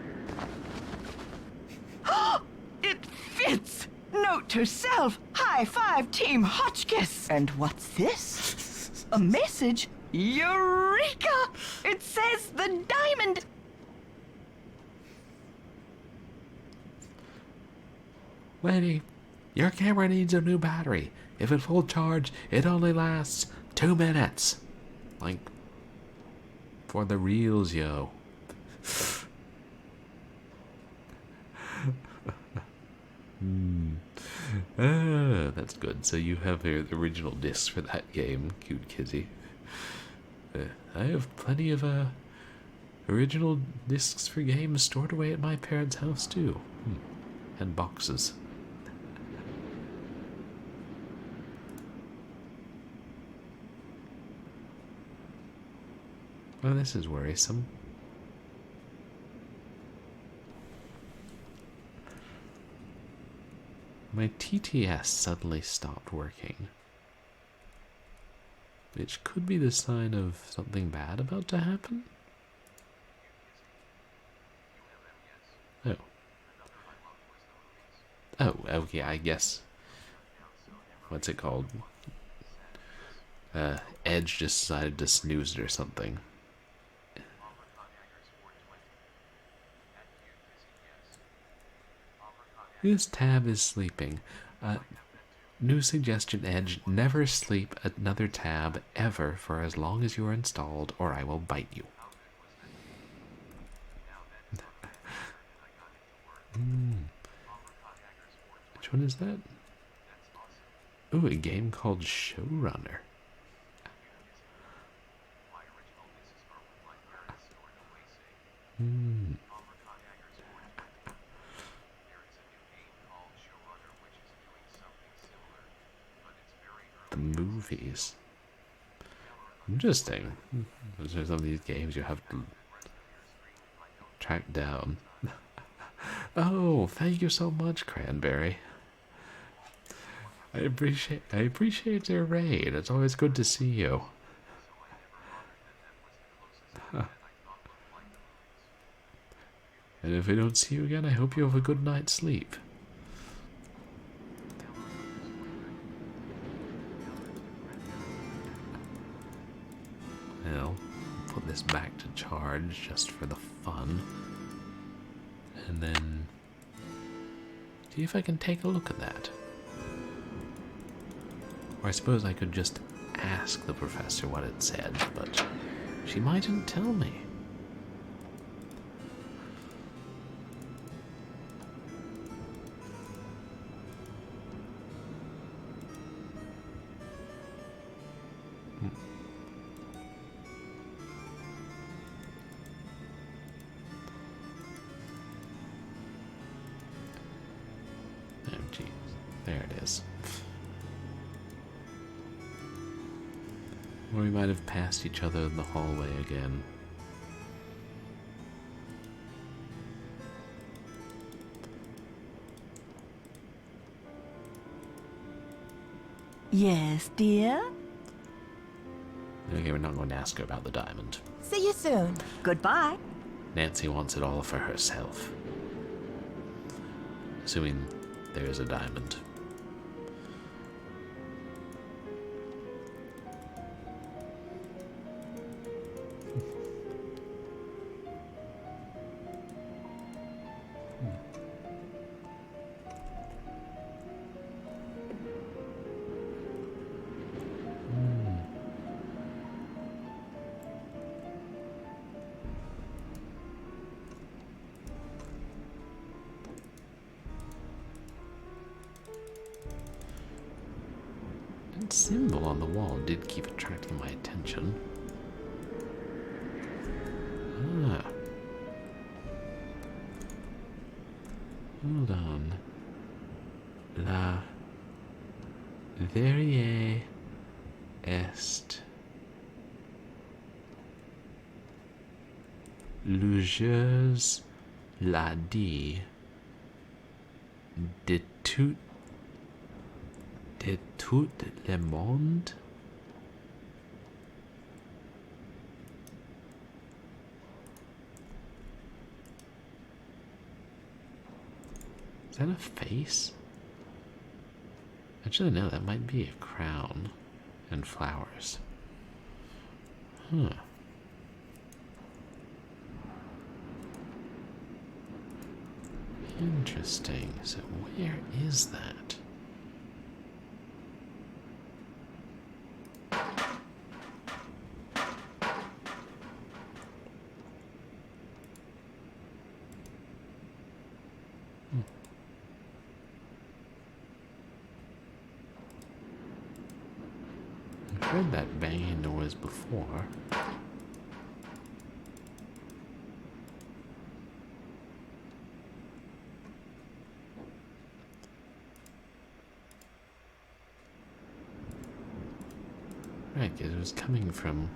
It fits! Note to self, high five Team Hotchkiss. And what's this? A message? Eureka! It says the diamond. Lady, your camera needs a new battery. If at full charge, it only lasts 2 minutes. Like, for the reals, yo. Ah, that's good. So you have the original discs for that game, cute Kizzy. I have plenty of original discs for games stored away at my parents' house too. And boxes. Well, this is worrisome. My TTS suddenly stopped working, which could be the sign of something bad about to happen. Oh. Oh, okay, I guess. What's it called? Edge just decided to snooze it or something. This tab is sleeping. New suggestion, Edge. Never sleep another tab ever for as long as you're installed, or I will bite you. Which one is that? Ooh, a game called Showrunner. The movies. Interesting. Those are some of these games you have to track down. Oh, thank you so much, Cranberry. I appreciate your raid. It's always good to see you. And if I don't see you again, I hope you have a good night's sleep. Well, put this back to charge just for the fun. And then see if I can take a look at that. Or I suppose I could just ask the professor what it said, but she mightn't tell me. Oh, geez. There it is. Or we might have passed each other in the hallway again. Yes, dear? Okay, we're not going to ask her about the diamond. See you soon. Goodbye. Nancy wants it all for herself. Assuming there is a diamond. That symbol on the wall did keep attracting my attention. Ah. Hold on. La Verrier est lugeuse la dit de tout le monde. Is that a face? Actually, no, that might be a crown and flowers. Huh. Interesting. So where is that? heard that banging noise before. Right, it was coming from...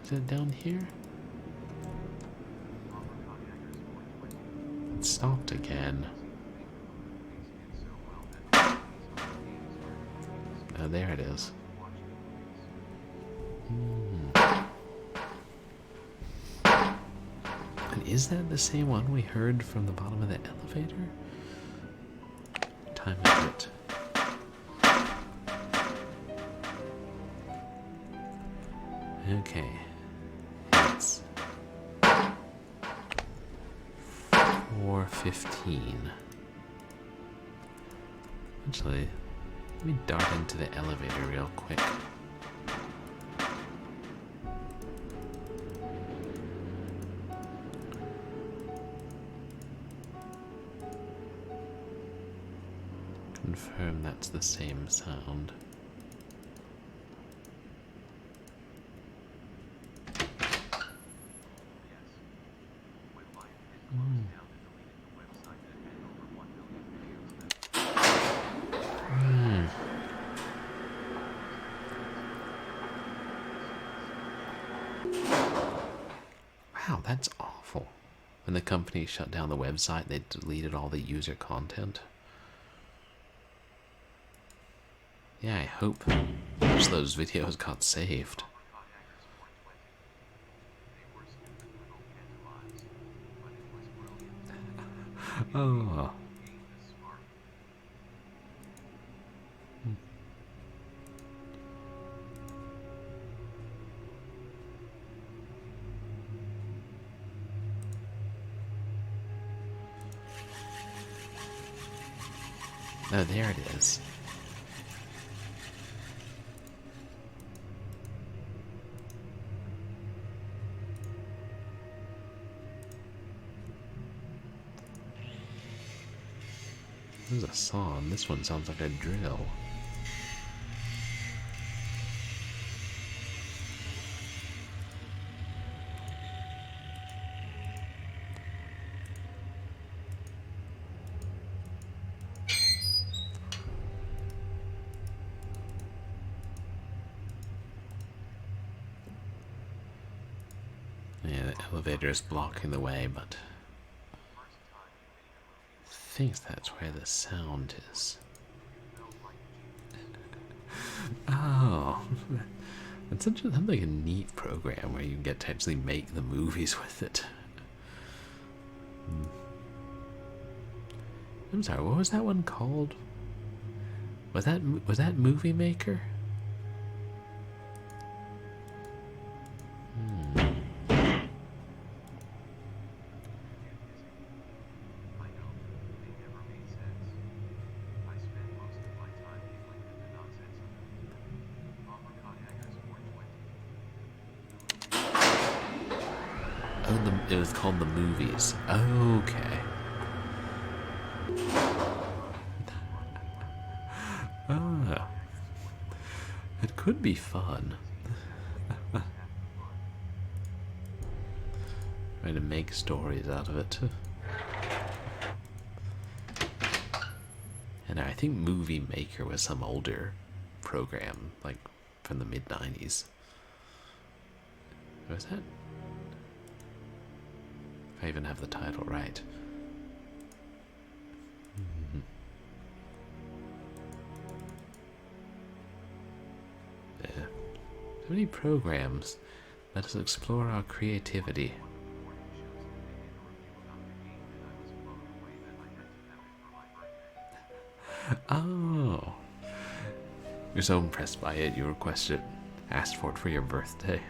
Is it down here? It stopped again. Oh, there it is. And is that the same one we heard from the bottom of the elevator? Time is it? Okay. It's 4:15. Actually, let me dart into the elevator real quick. Confirm that's the same sound. Wow, that's awful. When the company shut down the website, they deleted all the user content. Yeah, I hope most of those videos got saved. Oh. Oh, there it is. This is a song. This one sounds like a drill. Yeah, the elevator is blocking the way, but I think that's where the sound is. Oh, it's such a, like a neat program where you get to actually make the movies with it. I'm sorry, what was that one called? Was that Movie Maker? It was called The Movies. Okay. Ah. It could be fun. Trying to make stories out of it. And I think Movie Maker was some older program, like from the mid-90s. Was that? I even have the title right. Yeah. So many programs. Let us explore our creativity. Oh. You're so impressed by it, you requested it, asked for it for your birthday.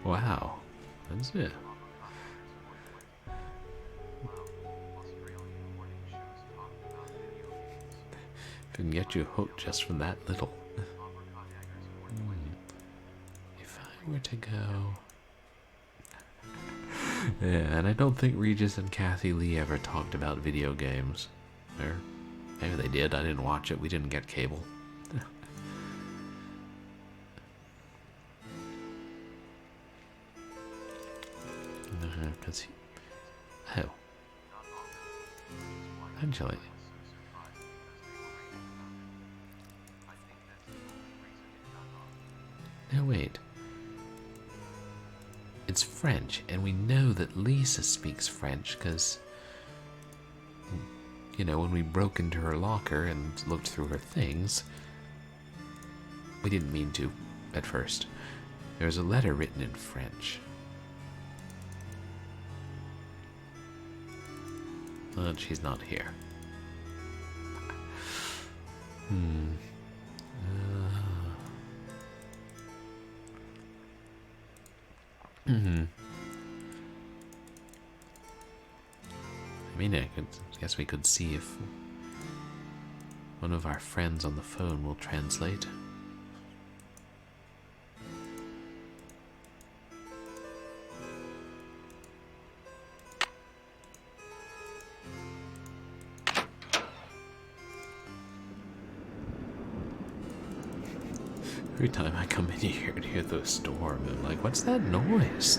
Wow, that's it. If I can get you hooked just from that little. to go. Yeah, and I don't think Regis and Kathy Lee ever talked about video games. Or maybe they did. I didn't watch it. We didn't get cable. Oh. Actually. No, wait. It's French, and we know that Lisa speaks French because, you know, when we broke into her locker and looked through her things, we didn't mean to at first. There was a letter written in French. But she's not here. I mean, I guess we could see if one of our friends on the phone will translate. Every time I come in here and hear the storm, I'm like, what's that noise?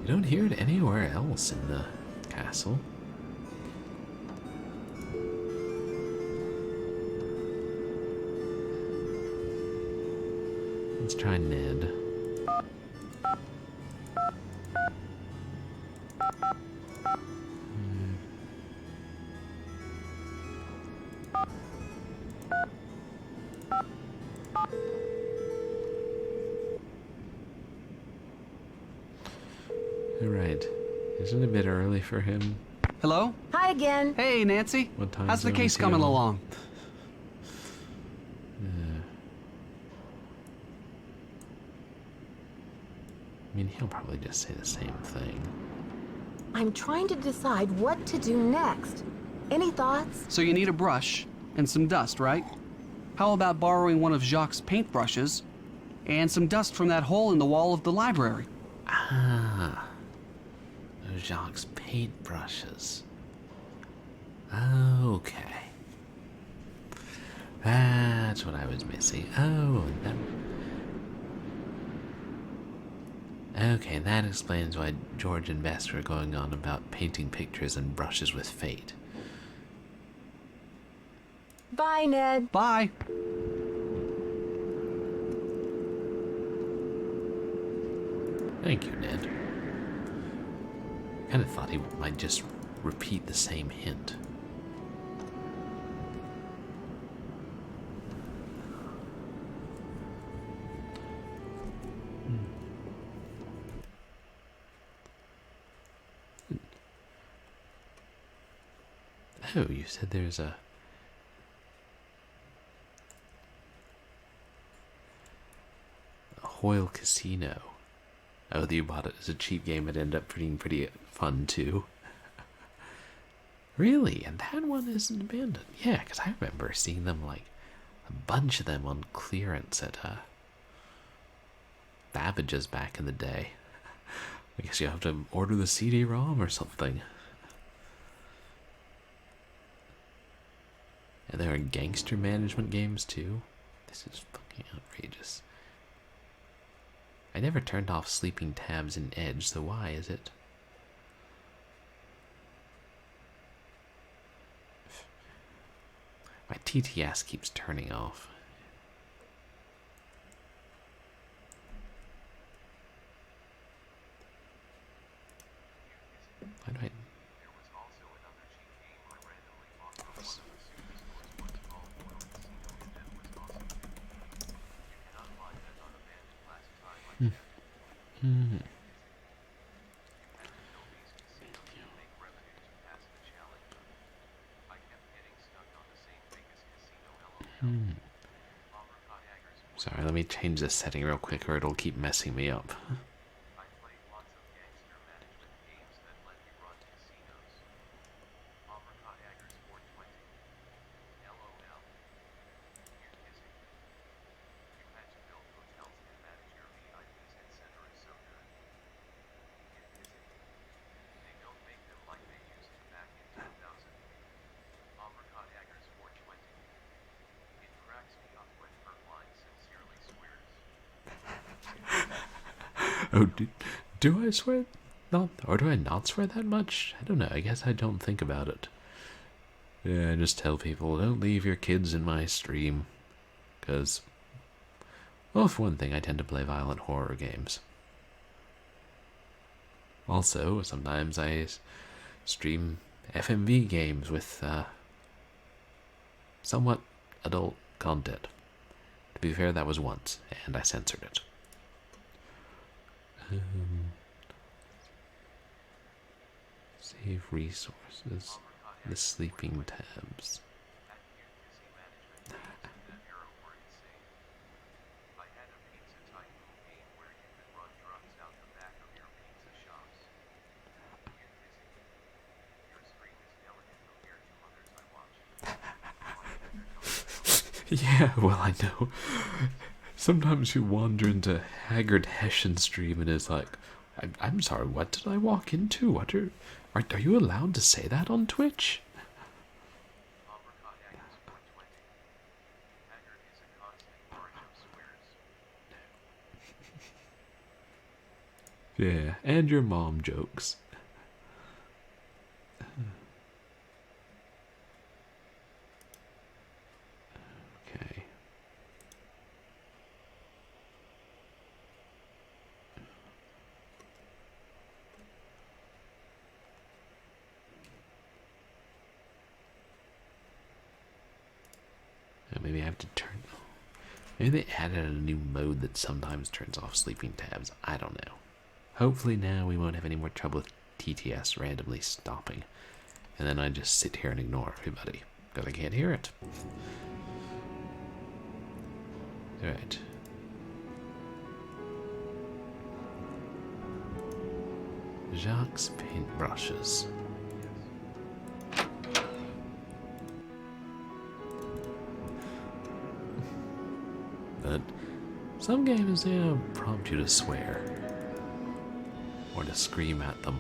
You don't hear it anywhere else in the castle. Let's try Ned. Alright. Isn't it a bit early for him? Hello? Hi again. Hey, Nancy. What time How's the zone case is he coming on? along? I mean, he'll probably just say the same thing. I'm trying to decide what to do next. Any thoughts? So you need a brush and some dust, right? How about borrowing one of Jacques' paintbrushes and some dust from that hole in the wall of the library? Ah. Those Jacques' paintbrushes. Okay. That's what I was missing. Oh, okay, that explains why George and Bess were going on about painting pictures and brushes with fate. Bye, Ned. Bye. Thank you, Ned. Kind of thought he might just repeat the same hint. Oh, you said there's a Hoyle Casino. Oh, you bought it as a cheap game. It ended up being pretty fun too. Really? And that one isn't abandoned? Yeah, because I remember seeing them, like, a bunch of them on clearance at Babbage's back in the day. I guess you have to order the CD-ROM or something. And there are gangster management games too. This is fucking outrageous. I never turned off sleeping tabs in Edge, so why is it? My TTS keeps turning off. Why do I... Sorry, let me change this setting real quick or it'll keep messing me up. Oh, do I swear not, or do I not swear that much? I don't know. I guess I don't think about it. Yeah, I just tell people, don't leave your kids in my stream. Because, well, for one thing, I tend to play violent horror games. Also, sometimes I stream FMV games with somewhat adult content. To be fair, that was once, and I censored it. Save resources. The sleeping tabs. Yeah, well, I know. Sometimes you wander into Haggard Hessian stream and it's like, I'm sorry, what did I walk into? What are you allowed to say that on Twitch? Yeah, and your mom jokes. Okay. Maybe I have to turn... Maybe they added a new mode that sometimes turns off sleeping tabs. I don't know. Hopefully now we won't have any more trouble with TTS randomly stopping. And then I just sit here and ignore everybody. Because I can't hear it. Alright. Jacques paintbrushes. But some games, they don't prompt you to swear. Or to scream at them.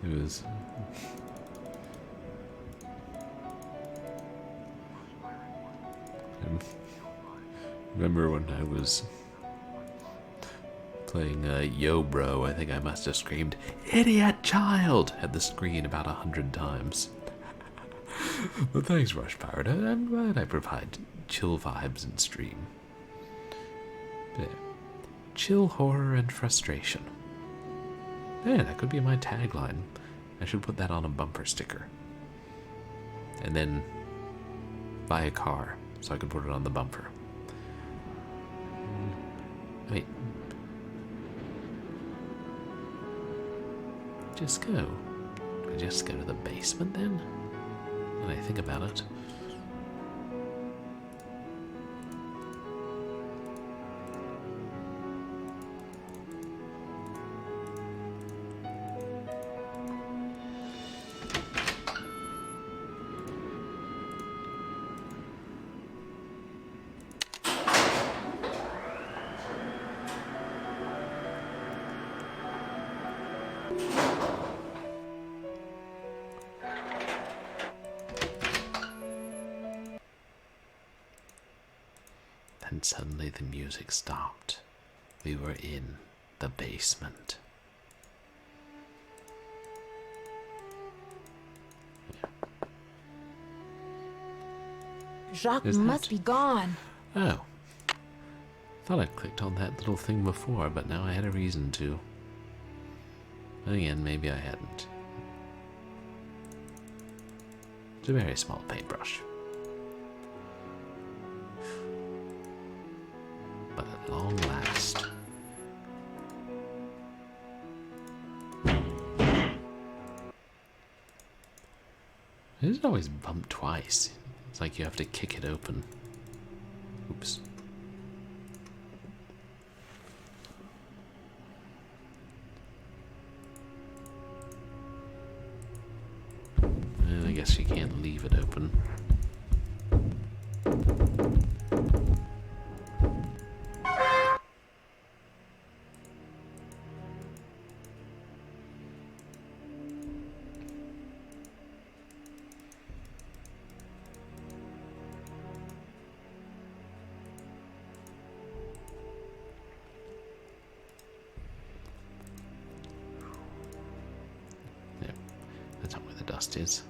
It was... I remember when I was playing Yo Bro, I think I must have screamed, "Idiot child!" at the screen about 100 times. But thanks, Rush Pirate. I'm glad I provide chill vibes in stream. Yeah. Chill horror and frustration. Yeah, that could be my tagline. I should put that on a bumper sticker. And then buy a car so I can put it on the bumper. Wait. Just go. Do I just go to the basement then? When I think about it. And suddenly the music stopped. We were in the basement. Jacques must be gone. Oh. Thought I clicked on that little thing before, but now I had a reason to. Again, maybe I hadn't. It's a very small paintbrush. But at long last. It is always bumped twice. It's like you have to kick it open. Oops. And I guess you can't leave it open. dust is.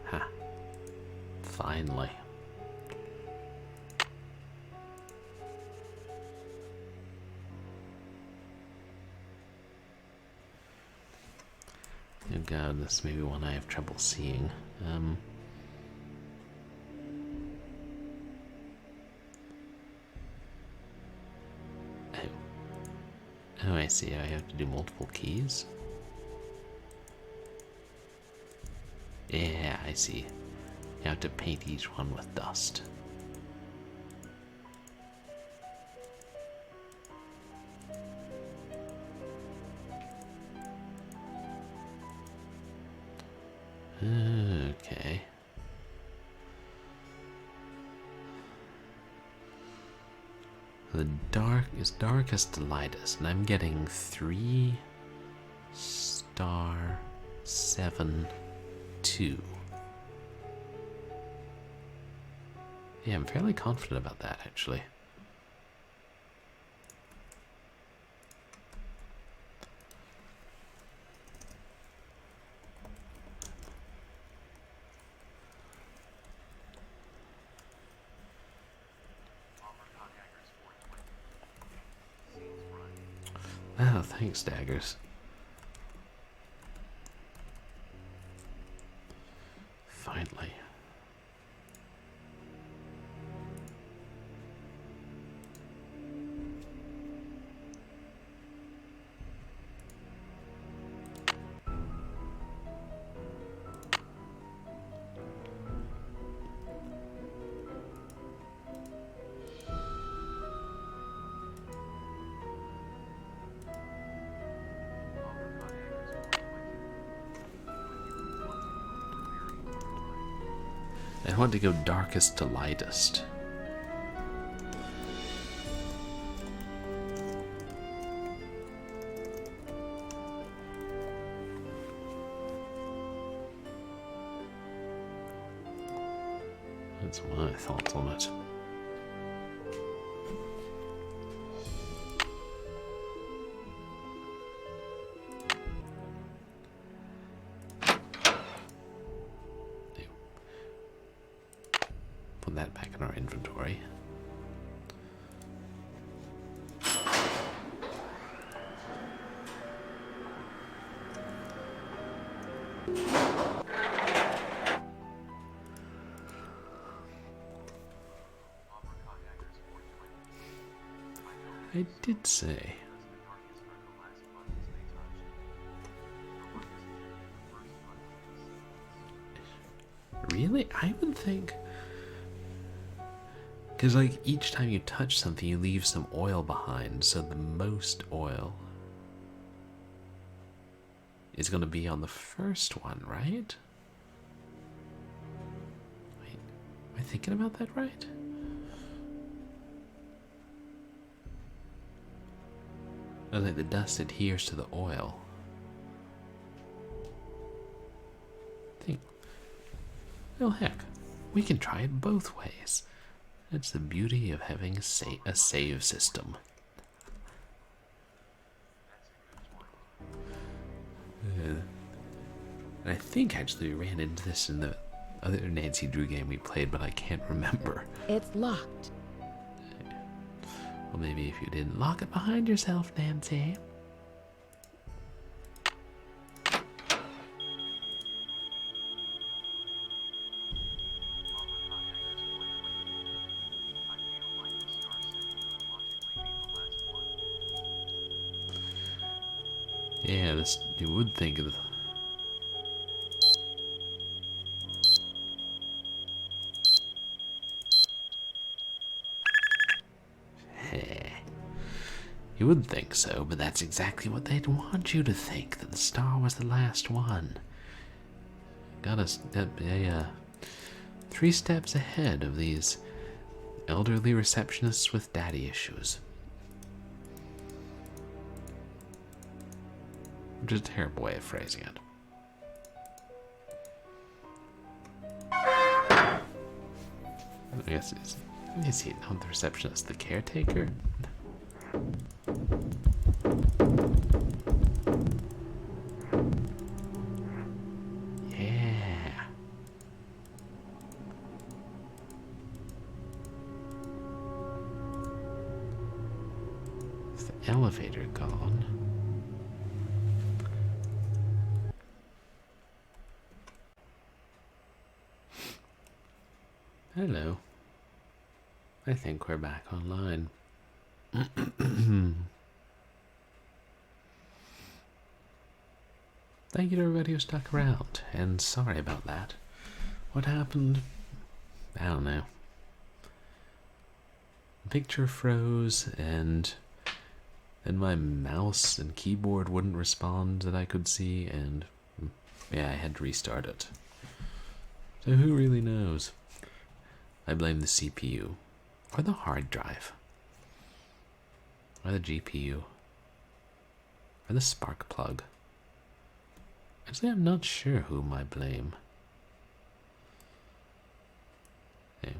Ha. Finally. Oh god, this may be one I have trouble seeing. Oh, I see. I have to do multiple keys. Yeah, I see. You have to paint each one with dust. Okay. The dark is darkest to lightest, and I'm getting 3 star 7 2. Yeah, I'm fairly confident about that actually. Oh, thanks, Daggers. Finally. I want to go darkest to lightest. That's my thoughts on it. Put that back in our inventory. I did say. Really? I would think... Because, like, each time you touch something, you leave some oil behind, so the most oil is going to be on the first one, right? Wait, am I thinking about that right? Oh, like the dust adheres to the oil. Well, heck, we can try it both ways. That's the beauty of having a save system. And I think actually we ran into this in the other Nancy Drew game we played, but I can't remember. It's locked. Well, maybe if you didn't lock it behind yourself, Nancy. Yeah, this you would think of. You would think so, but that's exactly what they'd want you to think, that the star was the last one. Got us 3 steps ahead of these Elderly receptionists with daddy issues. Which is a terrible way of phrasing it. I guess it's... Is he not the receptionist, the caretaker? Yeah. Is the elevator gone? Hello. I think we're back online. Thank you to everybody who stuck around, and sorry about that. What happened? I don't know. The picture froze, and then my mouse and keyboard wouldn't respond that I could see, and yeah, I had to restart it. So who really knows? I blame the CPU. Or the hard drive. Or the GPU. Or the spark plug. Actually, I'm not sure whom I blame. Okay.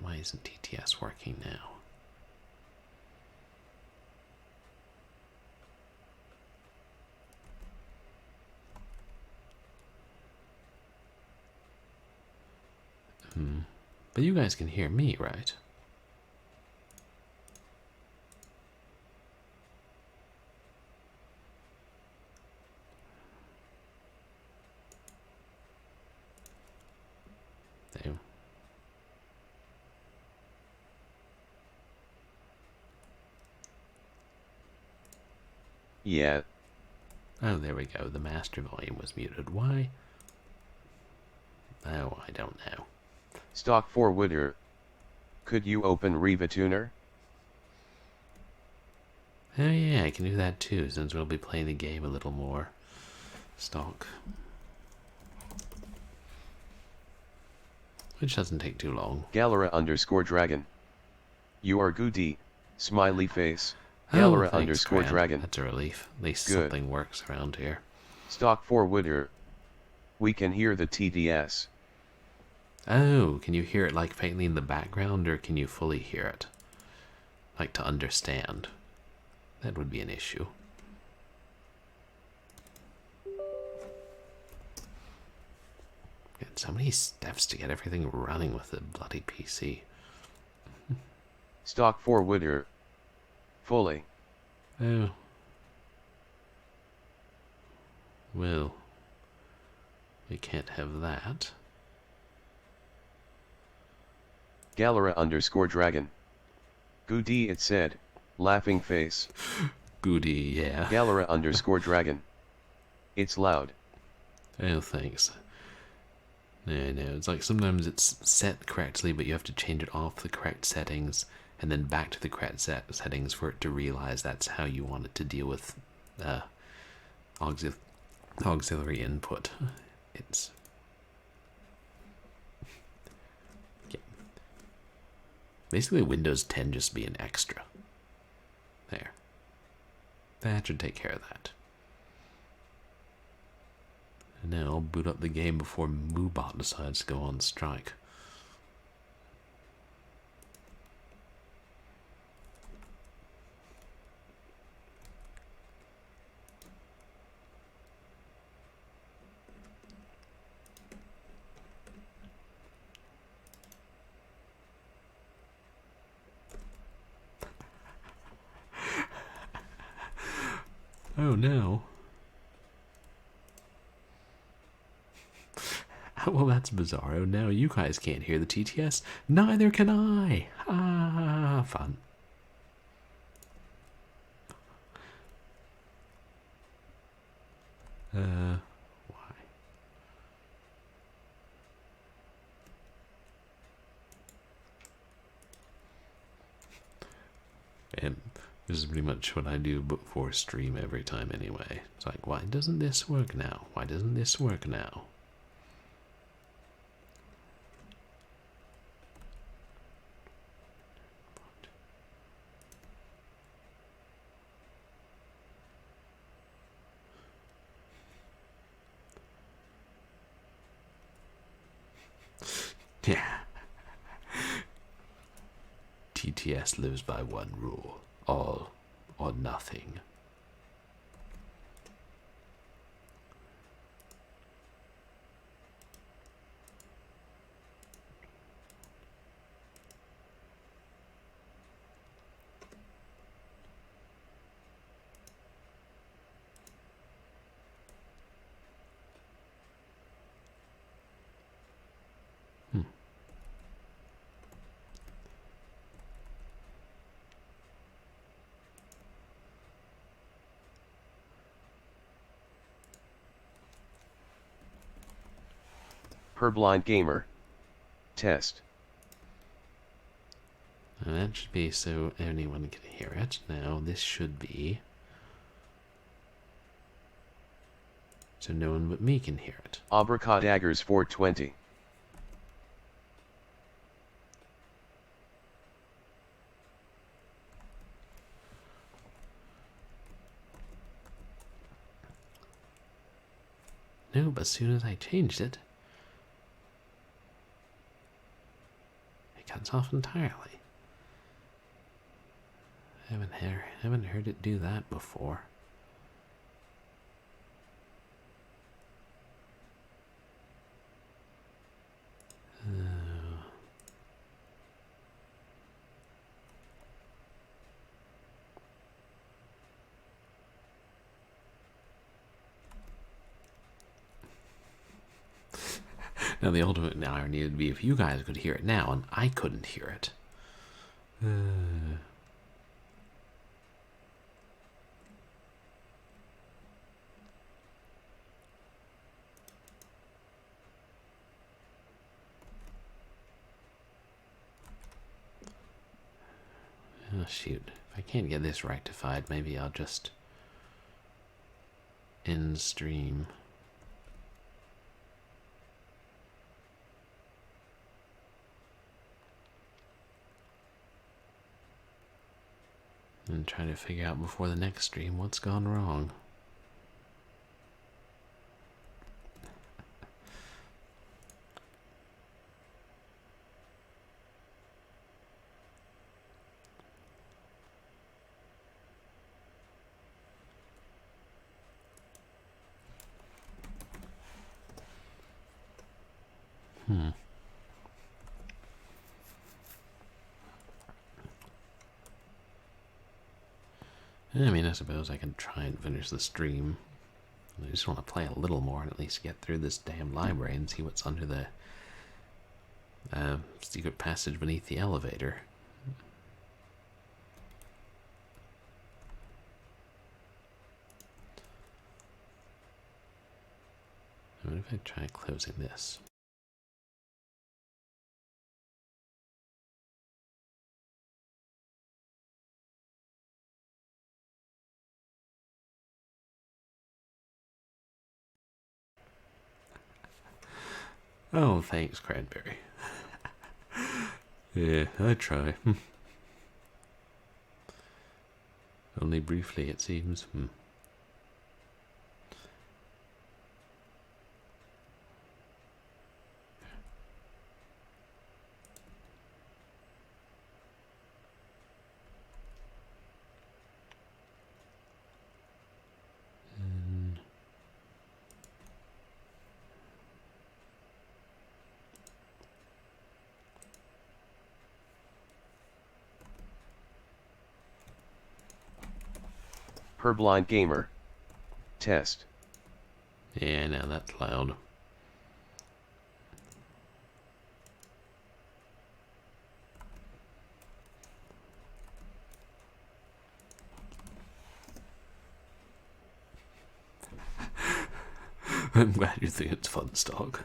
Why isn't TTS working now? But you guys can hear me, right? There. Yeah. Oh, there we go. The master volume was muted. Why? Oh, I don't know. Stock forwarder. Could you open Riva Tuner? Oh yeah, I can do that too, since we'll be playing the game a little more. Stock. Which doesn't take too long. Galera_dragon. You are goody. Smiley face. Galera_dragon. That's a relief. At least Good. Something works around here. Stock forwarder. We can hear the TDS. Oh, can you hear it like faintly in the background, or can you fully hear it? Like to understand. That would be an issue. Got so many steps to get everything running with the bloody PC. Stock forwarder. Fully. Oh. Well, we can't have that. Galera_dragon. Goody it said, laughing face. Goody, yeah. Galera_dragon. It's loud. Oh, thanks. No, it's like sometimes it's set correctly, but you have to change it off the correct settings, and then back to the correct settings for it to realize that's how you want it to deal with auxiliary input. It's... Basically, Windows 10 just be an extra. There. That should take care of that. And now I'll boot up the game before Moobot decides to go on strike. Oh no. Well, that's bizarro. Now you guys can't hear the TTS. Neither can I. Ah, fun. Why? And this is pretty much what I do before stream every time anyway. It's like, why doesn't this work now? Why doesn't this work now? Yeah. TTS lives by one rule: all or nothing. Purblind Gamer. Test. And that should be so anyone can hear it. Now this should be so no one but me can hear it. Abracadaggers 420. No, but as soon as I changed it, it cuts off entirely. Haven't heard it do that before. Now the ultimate irony would be if you guys could hear it now and I couldn't hear it. Oh shoot, if I can't get this rectified, maybe I'll just end stream. And try to figure out before the next stream what's gone wrong. I mean, I suppose I can try and finish the stream. I just want to play a little more and at least get through this damn library and see what's under the secret passage beneath the elevator. What if I try closing this? Oh, thanks, Cranberry. Yeah, I try. Only briefly, it seems. Purblind Gamer. Test. Yeah, now that's loud. I'm glad you think it's fun, Stock.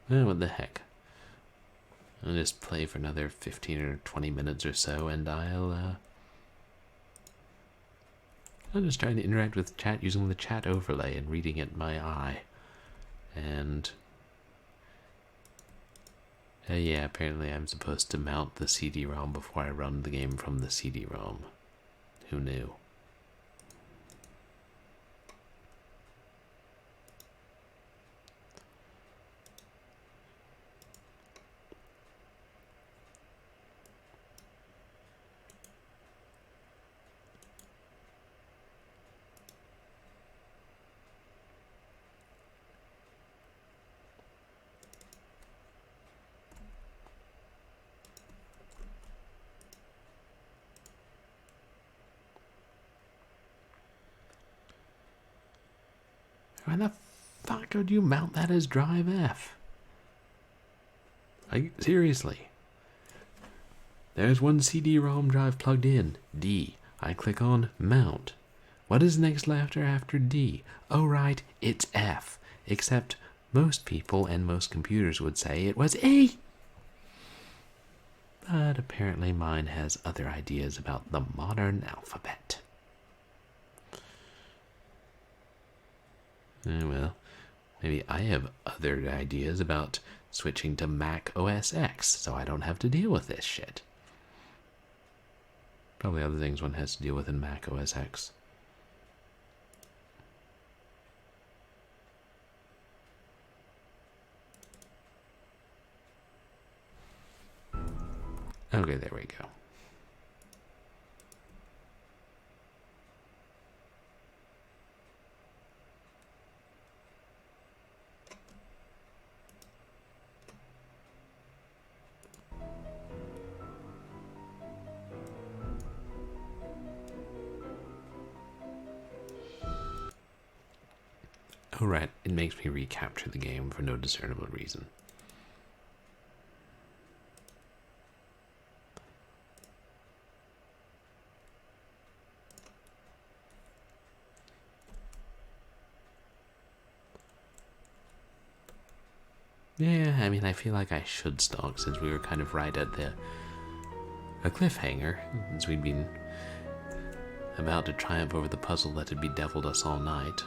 What the heck? I'll just play for another 15 or 20 minutes or so, and I'll I'm just trying to interact with chat using the chat overlay and reading it in my eye. And yeah, apparently I'm supposed to mount the CD-ROM before I run the game from the CD-ROM. Who knew? Why the fuck would you mount that as Drive F? Like, seriously. There's one CD-ROM drive plugged in, D. I click on Mount. What is next after D? Oh right, it's F. Except most people and most computers would say it was E. But apparently mine has other ideas about the modern alphabet. Well, maybe I have other ideas about switching to Mac OS X so I don't have to deal with this shit. Probably other things one has to deal with in Mac OS X. Okay, there we go. Oh right, it makes me recapture the game for no discernible reason. Yeah, I mean, I feel like I should stalk since we were kind of right at a cliffhanger, since we'd been about to triumph over the puzzle that had bedeviled us all night.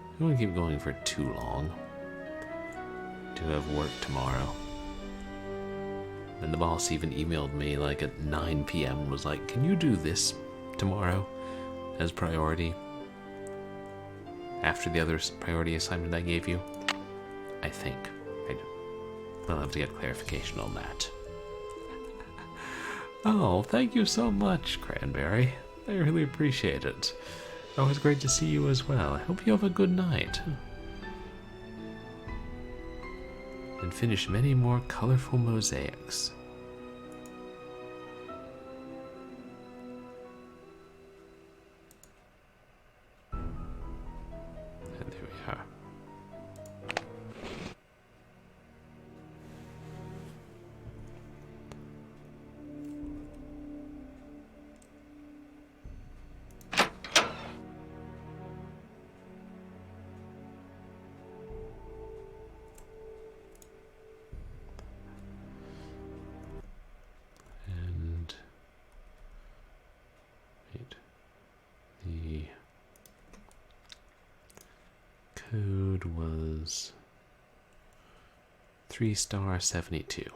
I don't want to keep going for too long. To have work tomorrow. And the boss even emailed me like at 9 p.m. and was like, can you do this tomorrow as priority? After the other priority assignment I gave you? I think. I'll have to get clarification on that. Oh, thank you so much, Cranberry. I really appreciate it. Always great to see you as well. I hope you have a good night. And finish many more colorful mosaics. And there we are. The code was 3*72.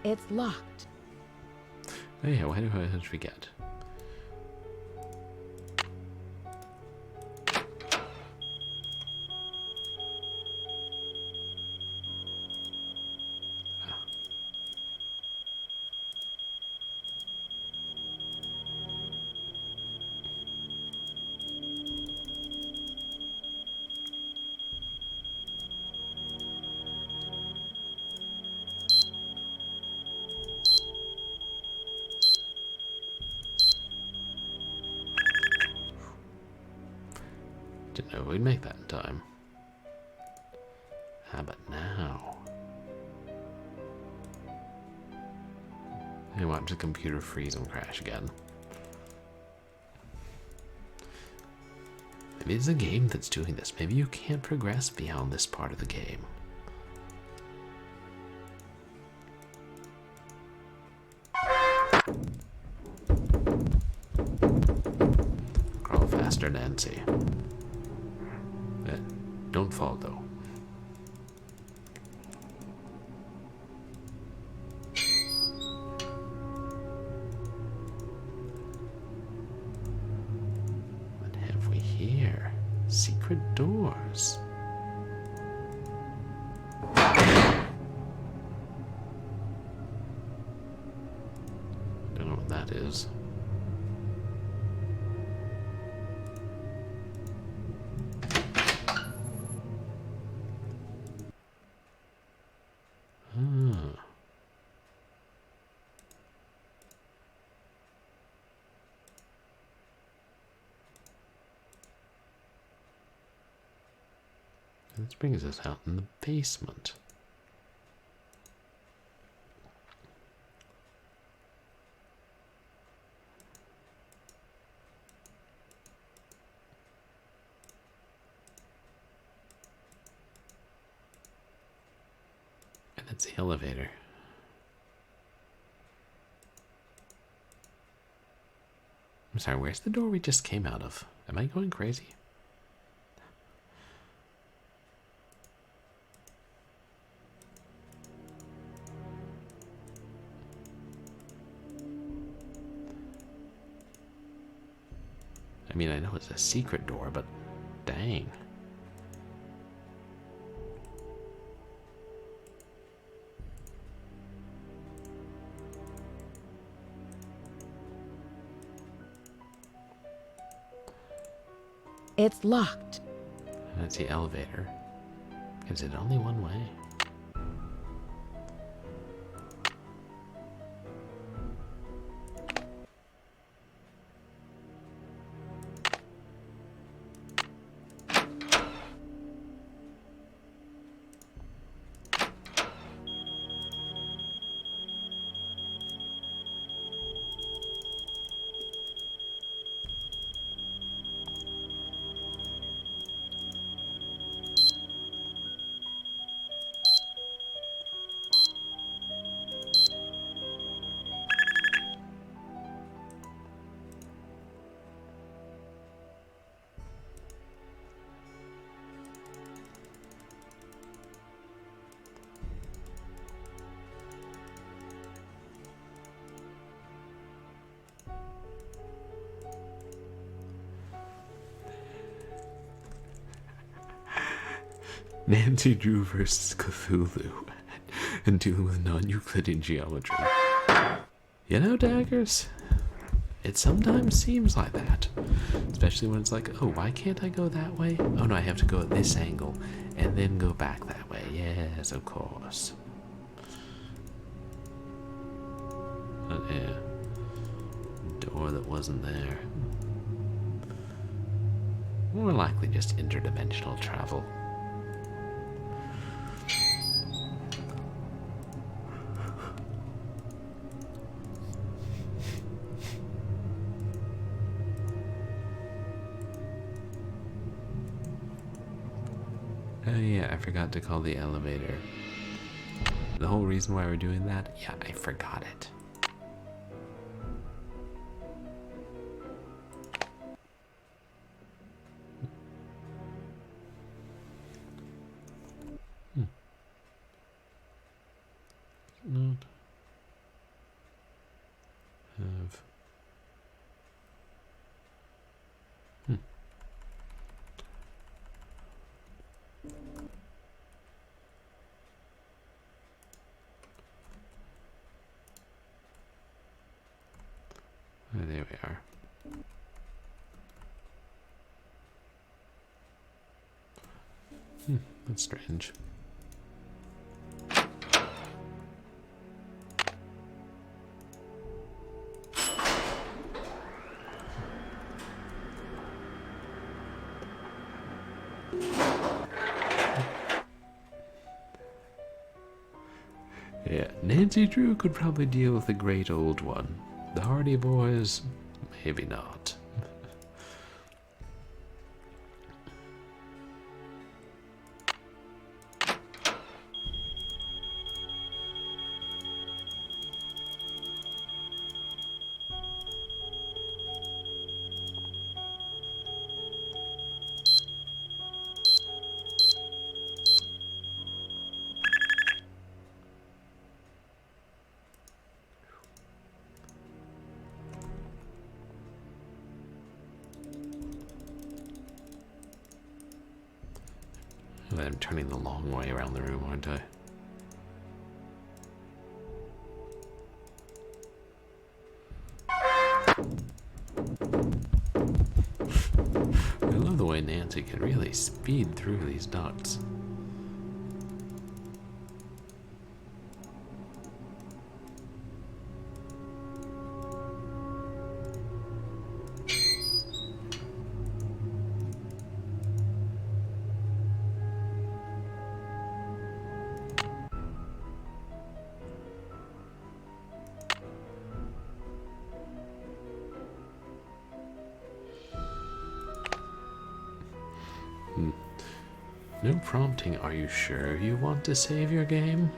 It's locked. Oh yeah, why do I forget? Didn't know we'd make that in time. but now... I watch the computer freeze and crash again. Maybe it's a game that's doing this. Maybe you can't progress beyond this part of the game. Crawl faster, Nancy. Don't fall, though. What have we here? Secret doors. Don't know what that is. This brings us out in the basement. And that's the elevator. I'm sorry, where's the door we just came out of? Am I going crazy? I mean, I know it's a secret door, but dang. It's locked. That's the elevator. Is it only one way? Nancy Drew versus Cthulhu and dealing with non-Euclidean geometry. You know, Daggers, it sometimes seems like that. Especially when it's like, oh, why can't I go that way? Oh no, I have to go at this angle and then go back that way. Yes, of course. But yeah, door that wasn't there. More likely just interdimensional travel. Oh yeah, I forgot to call the elevator. The whole reason why we're doing that? Yeah, I forgot it. Not have. Oh, there we are. That's strange. Yeah, Nancy Drew could probably deal with the great old one. The Hardy Boys, maybe not. I'm turning the long way around the room, aren't I? I love the way Nancy can really speed through these dots. No prompting, are you sure you want to save your game?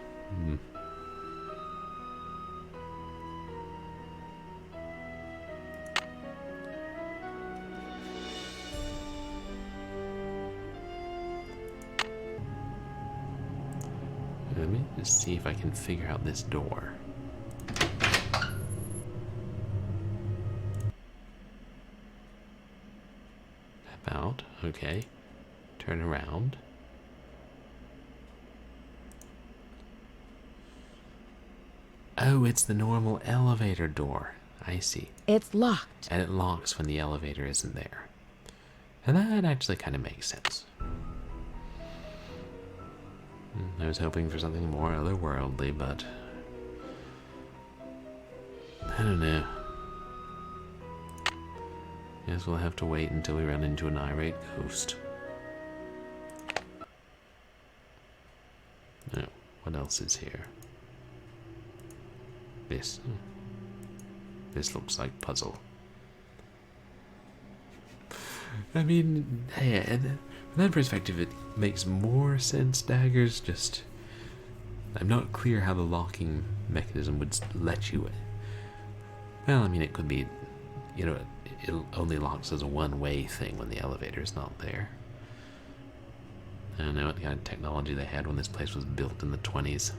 Let me just see if I can figure out this door. About, okay. Turn around. Oh, it's the normal elevator door. I see. It's locked. And it locks when the elevator isn't there. And that actually kind of makes sense. I was hoping for something more otherworldly, but I don't know. Guess we'll have to wait until we run into an irate ghost. Oh, what else is here? This. This looks like puzzle. I mean, yeah, from that perspective, it makes more sense. Daggers, just I'm not clear how the locking mechanism would let you. Well, I mean, it could be, you know, it only locks as a one-way thing when the elevator is not there. I don't know what kind of technology they had when this place was built in the 20s.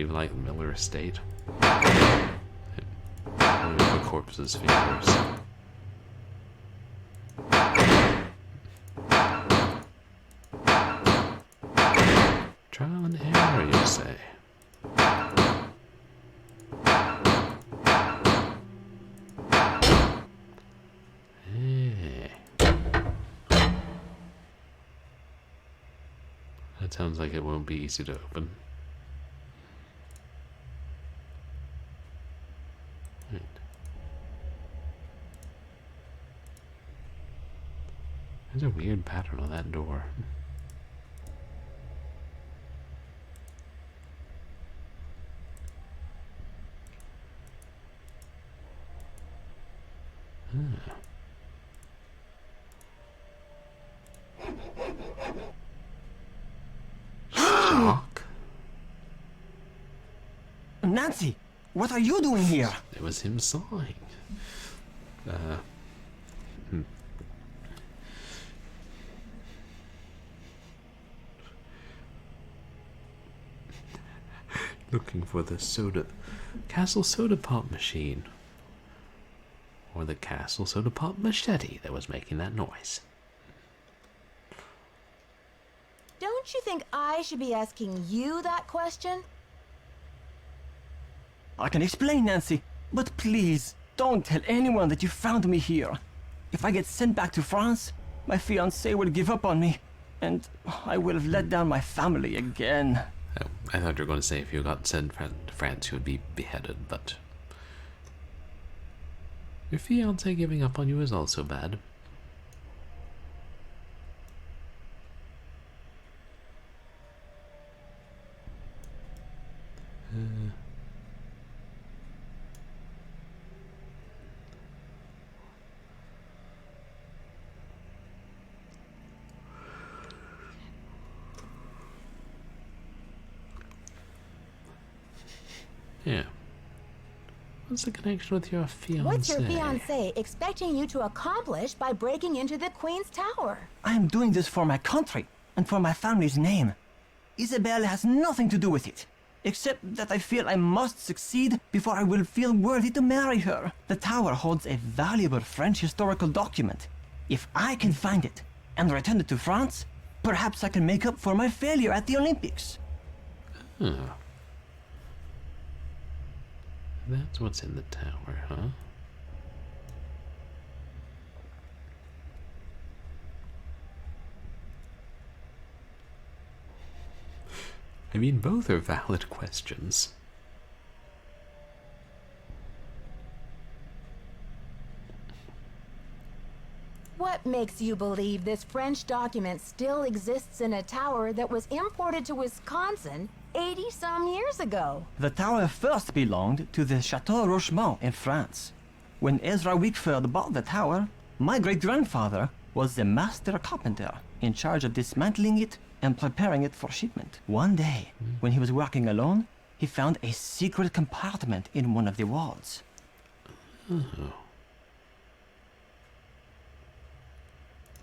Like Miller Estate. The corpse's fingers. Trial and error, you say? Hey. That sounds like it won't be easy to open. There's a weird pattern on that door. Shock? Nancy, what are you doing here? It was him sawing. Looking for the Castle Soda Pop machine. Or the Castle Soda Pop machete that was making that noise. Don't you think I should be asking you that question? I can explain, Nancy, but please, don't tell anyone that you found me here. If I get sent back to France, my fiancé will give up on me, and I will have let down my family again. Oh, I thought you were going to say if you got sent to France, you would be beheaded, but your fiancé giving up on you is also bad. Yeah. What's the connection with your fiancé? What's your fiancé expecting you to accomplish by breaking into the Queen's Tower? I am doing this for my country and for my family's name. Isabelle has nothing to do with it, except that I feel I must succeed before I will feel worthy to marry her. The tower holds a valuable French historical document. If I can find it and return it to France, perhaps I can make up for my failure at the Olympics. Oh. That's what's in the tower, huh? I mean, both are valid questions. What makes you believe this French document still exists in a tower that was imported to Wisconsin 80-some years ago? The tower first belonged to the Chateau Rochemont in France. When Ezra Wickford bought the tower, my great-grandfather was the master carpenter in charge of dismantling it and preparing it for shipment. One day, when he was working alone, he found a secret compartment in one of the walls. Oh.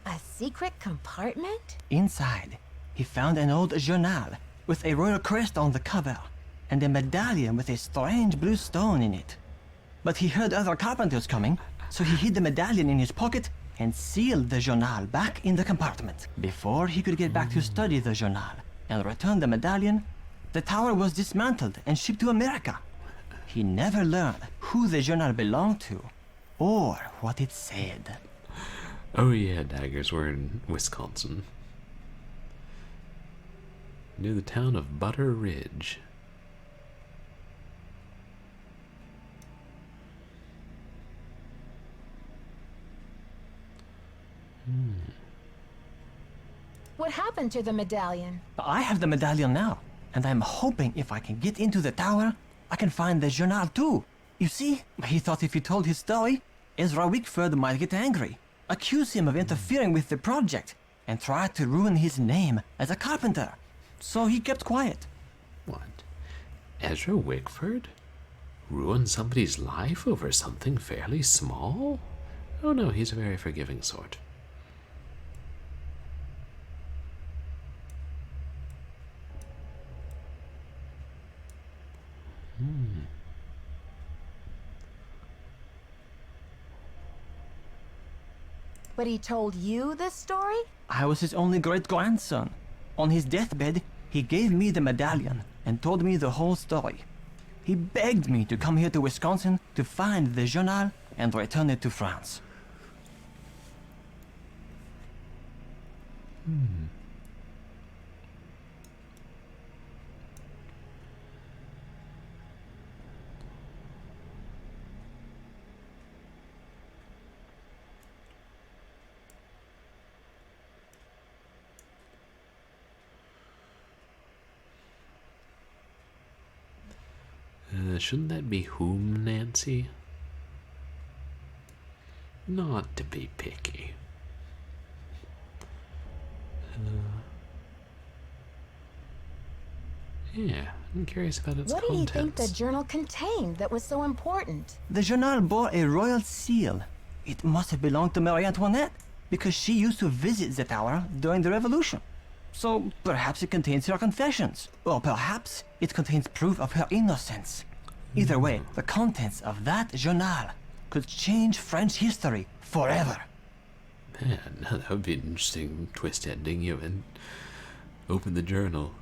A secret compartment? Inside, he found an old journal with a royal crest on the cover and a medallion with a strange blue stone in it. But he heard other carpenters coming, so he hid the medallion in his pocket and sealed the journal back in the compartment. Before he could get back to study the journal and return the medallion, the tower was dismantled and shipped to America. He never learned who the journal belonged to or what it said. Oh yeah, daggers were in Wisconsin. Near the town of Butter Ridge. What happened to the medallion? I have the medallion now, and I'm hoping if I can get into the tower, I can find the journal too. You see, he thought if he told his story, Ezra Wickford might get angry, accuse him of interfering with the project, and try to ruin his name as a carpenter. So he kept quiet. What? Ezra Wickford? Ruin somebody's life over something fairly small? Oh no, he's a very forgiving sort. But he told you this story? I was his only great-grandson. On his deathbed, he gave me the medallion and told me the whole story. He begged me to come here to Wisconsin to find the journal and return it to France. Shouldn't that be whom, Nancy? Not to be picky. Yeah, I'm curious about its What did he think contents. the journal contained that was so important? The journal bore a royal seal. It must have belonged to Marie Antoinette, because she used to visit the tower during the Revolution. So perhaps it contains her confessions, or perhaps it contains proof of her innocence. Either way, the contents of that journal could change French history forever. Man, that would be an interesting twist ending. You and open the journal,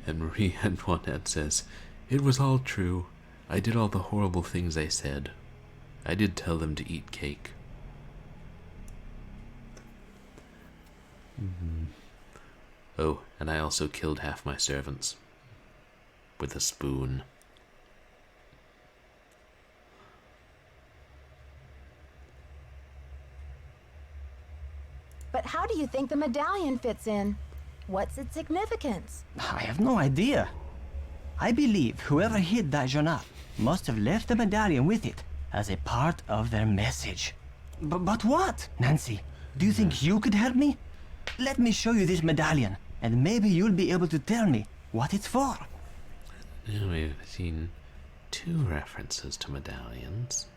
and Marie Antoinette says, "It was all true. I did all the horrible things they said. I did tell them to eat cake." Oh, and I also killed half my servants. With a spoon. But how do you think the medallion fits in? What's its significance? I have no idea. I believe whoever hid that journal must have left the medallion with it as a part of their message. But what? Nancy, do you think you could help me? Let me show you this medallion, and maybe you'll be able to tell me what it's for. Now we've seen 2 references to medallions.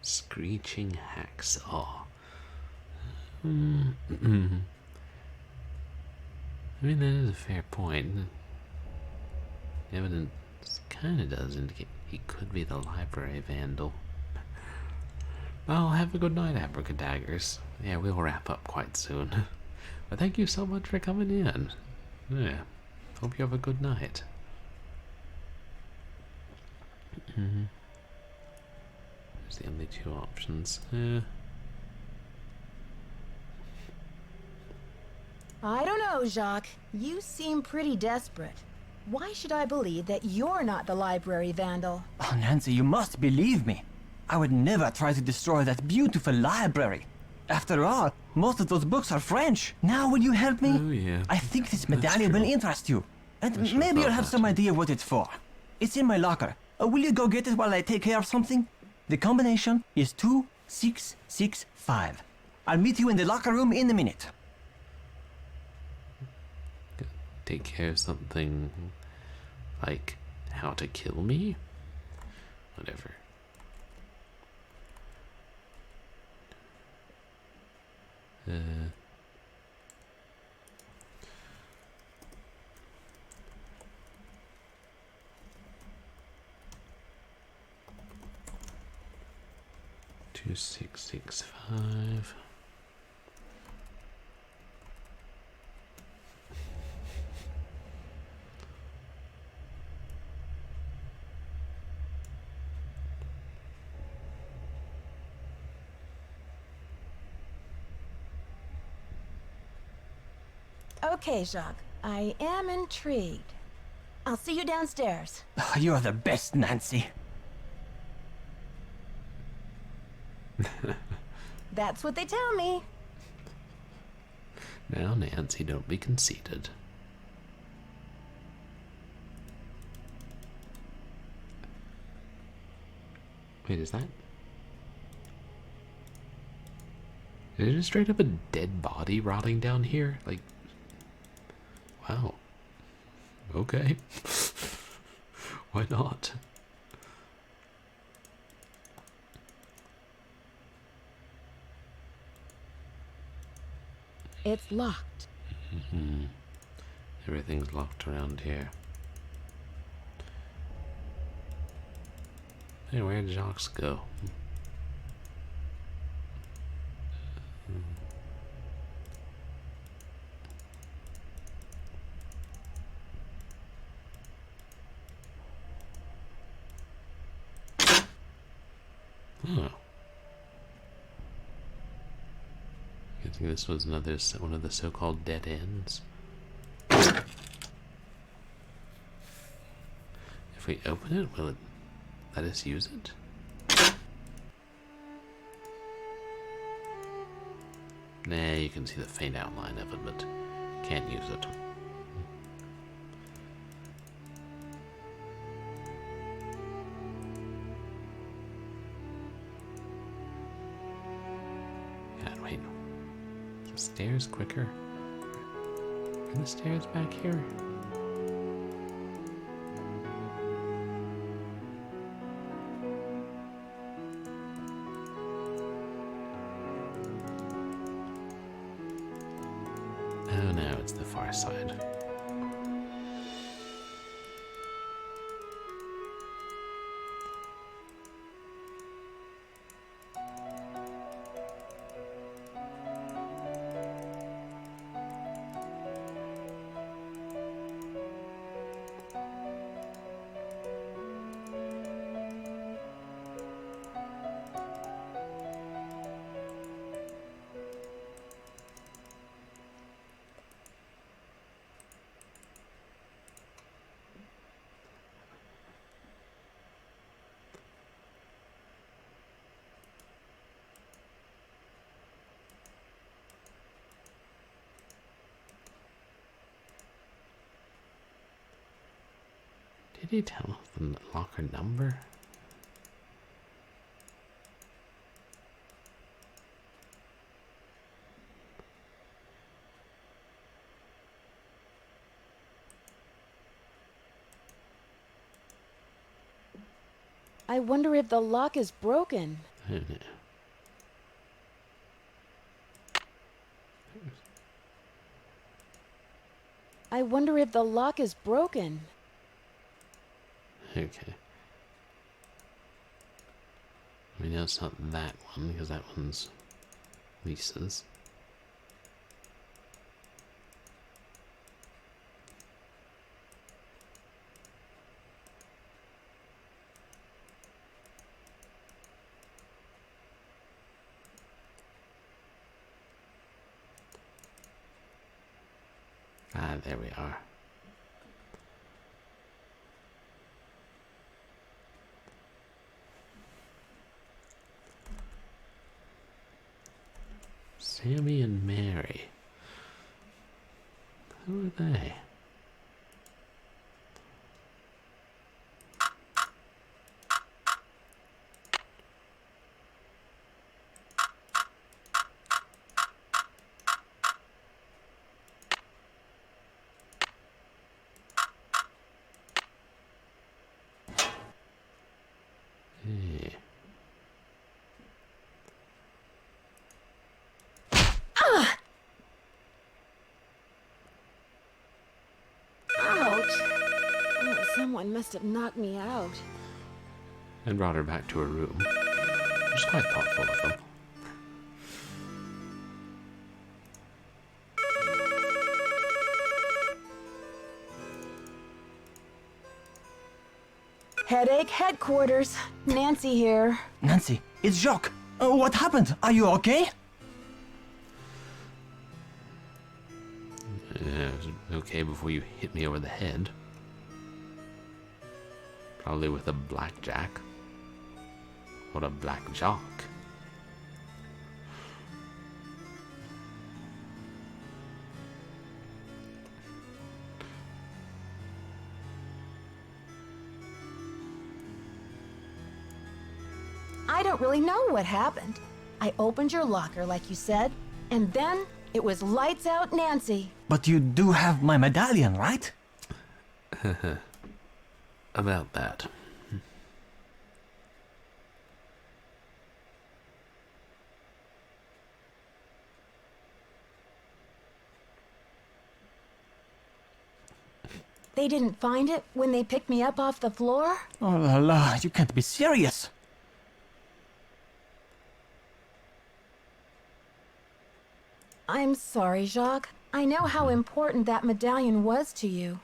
Screeching hacksaw. I mean, that is a fair point. The evidence kind of does indicate he could be the library vandal. Well, have a good night, Abracadaggers. Yeah, we'll wrap up quite soon. But thank you so much for coming in. Yeah, hope you have a good night. There's the only 2 options. I don't know, Jacques. You seem pretty desperate. Why should I believe that you're not the library vandal? Oh, Nancy, you must believe me. I would never try to destroy that beautiful library. After all, most of those books are French. Now will you help me? Oh, yeah. I think this medallion will interest you. And maybe you'll have some idea what it's for. It's in my locker. Will you go get it while I take care of something? The combination is 2665. I'll meet you in the locker room in a minute. Take care of something like how to kill me? Whatever. Two 665. Okay, Jacques. I am intrigued. I'll see you downstairs. You're the best, Nancy. That's what they tell me. Now, Nancy, don't be conceited. Wait, is that... Is it just straight up a dead body rotting down here? Like... Wow. Okay. Why not? It's locked. Everything's locked around here. Hey, where'd Jacques go? Oh. I think this was one of the so-called dead ends. If we open it, will it let us use it? Nah, you can see the faint outline of it, but can't use it. God, wait. Are the stairs quicker? Are the stairs back here? far side. Did he tell the locker number? I wonder if the lock is broken. I don't know. I wonder if the lock is broken. Okay. I know it's not that one, because that one's Lisa's. Ah, there we are. Sammy and Mary. Who are they? Hey. Ouch! Oh, someone must have knocked me out. And brought her back to her room. Which is quite thoughtful of them. Headache headquarters. Nancy here. Nancy, it's Jacques. What happened? Are you okay? Yeah, it was okay before you hit me over the head. Probably with a blackjack. Or a black jock. I don't really know what happened. I opened your locker like you said, and then it was lights out Nancy. But you do have my medallion, right? About that. They didn't find it when they picked me up off the floor? Oh la la, you can't be serious. I'm sorry, Jacques. I know how important that medallion was to you.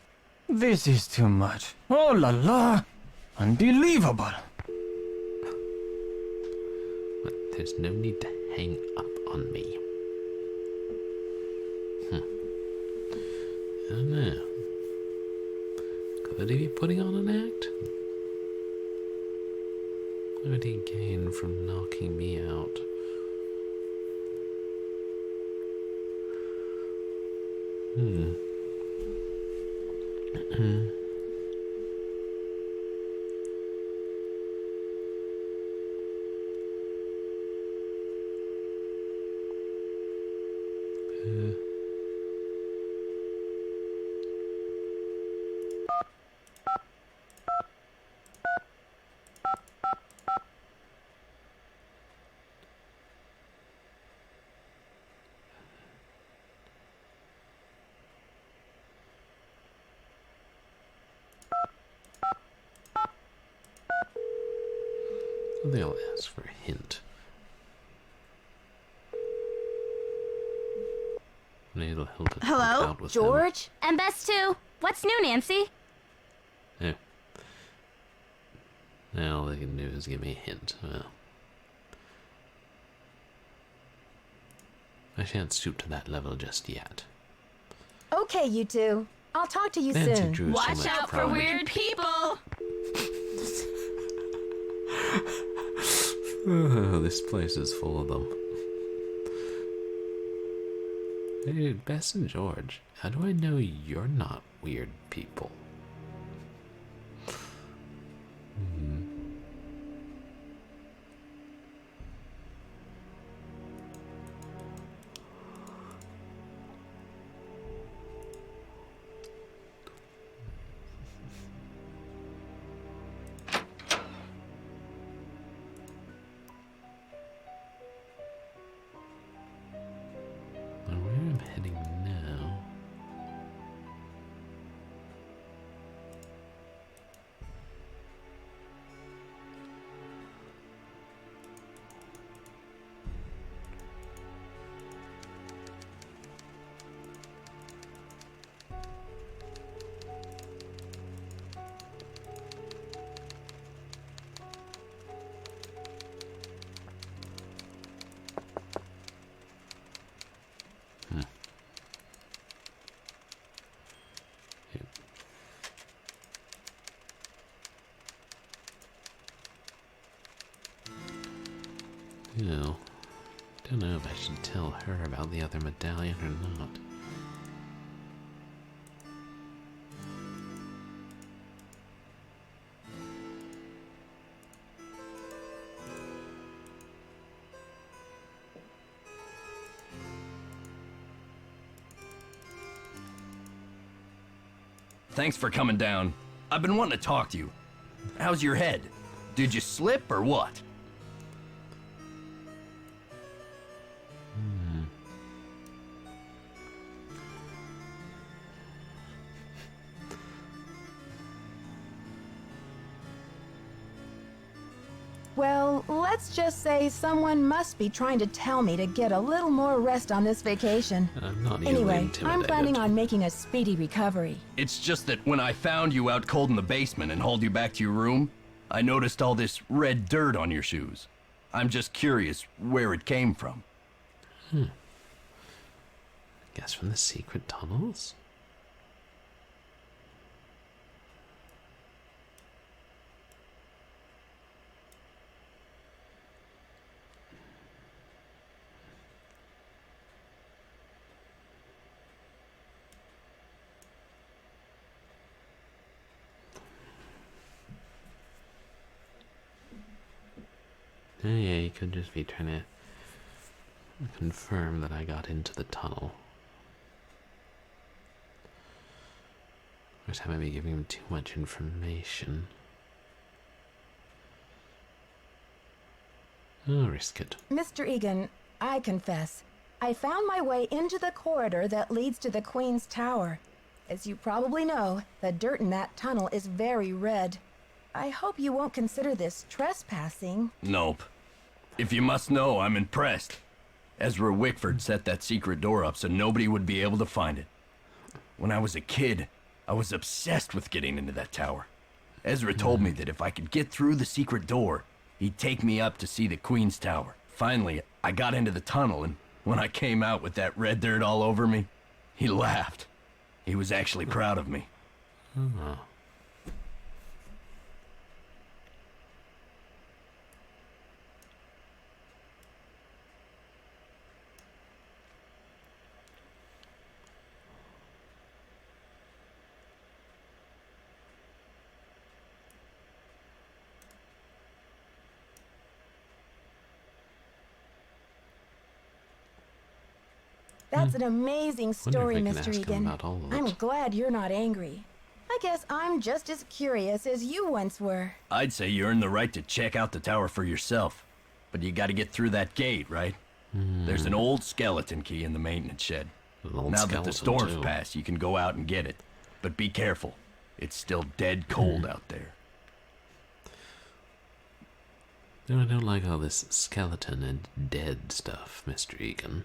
This is too much. Oh la la. Unbelievable. But there's no need to hang up on me. I don't know. Could he be putting on an act? What would he gain from knocking me out? I think I'll ask for a hint. Maybe it'll help it Hello? work out with George? And Bess too. What's new, Nancy? them. Yeah. All they can do is give me a hint. Well, I shan't stoop to that level just yet. Okay, you two. I'll talk to you Nancy soon. drew so Watch much out for promise. weird people! Oh, this place is full of them. Hey, Bess and George, how do I know you're not weird people? Now, where I'm heading now? You know, don't know if I should tell her about the other medallion or not. Thanks for coming down. I've been wanting to talk to you. How's your head? Did you slip or what? Well, let's just say someone must be trying to tell me to get a little more rest on this vacation. I'm not easily Anyway, intimidated. I'm planning on making a speedy recovery. It's just that when I found you out cold in the basement and hauled you back to your room, I noticed all this red dirt on your shoes. I'm just curious where it came from. Guess from the secret tunnels? Oh yeah, you could just be trying to confirm that I got into the tunnel. Or I might be giving him too much information. I'll risk it. Mr. Egan, I confess, I found my way into the corridor that leads to the Queen's Tower. As you probably know, the dirt in that tunnel is very red. I hope you won't consider this trespassing. Nope. If you must know, I'm impressed. Ezra Wickford set that secret door up so nobody would be able to find it. When I was a kid, I was obsessed with getting into that tower. Ezra told me that if I could get through the secret door, he'd take me up to see the Queen's Tower. Finally, I got into the tunnel, and when I came out with that red dirt all over me, he laughed. He was actually proud of me. Oh. That's an amazing story, Wonder if I can Mr. ask him Egan. about all of I'm it. glad you're not angry. I guess I'm just as curious as you once were. I'd say you earned the right to check out the tower for yourself. But you gotta get through that gate, right? There's an old skeleton key in the maintenance shed. Now that the storm's passed, you can go out and get it. But be careful. It's still dead cold out there. No, I don't like all this skeleton and dead stuff, Mr. Egan.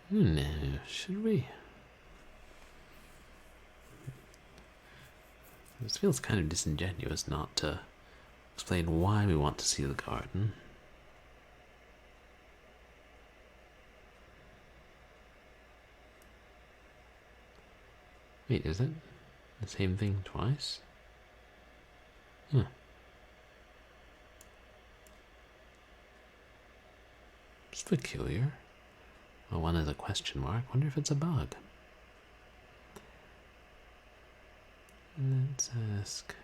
No, should we? This feels kind of disingenuous not to explain why we want to see the garden. Wait, is it the same thing twice? Huh. It's peculiar. Well, one is a question mark. Wonder if it's a bug. Let's ask.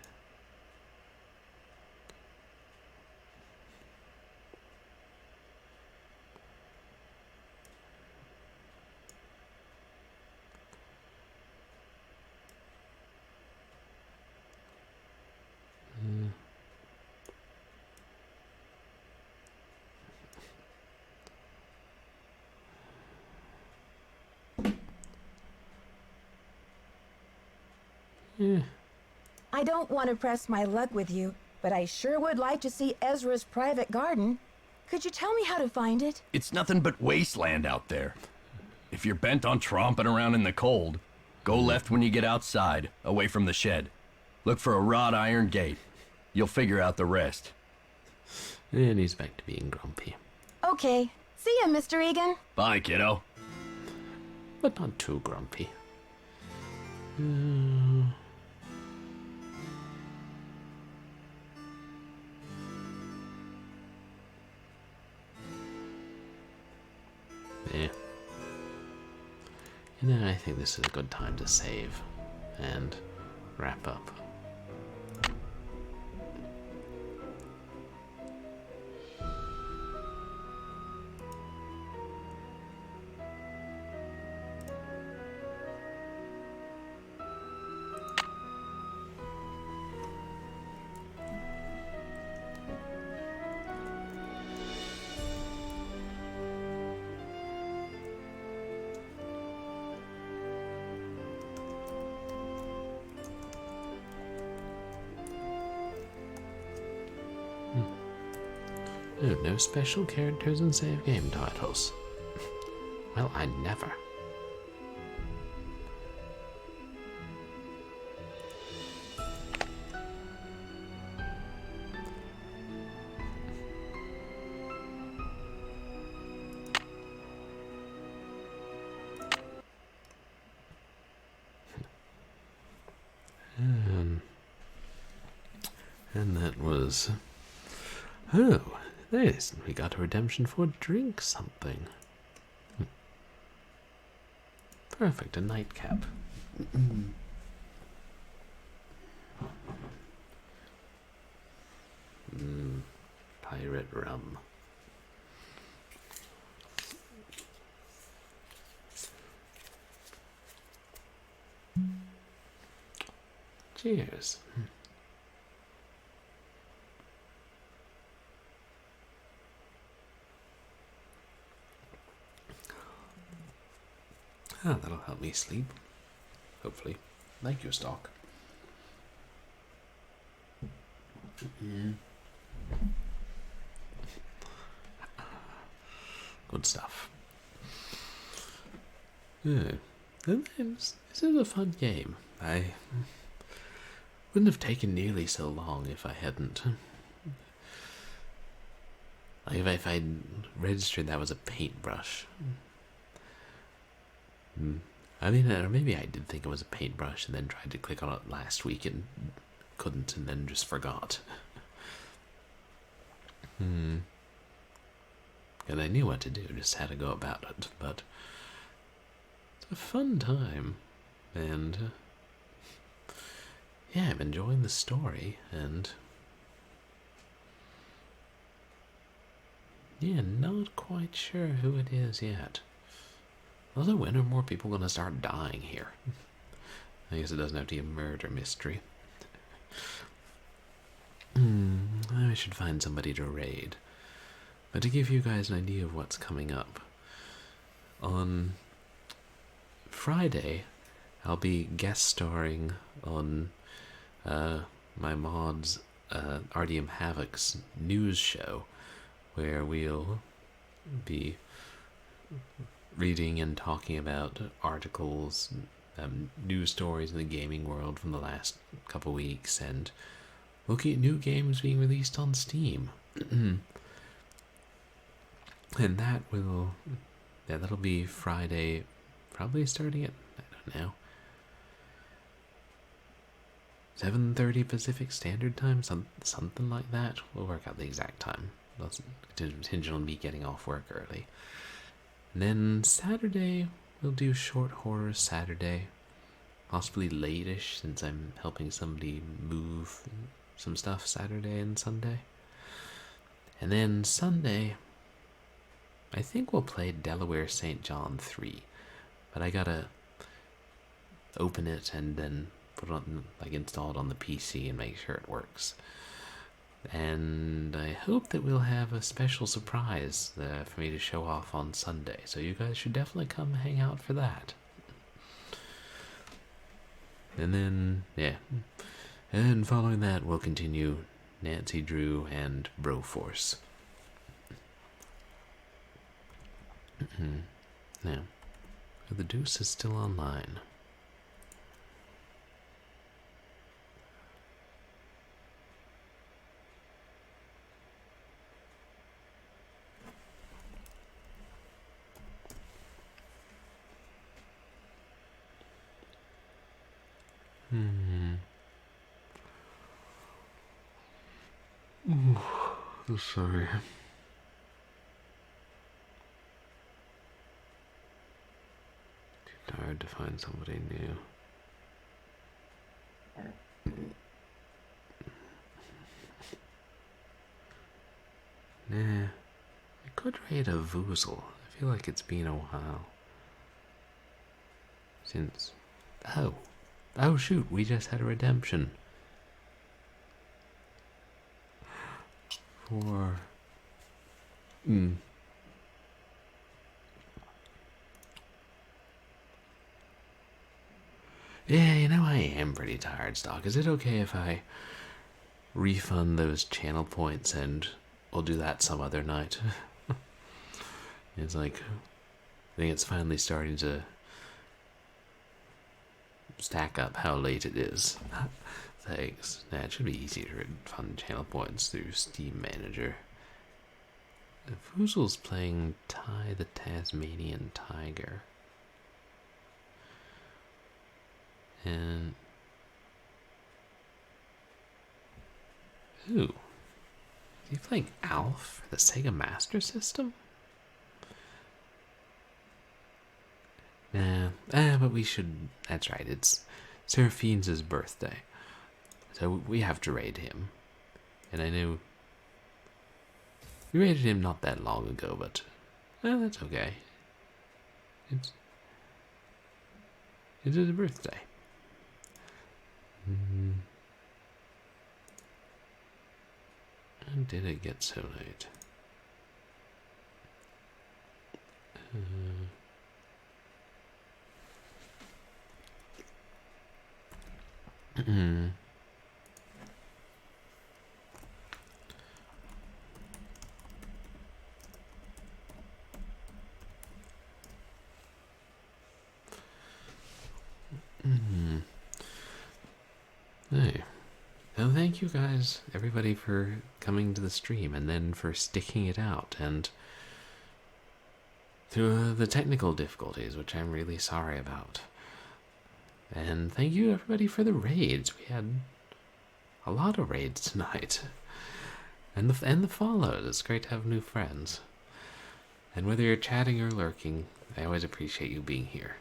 I don't want to press my luck with you, but I sure would like to see Ezra's private garden. Could you tell me how to find it? It's nothing but wasteland out there. If you're bent on tromping around in the cold, go left when you get outside, away from the shed. Look for a wrought iron gate. You'll figure out the rest. And he's back to being grumpy. Okay. See ya, Mr. Egan. Bye, kiddo. But not too grumpy. Yeah. You know, I think this is a good time to save and wrap up. Oh, no special characters and save game titles. Well, I never. And that was... Oh, there's... We got a redemption for drink something. Perfect, a nightcap. Pirate rum. Cheers. Ah, that'll help me sleep. Hopefully. Thank you, Stock. Good stuff. Yeah. This is a fun game. I wouldn't have taken nearly so long if I hadn't. Like if I'd registered that was a paintbrush. I mean, or maybe I did think it was a paintbrush and then tried to click on it last week and couldn't and then just forgot. And I knew what to do, just how to go about it, but it's a fun time, and yeah, I'm enjoying the story, and yeah, not quite sure who it is yet. Although, when are more people going to start dying here? I guess it doesn't have to be a murder mystery. I should find somebody to raid. But to give you guys an idea of what's coming up, on Friday, I'll be guest starring on my mod's RDM Havoc's news show, where we'll be reading and talking about articles, news stories in the gaming world from the last couple weeks, and looking at new games being released on Steam. And that'll be Friday, probably starting at, I don't know, 7:30 Pacific Standard Time, something like that. We'll work out the exact time. That's contingent on me getting off work early. And then Saturday, we'll do Short Horror Saturday, possibly late-ish, since I'm helping somebody move some stuff Saturday and Sunday. And then Sunday, I think we'll play Delaware St. John 3, but I gotta open it and then put it on, install it on the PC and make sure it works. And I hope that we'll have a special surprise for me to show off on Sunday, so you guys should definitely come hang out for that. And then, yeah, and following that, we'll continue Nancy Drew and Broforce. Now, the Deuce is still online. Oh, sorry. Too tired to find somebody new. Nah, I could raid a Voozle. I feel like it's been a while since. Oh shoot, we just had a redemption for yeah, you know, I am pretty tired, Stock. Is it okay if I refund those channel points and we'll do that some other night? It's like, I think it's finally starting to stack up how late it is. Thanks. Nah, it should be easy to refund channel points through Steam Manager. Foozle's playing Ty the Tasmanian Tiger. And ooh, is he playing Alf for the Sega Master System? Nah, but we should. That's right. It's Seraphine's birthday, so we have to raid him. And I know we raided him not that long ago, but that's okay. It's his birthday. How did it get so late? Hey. Well, thank you guys, everybody, for coming to the stream and then for sticking it out and through the technical difficulties, which I'm really sorry about. And thank you, everybody, for the raids. We had a lot of raids tonight. And the follows. It's great to have new friends. And whether you're chatting or lurking, I always appreciate you being here.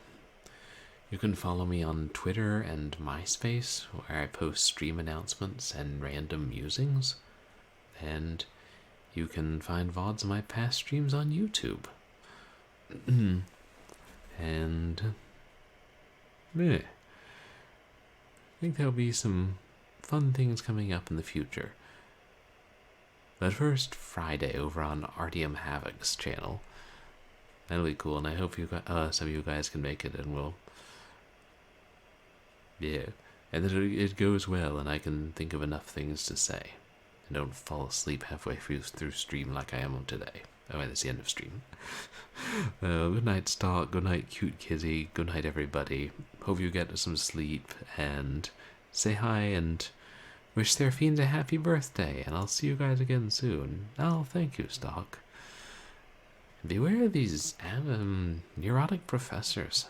You can follow me on Twitter and MySpace, where I post stream announcements and random musings. And you can find VODs of my past streams on YouTube. And yeah, I think there'll be some fun things coming up in the future. But first, Friday over on RDM Havoc's channel. That'll be cool, and I hope some of you guys can make it, and we'll... Yeah, and that it goes well, and I can think of enough things to say. And don't fall asleep halfway through stream like I am on today. Oh, and it's the end of stream. Good night, Stalk. Good night, Cute Kizzy. Good night, everybody. Hope you get some sleep, and say hi, and wish Seraphine a happy birthday, and I'll see you guys again soon. Oh, thank you, Stalk. Beware of these neurotic professors.